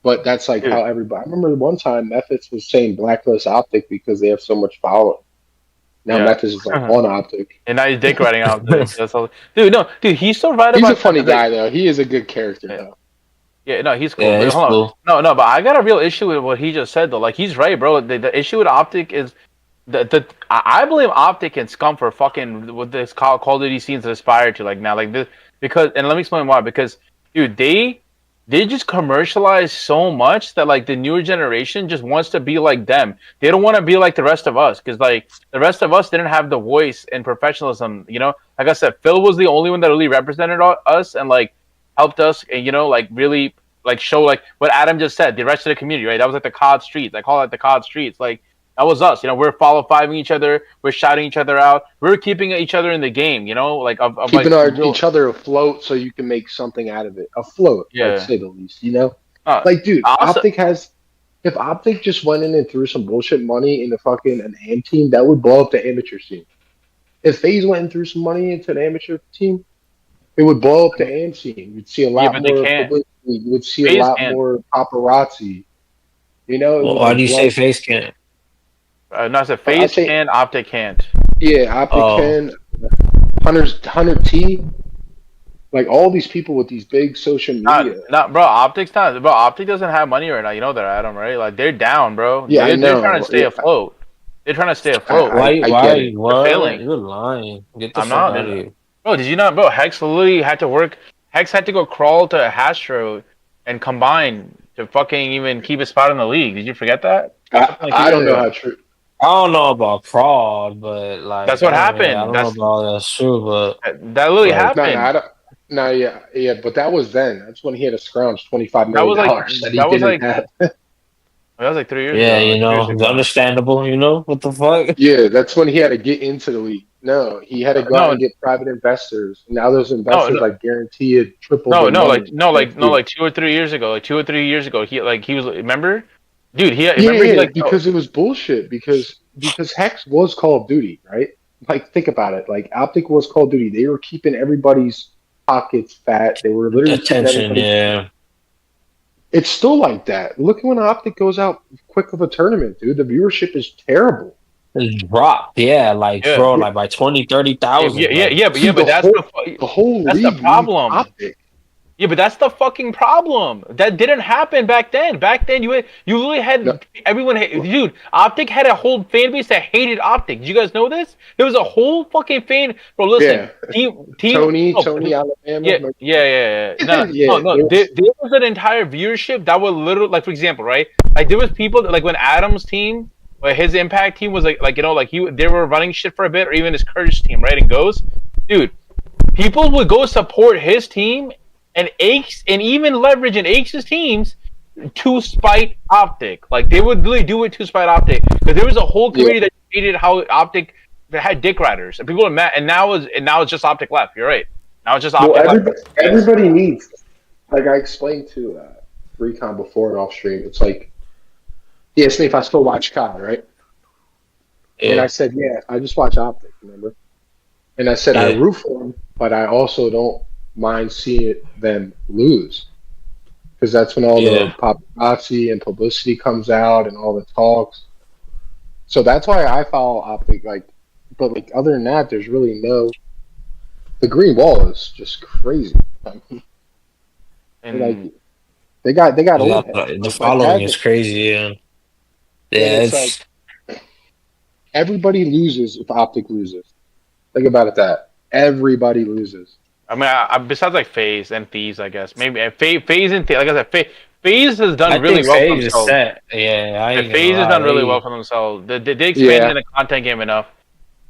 But that's like dude. how everybody. I remember one time Methods was saying blacklist Optic because they have so much following. Now Yeah. Methods is like on Optic. And now he's dick riding out there. That's all. Dude, no, dude, he's so right He's a about that. funny guy though. He is a good character Like, though. yeah, no, he's cool. Yeah, But it's hold on. cool. No, no, but I got a real issue with what he just said though. Like he's right, bro. The issue with Optic is I blame Optic and Scum for fucking what this Call of Duty scenes aspire to like now. Like this because and let me explain why. Because dude, they just commercialize so much that like the newer generation just wants to be like them. They don't want to be like the rest of us because like the rest of us didn't have the voice and professionalism. You know, like I said, Phil was the only one that really represented us and like helped us and you know like really like show like what Adam just said. The rest of the community, right? That was like the COD streets. I call it the COD streets. Like that was us. You know, we're follow fiving each other. We're shouting each other out. We're keeping each other in the game. You know, like of like Keeping real. each other afloat so you can make something out of it. Afloat, like Yeah. say the least. You know, Uh, like dude, I also Optic has. If Optic just went in and threw some bullshit money into fucking an AM team, that would blow up the amateur scene. If FaZe went and threw some money into an amateur team, it would blow up the AM scene. You'd see a yeah, lot but they more can't. public. we would see a FaZe lot can't. more paparazzi. You know, it Well, was why do like you say blood. FaZe can't? No, I said I FaZe say, can, Optic can't. yeah, Optic Oh, can, Hunter T, like all these people with these big social media. Not, bro. Optic's not, bro. Optic doesn't have money right now. You know that, Adam, right? Like they're down, bro. Yeah, I They're trying to know. stay afloat. They're trying to stay afloat. I why? get it. They're What? failing. You're lying. Get the I'm fuck not, out of here. bro. Did you not, bro? Hex literally had to work. Hex had to go crawl to Hastro and combine to fucking even keep his spot in the league. Did you forget that? Something like 2 I years don't know ago. how true. I don't know about fraud, but That's like what I happened. don't know about that's true, but That literally like No, no, I happened. don't. No, yeah, but that was then. That's when he had to scrounge $25 That million was like that he that was didn't like have. that was like 3 years yeah, ago, like 2 years it's ago. understandable. What the fuck? Yeah, that's when he had to get into the league. No, he had to go out No, and get private investors. And now those no, investors no, like guarantee it triple their like money. Guaranteed. like 2 or 3 years ago, like 2 or 3 years ago, he was remember, dude, he Yeah, remember he yeah, like because it was bullshit. Because Hex was Call of Duty, right? Like think about it. Like Optic was Call of Duty. They were keeping everybody's pockets fat. They were literally keeping Attention, everybody. yeah. It's still like that. Look when Optic goes out quick of a tournament, dude. The viewership is terrible. It's dropped, yeah, like yeah. bro, Yeah, like by 20, 30,000. Like dude, But the whole that's the league needs problem. Optic. Yeah, but that's the fucking problem. That didn't happen back then. Back then, you literally No, had everyone. Dude, Optic had a whole fan base that hated Optic. Did you guys know this? There was a whole fucking fan. Bro, listen, yeah, team. No, Tony, yeah, Alabama. yeah. No, no, Yeah, no. it was. There was an entire viewership that would literally, like, for example, right? Like, there was people that, like, when Adam's team, or his Impact team was like you know, like they were running shit for a bit, or even his Kurdish team, right? And goes, dude, people would go support his team and Aches and even leverage in Aches' teams to spite Optic. Like they would really do it to spite Optic because there was a whole Yeah. community that hated how Optic that had dick riders and people are mad. And now it's just Optic left. You're right. Now it's just Well, Optic left. everybody needs. Like I explained to Recon before and off stream. It's like he asked me if I still watch Kai, right? And I yeah, said, yeah, I just watch Optic, remember? And I said I yeah, root for them, but I also don't mind seeing them lose because that's when all the yeah. paparazzi and publicity comes out and all the talks. So that's why I follow Optic. Like, but like other than that, there's really no. The green wall is just crazy. I mean, like And they got You old got heads. the Like following is crazy, yeah. and Yeah, it's like everybody loses if Optic loses. Think about it that everybody loses. I mean, besides like FaZe and Thieves, I guess maybe FaZe and like I said, FaZe has I done really think well for Phase is themselves. set. Yeah, I ain't gonna FaZe has lie. done really well for themselves. They expanded Yeah, in the content game enough.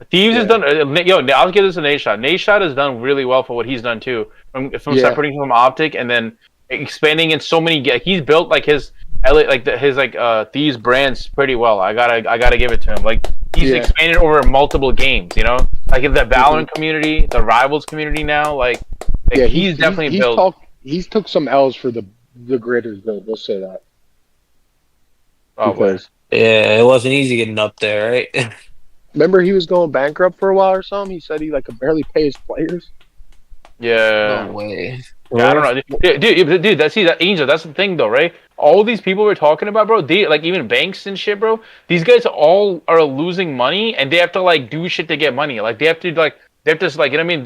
Thieves has yeah, done. Yo, I'll give this to Nate Shot. Nate Shot has done really well for what he's done too. From yeah, separating from Optic and then expanding in so many. He's built like his his Thieves brands pretty well. I gotta give it to him. Like he's yeah. expanded over multiple games. You know, like in the Mhm. Valorant community, the Rivals community now. Like Yeah, he's definitely built. he's took some L's for the Gritters though. We'll say that Oh boy. because Yeah, it wasn't easy getting up there, right? remember he was going bankrupt for a while or something. He said he like could barely pay his players. No Yeah. way. Yeah, I don't know, dude. That Angel. That's the thing, though, right? All these people we're talking about, bro. They like even banks and shit, bro. These guys all are losing money, and they have to like do shit to get money. Like they have to like you know what I mean.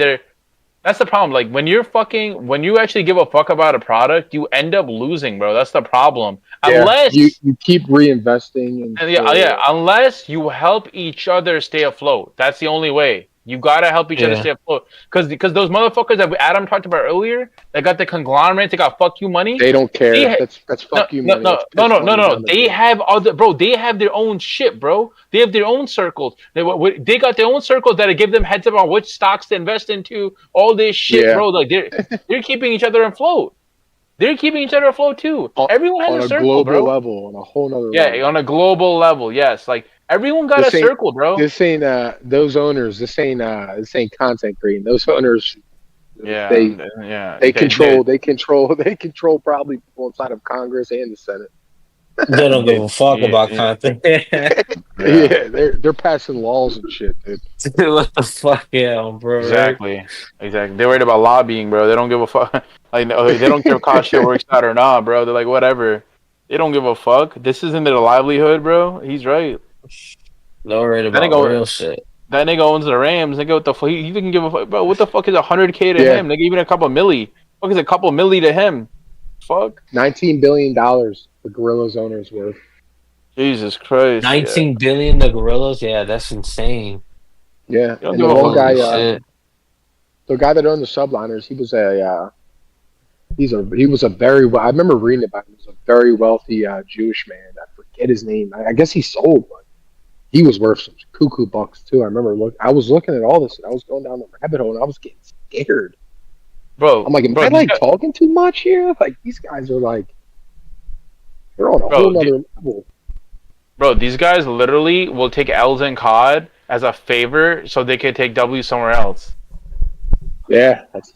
That's the problem. Like when you actually give a fuck about a product, you end up losing, bro. That's the problem. Yeah, Unless you keep reinvesting and unless you help each other stay afloat. That's the only way. You gotta help each other Yeah. stay afloat. Because those motherfuckers that Adam talked about earlier, that got the conglomerates, they got fuck you money. they don't care. They ha- That's fuck you no, money. no, That's no, piss no, no, money no, down no. the They drain. have other, bro. They have their own shit, bro. They have their own circles. They got their own circles that give them heads up on which stocks to invest into. All this shit, Yeah, bro. Like they're keeping each other afloat. They're keeping each other afloat too. on, Everyone has on a a circle, global bro. level, on a whole nother Yeah, level. on a global level, yes. Like everyone got a This ain't circle, bro. this ain't those owners. This ain't content creating. Those owners Yeah, they yeah. they control they control they control probably people inside of Congress and the Senate. They don't give They, a fuck yeah, about yeah. content. Yeah, they're passing laws and shit, dude. What the fuck, yeah, bro, right? Exactly. Exactly. They're worried about lobbying, bro. They don't give a fuck. Like, no, they don't care if COD shit works out or not, bro. They're like, whatever. They don't give a fuck. This isn't their livelihood, bro. He's right. No worried That about nigga, real shit. that nigga owns the Rams. Nigga, what the fuck? He didn't give a fuck, bro. What the fuck is 100K to Yeah, him? Nigga, even a couple milli. Fuck is a couple milli to him? Fuck. $19 billion the Gorillas owners worth. Jesus Christ. Yeah. 19 billion the gorillas? Yeah, that's insane. Yeah, You don't and give the a one fuck. Holy guy, shit. the guy that owned the Subliners, he was a very I remember reading about him. He was a very wealthy Jewish man. I forget his name. I guess he sold, but he was worth some cuckoo bucks too. I remember I was looking at all this and I was going down the rabbit hole and I was getting scared. Bro, I'm like, am bro, I like talking too much here? Like these guys are like, they're on a whole nother level. bro, these guys literally will take L's in COD as a favor so they can take W somewhere else. Yeah, that's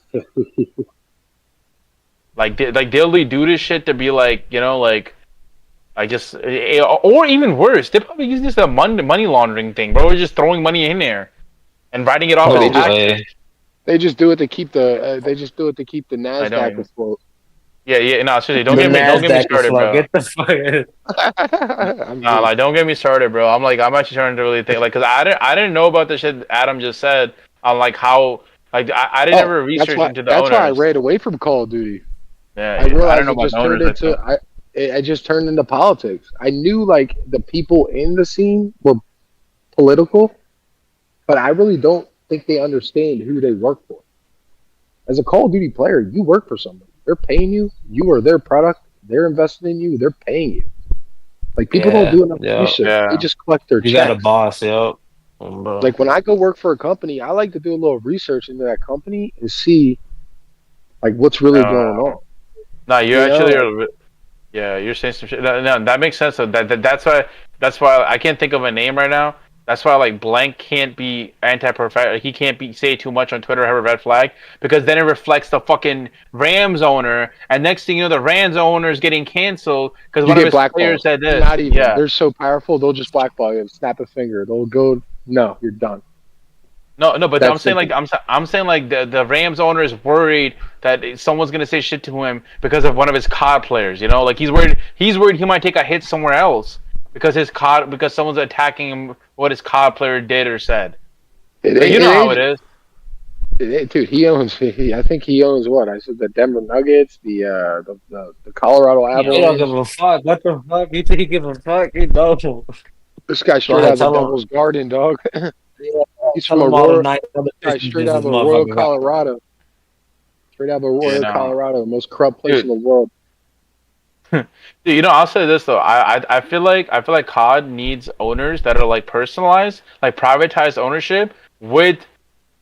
Like they'll do this shit to be like, like I just or even worse, they probably use this as a money laundering thing, bro. We're just throwing money in there and writing it off No as No just taxes. way. they just do it to keep the I don't Nasdaq even. afloat. Yeah, no, seriously, The don't get me Nasdaq is started, like, bro. get the fuck. I'm Nah, just, like don't get me started, bro. I'm actually starting to really think, like, cause I didn't know about the shit Adam just said on like how like I didn't ever research into the that's why I owners. ran away from Call of Duty. Yeah, I I don't realized know it about the just turned owners like into that. it just turned into politics. I knew like the people in the scene were political, but I really don't think they understand who they work for. As a Call of Duty player, you work for somebody. They're paying you. You are their product. They're invested in you. They're paying you. Like people don't Yeah, do enough yeah. research. They Yeah. just collect their You got a checks. boss, yep. Bro. Like when I go work for a company, I like to do a little research into that company and see like what's really going Uh, on. no, you You know, actually like, are. Yeah, you're saying some shit. No, that makes sense. So that's why I can't think of a name right now. That's why like Blank can't be anti-professional. He can't be say too much on Twitter or have a red flag because then it reflects the fucking Rams owner, and next thing you know, the Rams owner is getting canceled because you one of get his players blackballed. said this. Not even. Yeah, They're so powerful. They'll just blackball you. Snap a finger. They'll go. No, you're done. no, but I'm That's saying like simple. I'm saying like the Rams owner is worried that someone's gonna say shit to him because of one of his COD players. Like he's worried he might take a hit somewhere else because someone's attacking him what his COD player did or said. It Like, ain't. you It know how it ain't. is. Dude, he owns. I think he owns what? I said the Denver Nuggets, the Colorado He don't give Avalanche. a fuck. What the fuck? You think he give a fuck? He don't. This guy Go straight out ahead, of the tell him. Devil's Garden, dog. Yeah, He's from tell a him all the rural nice other guy, businesses straight this out of a Royal, motherfucker got. Colorado. Straight out of a You Royal, know, Colorado, the most corrupt place in dude. the world. Dude, I'll say this though. I feel like COD needs owners that are like personalized, like privatized ownership with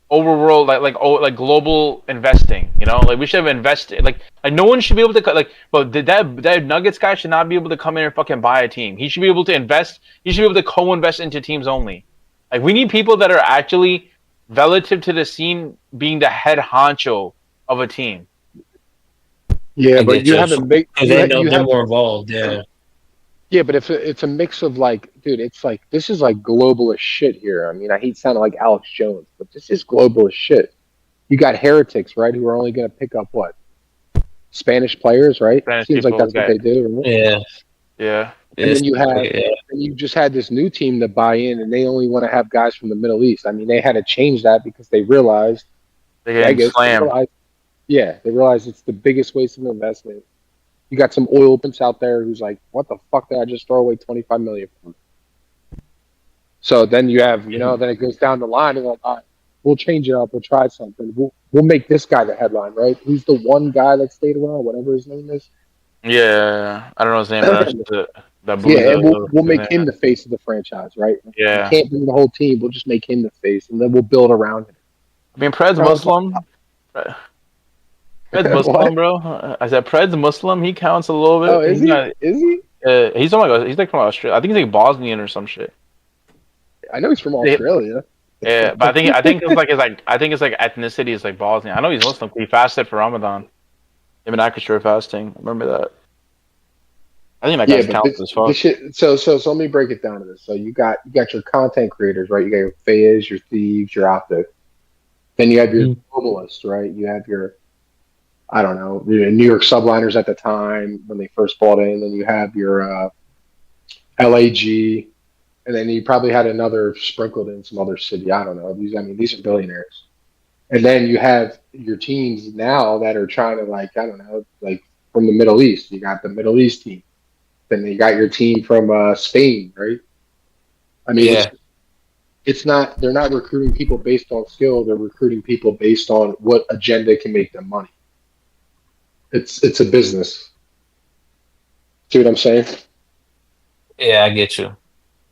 overworld like global investing. Like we should have invested. Like no one should be able to but that Nuggets guy should not be able to come in and fucking buy a team. He should be able to invest. He should be able to co-invest into teams only. Like we need people that are actually relative to the scene being the head honcho of a team. Yeah, I but get you you. have a mix. Because they know they're more involved. Yeah. Yeah, but if it's a mix of like, dude, it's like this is like global as shit here. I mean, I hate sounding like Alex Jones, but this is global as shit. You got heretics, right, who are only going to pick up what Spanish players, right? Spanish Seems like people that's what get they do. Right? Yeah. yeah. And It's, then yeah. you just had this new team to buy in, and they only want to have guys from the Middle East. I mean, they had to change that because they realized They're getting Vegas. slammed. They realized it's the biggest waste of investment. You got some oil pimps out there who's like, "What the fuck did I just throw away $25 million for?" So then you have, then it goes down the line, and like, all right, we'll change it up. We'll try something. We'll make this guy the headline, right? Who's the one guy that stayed around, whatever his name is. Yeah, I don't know his name, but that's that blue. Yeah, and we'll make him the face of the franchise, right? You Yeah, can't bring the whole team. We'll just make him the face, and then we'll build around him. I mean, Pred's Muslim. Pred's What? Muslim, bro. I said Pred's Muslim. He counts a little Oh, bit. is he? Is he? He's like from Australia. I think he's like Bosnian or some shit. I know he's from Yeah, Australia. yeah, but I think it's like ethnicity is like Bosnian. I know he's Muslim. He fasted for Ramadan. Him and Akashur fasting. I remember that. I think that Yeah, guy's but talented as fuck. this shit. So let me break it down to this. So you got your content creators, right? You got your Fizz, your Thieves, your Optic. Then you have your Mhm. globalists, right? You have your I don't know, New York subliners at the time when they first bought in. Then you have your LAG, and then you probably had another sprinkled in some other city. I don't know. These are billionaires. And then you have your teams now that are trying to like I don't know, like from the Middle East. You got the Middle East team. Then you got your team from Spain, right? I mean, Yeah, it's not they're not recruiting people based on skill. They're recruiting people based on what agenda can make them money. It's a business. See what I'm saying? yeah, I get you.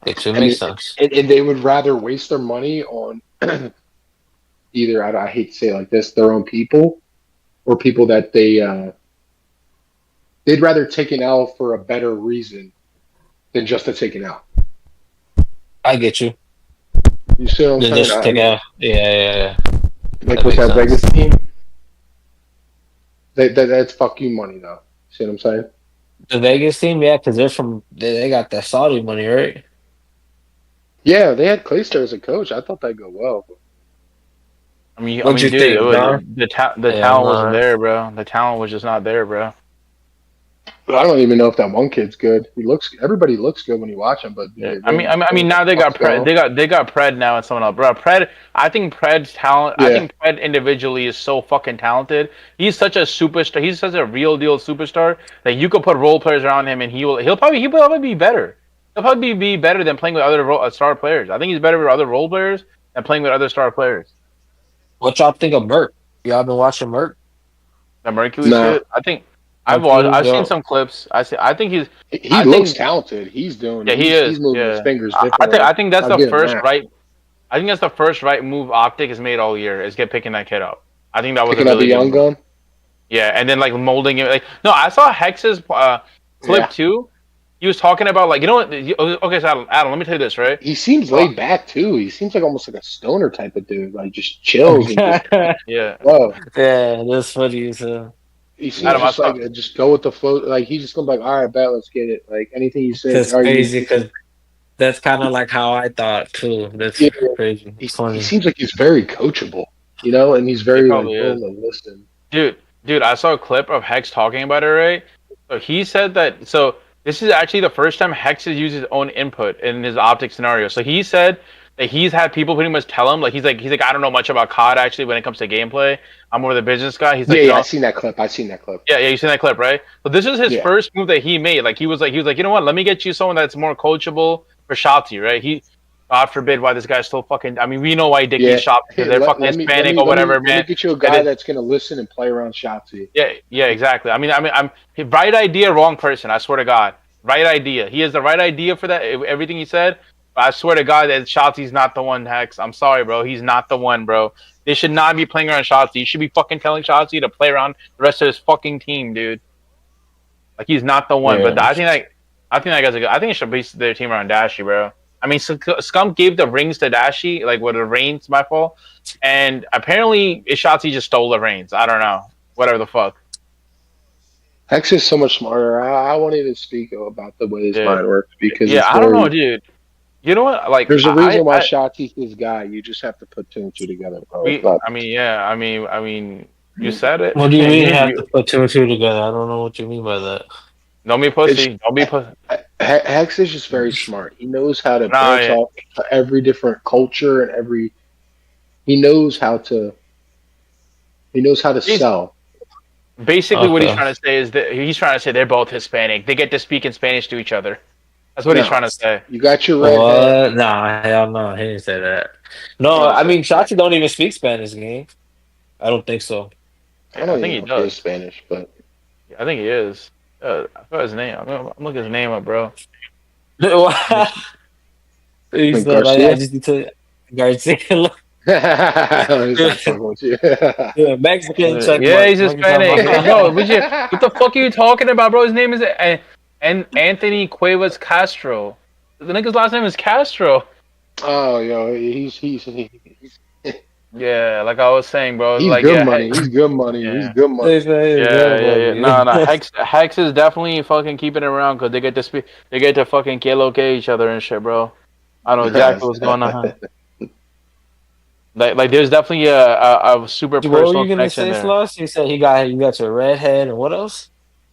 Get you. It I makes mean, sense. and they would rather waste their money on either I hate to say it like this, their own people or people that they'd rather take an L for a better reason than just to take an L. I get you. You see what I'm saying? Just I take mean, a yeah. like That with makes that Vegas sense. team, that's fuck you money though. See what I'm saying? The Vegas team, yeah, because they got that Saudi money, right? Yeah, they had Clayster as a coach. I thought that'd go well. What'd you Dude, it think, was Don? the Yeah, I'm talent wasn't not. there, bro. The talent was just not there, bro. But I don't even know if that one kid's good. Everybody looks good when you watch him, but do Yeah, they really I know mean, what now the fuck's going on? They got Pred now and someone else, bro. Pred, I think Pred's talent. I Yeah, think Pred individually is so fucking talented. He's such a superstar. He's such a real deal superstar that you could put role players around him, and he'll probably be better. He'll probably be better than playing with other star players. I think he's better with other role players than playing with other star players. What y'all think of Merc? Y'all been watching Merc? The Mercury nah. shit. I think Mercury, I've seen yo. some clips. I think he's. He I looks think talented. He's doing. yeah, he He's is. moving his Yeah, fingers differently. I think that's I'll the give him first that. right. I think that's the first right move Optic has made all year is get picking that kid up. I think that was a Picking up a really good young move. gun. Yeah, and then like molding it. Like no, I saw Hex's clip Yeah, too. He was talking about like you know what? Okay, so Adam, let me tell you this, right? he seems So laid back too. He seems like almost like a stoner type of dude. Like just chills and just Yeah, yeah, love. that's funny as hell. He seems Adam, Yeah, I just saw like just go with the flow. Like he's just gonna be like, all right, bet, let's get it. Like anything you say, that's all right, crazy because that's kind of like how I thought too. That's yeah. crazy. It's He funny. seems like he's very coachable, and he's he very like probably is. willing to listen. Dude, I saw a clip of Hex talking about it, right? So he said that. So this is actually the first time Hex has used his own input in his optic scenario. So he said that he's had people pretty much tell him, like he's like I don't know much about COD actually when it comes to gameplay. I'm more the business guy. He's like, Yeah, you yeah, I know, seen that clip. I seen that clip. yeah, you seen that clip, right? So this is his Yeah, first move that he made. Like he was like, you know what? Let me get you someone that's more coachable for Shotzi, right? God forbid why this guy's still fucking. I mean, we know why Dickie's yeah. Shotzi because Hey, they're fucking Hispanic or whatever, let me man. get you a And guy it, that's gonna listen and play around Shotzi. yeah, yeah, exactly. I'm right idea, wrong person. I swear to God, right idea. He has the right idea for that. Everything he said. But I swear to God that Shotzi's not the one. Hex. I'm sorry, bro. He's not the one, bro. They should not be playing around Shotzi. You should be fucking telling Shotzi to play around the rest of his fucking team, dude. Like he's not the one. But Yeah. I think that guy's a good. I think it should base their team around Dashy, bro. I mean, Scum gave the rings to Dashy, like with the reins, my fault. And apparently, Ishotzi just stole the reins. I don't know. Whatever the fuck. Hex is so much smarter. I won't even speak about the way his Yeah. mind works because Yeah, it's I don't know, very. dude. You know what? Like There's a reason why Shotzi's his guy. You just have to put two and two together, bro. It's not. I mean, yeah, you said it. What do you mean have to You put two and two together? I don't know what you mean by that. don't be It's pussy. Don't be pussy. Hex is just very smart. He knows how to Nah, branch yeah. off to every different culture and every. He knows how to. He knows how to He's sell. basically what he's Okay. trying to say is that he's trying to say they're both Hispanic. They get to speak in Spanish to each other. That's what he's No, trying to say. you got your redhead. What? Nah, hell no. He didn't say that. No, No, I so mean Shotzi don't even speak Spanish, gang. I don't think so. I Yeah, I don't think even he know if he is does. Spanish, but I think he is. I forgot his name. I'm looking his name up, bro. He like said, I Garcia. just need to Garcia. Look, He's not fucking with you. yeah, Mexican check Yeah, mark. he's What you talking Hispanic. about? Yo, what the fuck are you talking about, bro? His name is and Anthony Cuevas Castro. The nigga's last name is Castro. Oh, yo, he's Yeah, like I was saying, bro. He's Like good yeah, money. He's good money. He's yeah. good money. They say it's Yeah, good yeah, yeah. money. No, no. Hex is definitely fucking keeping it around because they get to speak. They get to fucking K1LLA each other and shit, bro. I know exactly what's going on. Like there's definitely a super What were personal you gonna connection say, there. Sloss? You said you got your redhead and what else?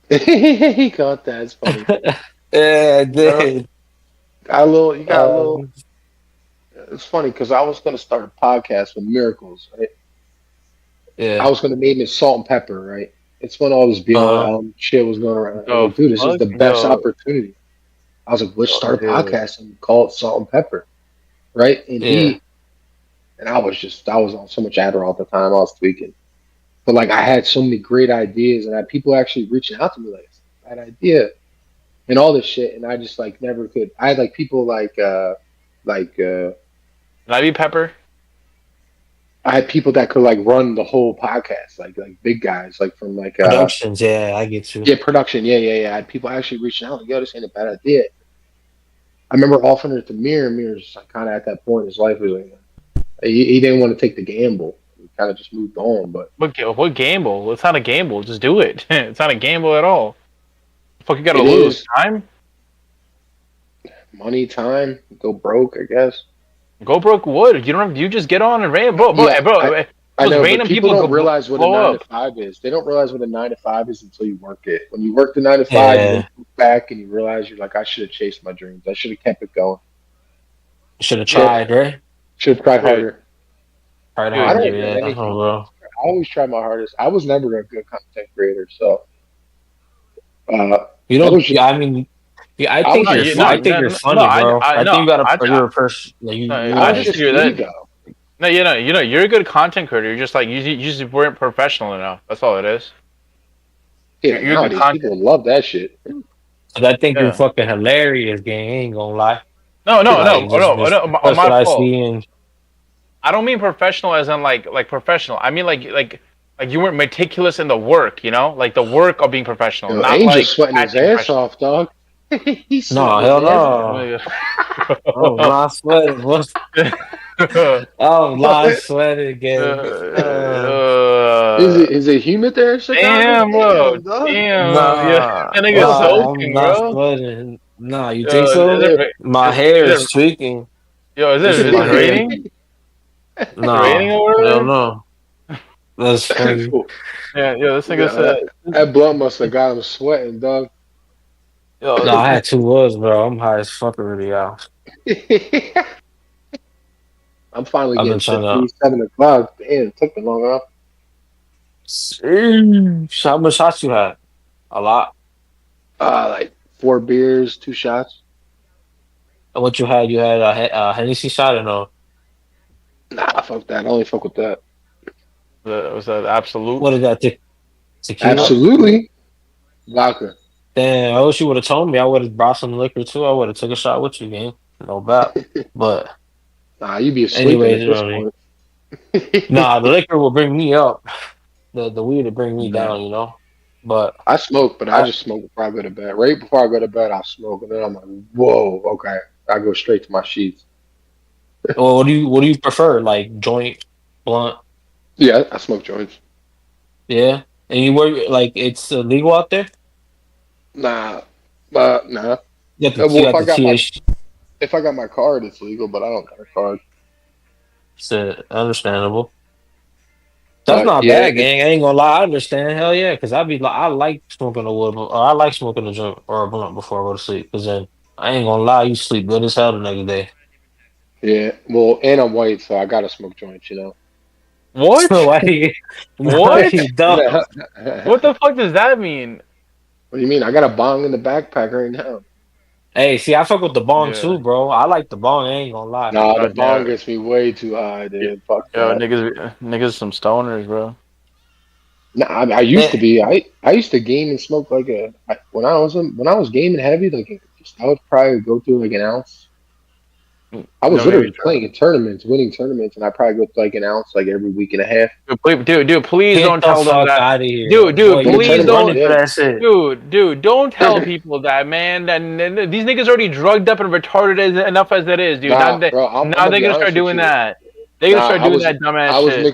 He caught that. It's funny. Yeah, I Yeah. did. Got a little. You got a little. Um, It's funny because I was gonna start a podcast with Miracles. Right? I yeah. was gonna name it Salt and Pepper. Right? It's when all this Uh, BLM shit was going around. I was Yo, like, dude, this is fuck, the best yo, opportunity. I was like, let's yo, start a dude. podcast and call it Salt and Pepper. Right? yeah. And I was on so much Adderall at the time. I was tweaking. But like, I had so many great ideas, and I had people actually reaching out to me like, it's a bad idea, and all this shit. And I just like never could. I had like people like Can I be Pepper? I had people that could like run the whole podcast, like big guys, like from like Productions, yeah, I get you. yeah, production, yeah. I had people actually reaching out like, yo, this ain't a bad idea. I remember offering it to Mir, and Mir was just like kind of at that point in his life, he was like, he didn't want to take the gamble. He kind of just moved on, but What gamble? It's not a gamble. Just do it. It's not a gamble at all. Fuck, you gotta it lose is time. money, time, go broke, I guess. Go broke wood. You don't have. You just get on and random, bro, Yeah, I those know, but random people people don't realize what a blow nine up. to five is. They don't realize what a 9 to 5 is until you work it. When you work the 9 to 5, and then Yeah, you look back and you realize you're like, I should have chased my dreams. I should have kept it going. should have Should tried, right? should have tried Dude, harder. Tried I don't harder, dude, regret yeah. Oh, anything. bro. I always try my hardest. I was never a good content creator, so You I don't. was just Yeah, I mean, yeah, I was just I me. think you're no. funny, bro. I think you got a. I, You're a person. Like, no, I I was like. just disagree with me that. though. No, you're a good content creator. You're just like you just weren't professional enough. That's all it is. Yeah, You're good nowadays content. people love that shit. 'Cause I think you're Yeah. fucking hilarious, gang. I ain't gonna lie. No, no, no, Like, Thanks. just On that's my what I fault. see. And I don't mean professional as in like professional. I mean like you weren't meticulous in the work. You know, like the work of being professional, Yo, not Angel like sweating his acting ass professional. off, dog. He's no, sweating his hell ass off. no. I'm not sweating. What's uh, I'm not sweating again. Is it humid there in Chicago? damn, bro. Damn, dog. Damn, yeah. Nah, That nigga's Why? nah, I'm soaking, not bro. sweating. Nah, you think Yo, so? Yeah. My hair is tweaking. is Is it my hair? raining? Is it raining Nah, over hell there? no. That's funny. Fool. Yeah, this nigga Yeah, said, that blunt must have got him sweating, dog. No, yo, I had 2 woods, bro. I'm high as fuck already, y'all. I'm finally I've been getting trying to. tipsy. 7 o'clock. Damn, it took me long enough. How much shots you had? A lot. Like 4 beers, 2 shots. And what you had? You had a Hennessy shot or no? Nah, fuck that. I only fuck with that. was that absolute? What is that? Tequila? Absolutely. Vodka. Damn, I wish you would have told me. I would have brought some liquor too. I would have took a shot with you, gang. No doubt. But Nah, you be sleeping anyways, at this really. point. Nah, the liquor will bring me up. The weed will bring me Nah. down, you know. But I smoke, but I I just smoke before I go to bed. Right before I go to bed, I smoke, and then I'm like, whoa, okay. I go straight to my sheets. well, what do you prefer? Like joint, blunt? Yeah, I smoke joints. Yeah. And you work like it's legal out there? Nah, nah. You Well, got the TH. if I got my card, it's legal, but I don't got a card. It's understandable. That's But not yeah, bad, gang. I ain't gonna lie. I understand. Hell yeah, because I be like, I like smoking a wood, or I like smoking a joint or a blunt before I go to sleep. Because then I ain't gonna lie, you sleep good as hell the next day. yeah. Well, and I'm white, so I gotta smoke joints, you know. So What? why you, why What? you dumb? What the fuck does that mean? What do you mean? I got a bong in the backpack right now. Hey, see, I fuck with the bong Yeah, too, bro. I like the bong. I ain't gonna lie. Nah, the yeah, bong gets me way too high, dude. Fuck yo, that. niggas, some stoners, bro. Nah, I used to Eh, be. I used to game and smoke like when I was gaming heavy, like I would probably go through like an ounce. I was No, maybe, literally playing in tournaments, winning tournaments, and I probably go through like an ounce like every week and a half. dude, please Get don't the tell them fuck that. out of here, Dude, boy. In the You please keep tournaments, don't. running for yeah. that shit. Dude, don't tell people that, man. These niggas already drugged up and retarded enough as it is, dude. Nah, bro, I'm Now gonna they're be gonna start honest with doing you. that. They gotta Nah, start doing that dumbass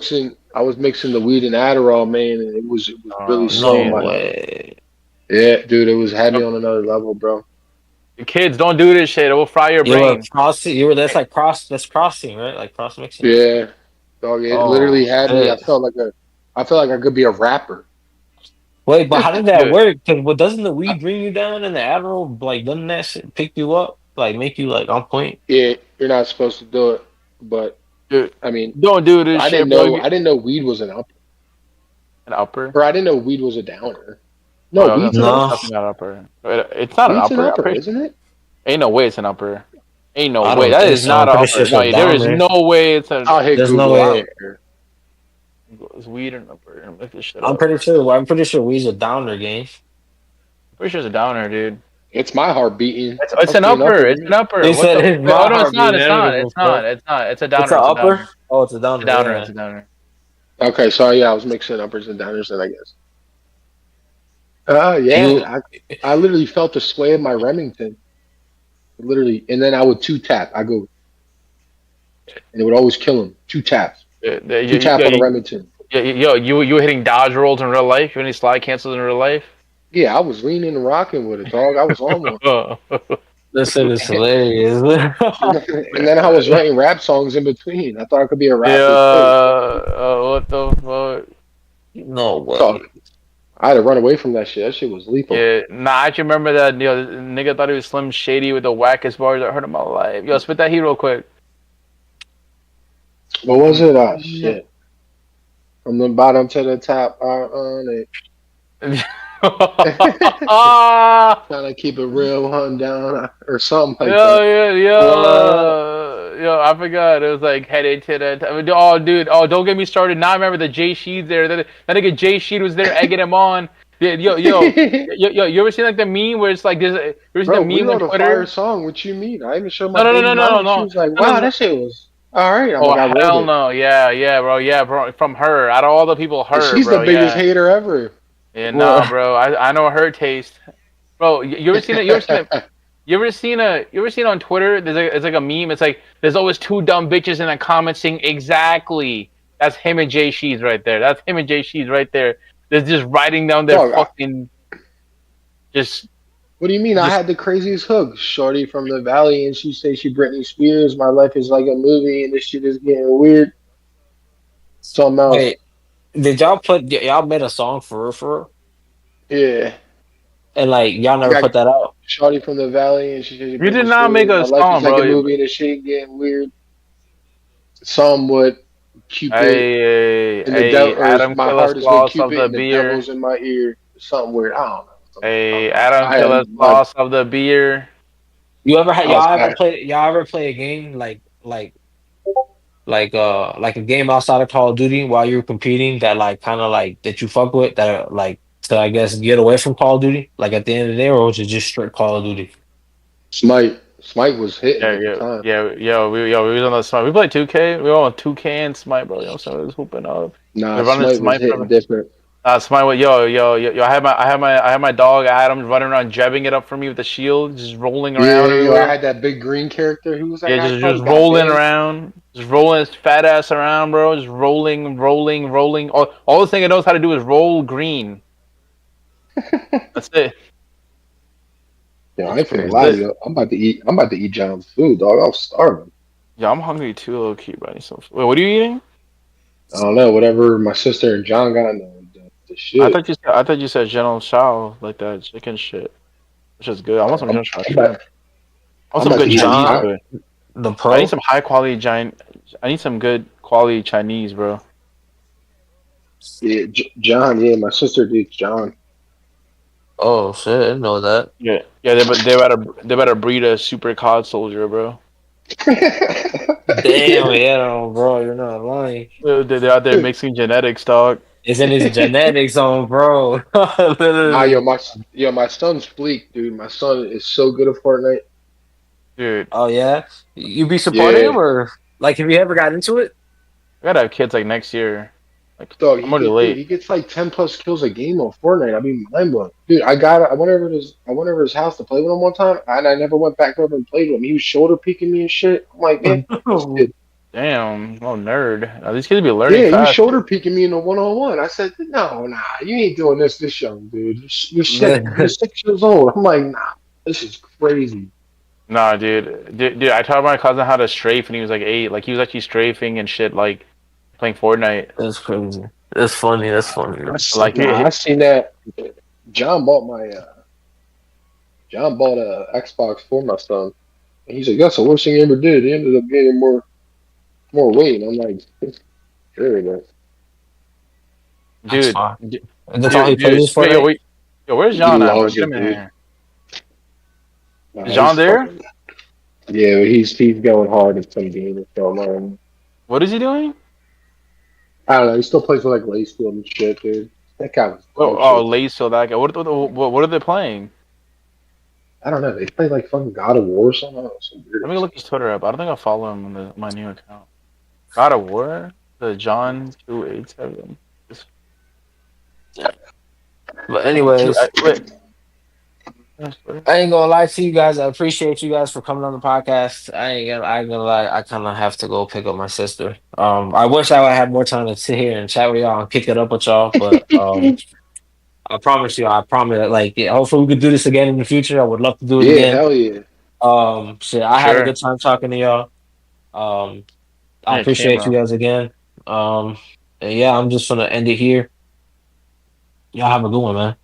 shit. I was mixing the weed and Adderall, man, and it was really Oh slowing No my. shit. way. Yeah, dude, it was had me on another level, bro. Kids, don't do this shit. It will fry your You were brain. crossing. That's crossing, right? Like cross mixing. Yeah, dog, it literally Oh had me. shit. I felt like I could be a rapper. Wait, but how did that Dude, work? Because what doesn't the weed bring you down and the Adderall like doesn't that shit pick you up? Like make you like on point? Yeah, you're not supposed to do it, but dude, I mean, don't do this shit, bro. I didn't know weed was an upper, An upper? or I didn't know weed was a downer. Oh, No, I was gonna weed's say an it's No, upper. definitely not upper. It's not an Weed's an upper. upper, isn't it? Ain't no way it's an upper. Ain't no I way. don't That think is so. not I'm an pretty sure upper. it's No, a there is downer. no way it's a I'll hit There's no Google. I way. don't care. it's weed and upper. I'm look this shit I'm up. pretty sure. Well, I'm pretty sure weed's a downer game. Pretty sure it's a downer, dude. It's my heart beating. It's Must an be an upper. upper to It's an me. upper. He What said the? his Wait, oh my no, it's heart not. beating. It's I don't not. give a It's fuck. not. It's not. It's a It's downer. a It's a upper. downer. Oh, it's a It's a downer. downer. Yeah. It's a downer. Okay, so yeah, I was mixing uppers and downers, then I guess. You I literally felt the sway of my Remington, literally, and then I would two tap. I go, and it would always kill him. Two taps, two tap on the Remington. You were hitting dodge rolls in real life. You any slide cancels in real life? Yeah, I was leaning and rocking with it, dog. I was on one. this shit is hilarious. And then I was writing rap songs in between. I thought I could be a rapper quick. Yeah. What the fuck? No So way. I had to run away from that shit. That shit was lethal. Yeah. Nah, I actually remember that. The nigga thought he was Slim Shady with the wackest bars I heard in my life. Yo, spit that heat real quick. What was it? Ah, shit. From the bottom to the top, I on it. Ah. Trying to keep it real, hunting down, or something like Yo, that. yeah, What? yo, I forgot. It was like headed to the. I mean, oh, dude, oh, don't get me started. Now I remember the Jay Sheed there. That nigga Jay Sheed was there egging him on. Yeah, you ever seen like the meme where it's like there's you ever seen the Bro, we meme on wrote a fire Twitter? song. What you mean? I even showed my No, no, no, baby no, no, no, mom. She no, was like, no, "Wow, no. that shit was all right." I'm Oh like, "I wrote hell it." no, yeah, bro, yeah, bro, from her. Out of all the people, And her, she's the bro, biggest yeah, hater ever. yeah, What? nah, bro. I know her taste, bro. You ever seen it? You ever seen it? You ever seen on Twitter? It's like a meme. It's like there's always two dumb bitches in the comments saying exactly. That's him and Jay Shees right there. That's him and Jay Shees right there. They're just writing down their Dog, fucking just what do you mean? I just had the craziest hook. Shorty from the valley, and she say she Britney Spears. My life is like a movie, and this shit is getting weird. Something else. Wait, did y'all put y'all made a song for her for real? Yeah, And like y'all I never got put that out? Shorty from the valley, and she says she you did Britney not make Spears. a My life is song, like bro. a movie, and the shit getting weird. Somewhat Cupid, and the Hey, devil, or Adam my Killer heart is with Sloss of Cupid, the and the beer. devil's in my ear. Something weird. I don't know. Hey, Adam I had Killer my, Sloss of the beer. You ever had I was bad. y'all ever play a game like a game outside of Call of Duty while you were competing that like kind of like that you fuck with that like to I guess get away from Call of Duty like at the end of the day, or was it just straight Call of Duty? Smite was hitting Yeah, at the yeah, time. we was on the Smite. We played 2K. We were on 2K and Smite, bro. You know, so we was hooping up. Nah, We were running Smite was Smite hitting for different. Smite. With yo. I had my dog Adam running around, jabbing it up for me with the shield, just rolling around Yeah, I everywhere. had that big green character who was like, Yeah, I just probably got rolling banned. around, just rolling his fat ass around, bro. Just rolling. All the thing it knows how to do is roll green. That's it. Yo, I That's ain't finna crazy. lie to you. I'm about to eat John's food, dog. I'm starving. Yeah, I'm hungry too, low key, bro. I need some. Wait, what are you eating? I don't know, whatever my sister and John got the shit. I thought you said General Shao, like that chicken shit, which is good. I want some General Shao I'm about, shrimp. I want I'm some about to good eat a Chinese John time. food. the I need pro? some high quality giant. I need some good quality Chinese, bro. Yeah, John. Yeah, my sister did John. Oh shit, I didn't know that. Yeah. They better breed a super COD soldier, bro. Damn, yeah, no, bro, you're not lying. They're out there mixing genetics, dog. It's in his genetics on, bro. Nah, Literally. my son's bleak, dude. My son is so good at Fortnite. Dude, Oh yeah, you be supporting him Yeah, or like have you ever got into it? I gotta have kids like next year. Like dog. I'm already late. He gets like 10 plus kills a game on Fortnite. I mean, mind blown, dude. I went over to his house to play with him one time, and I never went back over and played with him. He was shoulder peeking me and shit. I'm like, man, this kid. Damn, oh nerd. These kids be learning Yeah, he was fast. shoulder peeking me in the 1-on-1. I said, no, nah, you ain't doing this young, dude. You're sick. You're 6 years old. I'm like, nah, this is crazy. Nah, dude, I taught my cousin how to strafe, and he was like 8. Like he was actually strafing and shit, like playing Fortnite. That's crazy. That's funny. That's funny. Like I seen that. John bought my John bought a Xbox for my son. And he's like, that's the worst thing he ever did. He ended up gaining more weight. And I'm like, sure, man. That's dude, fine. dude, And that's all he plays for, yo, right? wait, yo, where's He John at, bro? loves Get it, him in dude. here. Nah, Is John he's there? fucking. Yeah, he's going hard in some games. So What is he doing? I don't know. He still plays with like Lacefield and shit, dude. That guy was dog Oh, shit. Lace, so that guy. What are they playing? I don't know. They play like fucking God of War or something. Some weird Let me look his Twitter up. I don't think I'll follow him on my new account. God of War, the John 287. But anyways, Wait. I ain't gonna lie to you guys. I appreciate you guys for coming on the podcast. I ain't gonna lie. I kind of have to go pick up my sister. I wish I would have more time to sit here and chat with y'all and kick it up with y'all. But I promise you, I promise. Like, yeah, hopefully we could do this again in the future. I would love to do it Yeah, again. hell yeah. Shit, For I had a sure. good time talking to y'all. Um, I Yeah, appreciate you camera. guys again. And yeah, I'm just gonna end it here. Y'all have a good one, man.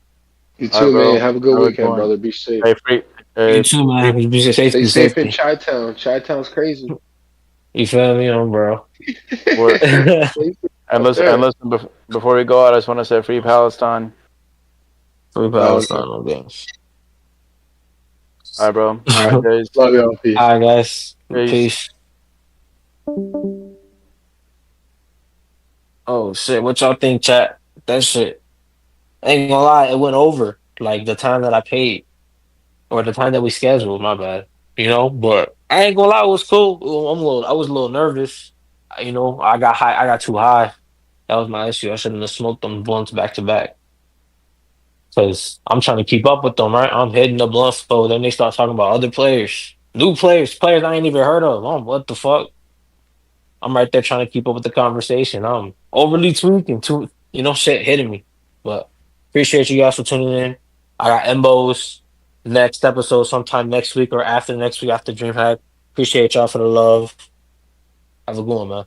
You All right, too, man. bro. Have a good Have a good weekend, one. brother. Be safe. Hey, free. You Hey, too, free. man. Be Stay safety, safe in safety. Chi-Town. Chi-Town's crazy. You feel me, bro? We're, Stay Free safe out and there. listen. Before we go out, I just want to say, free Palestine. Hell yeah. Palestine on games. All right, bro. All All right, right. guys. Love y'all. Peace. All right, guys. Peace. Peace. Oh shit, what y'all think, chat? That shit. Ain't gonna lie, it went over like the time that I paid or the time that we scheduled. My bad. But I ain't gonna lie, it was cool. I was a little nervous. I got high. I got too high. That was my issue. I shouldn't have smoked them blunts back to back. Because I'm trying to keep up with them, right? I'm hitting the blunt flow. Then they start talking about other players, new players I ain't even heard of. What the fuck? I'm right there trying to keep up with the conversation. I'm overly tweaking, shit hitting me. But appreciate you guys for tuning in. I got Embos next episode sometime next week or after next week after DreamHack. Appreciate y'all for the love. Have a good one, man.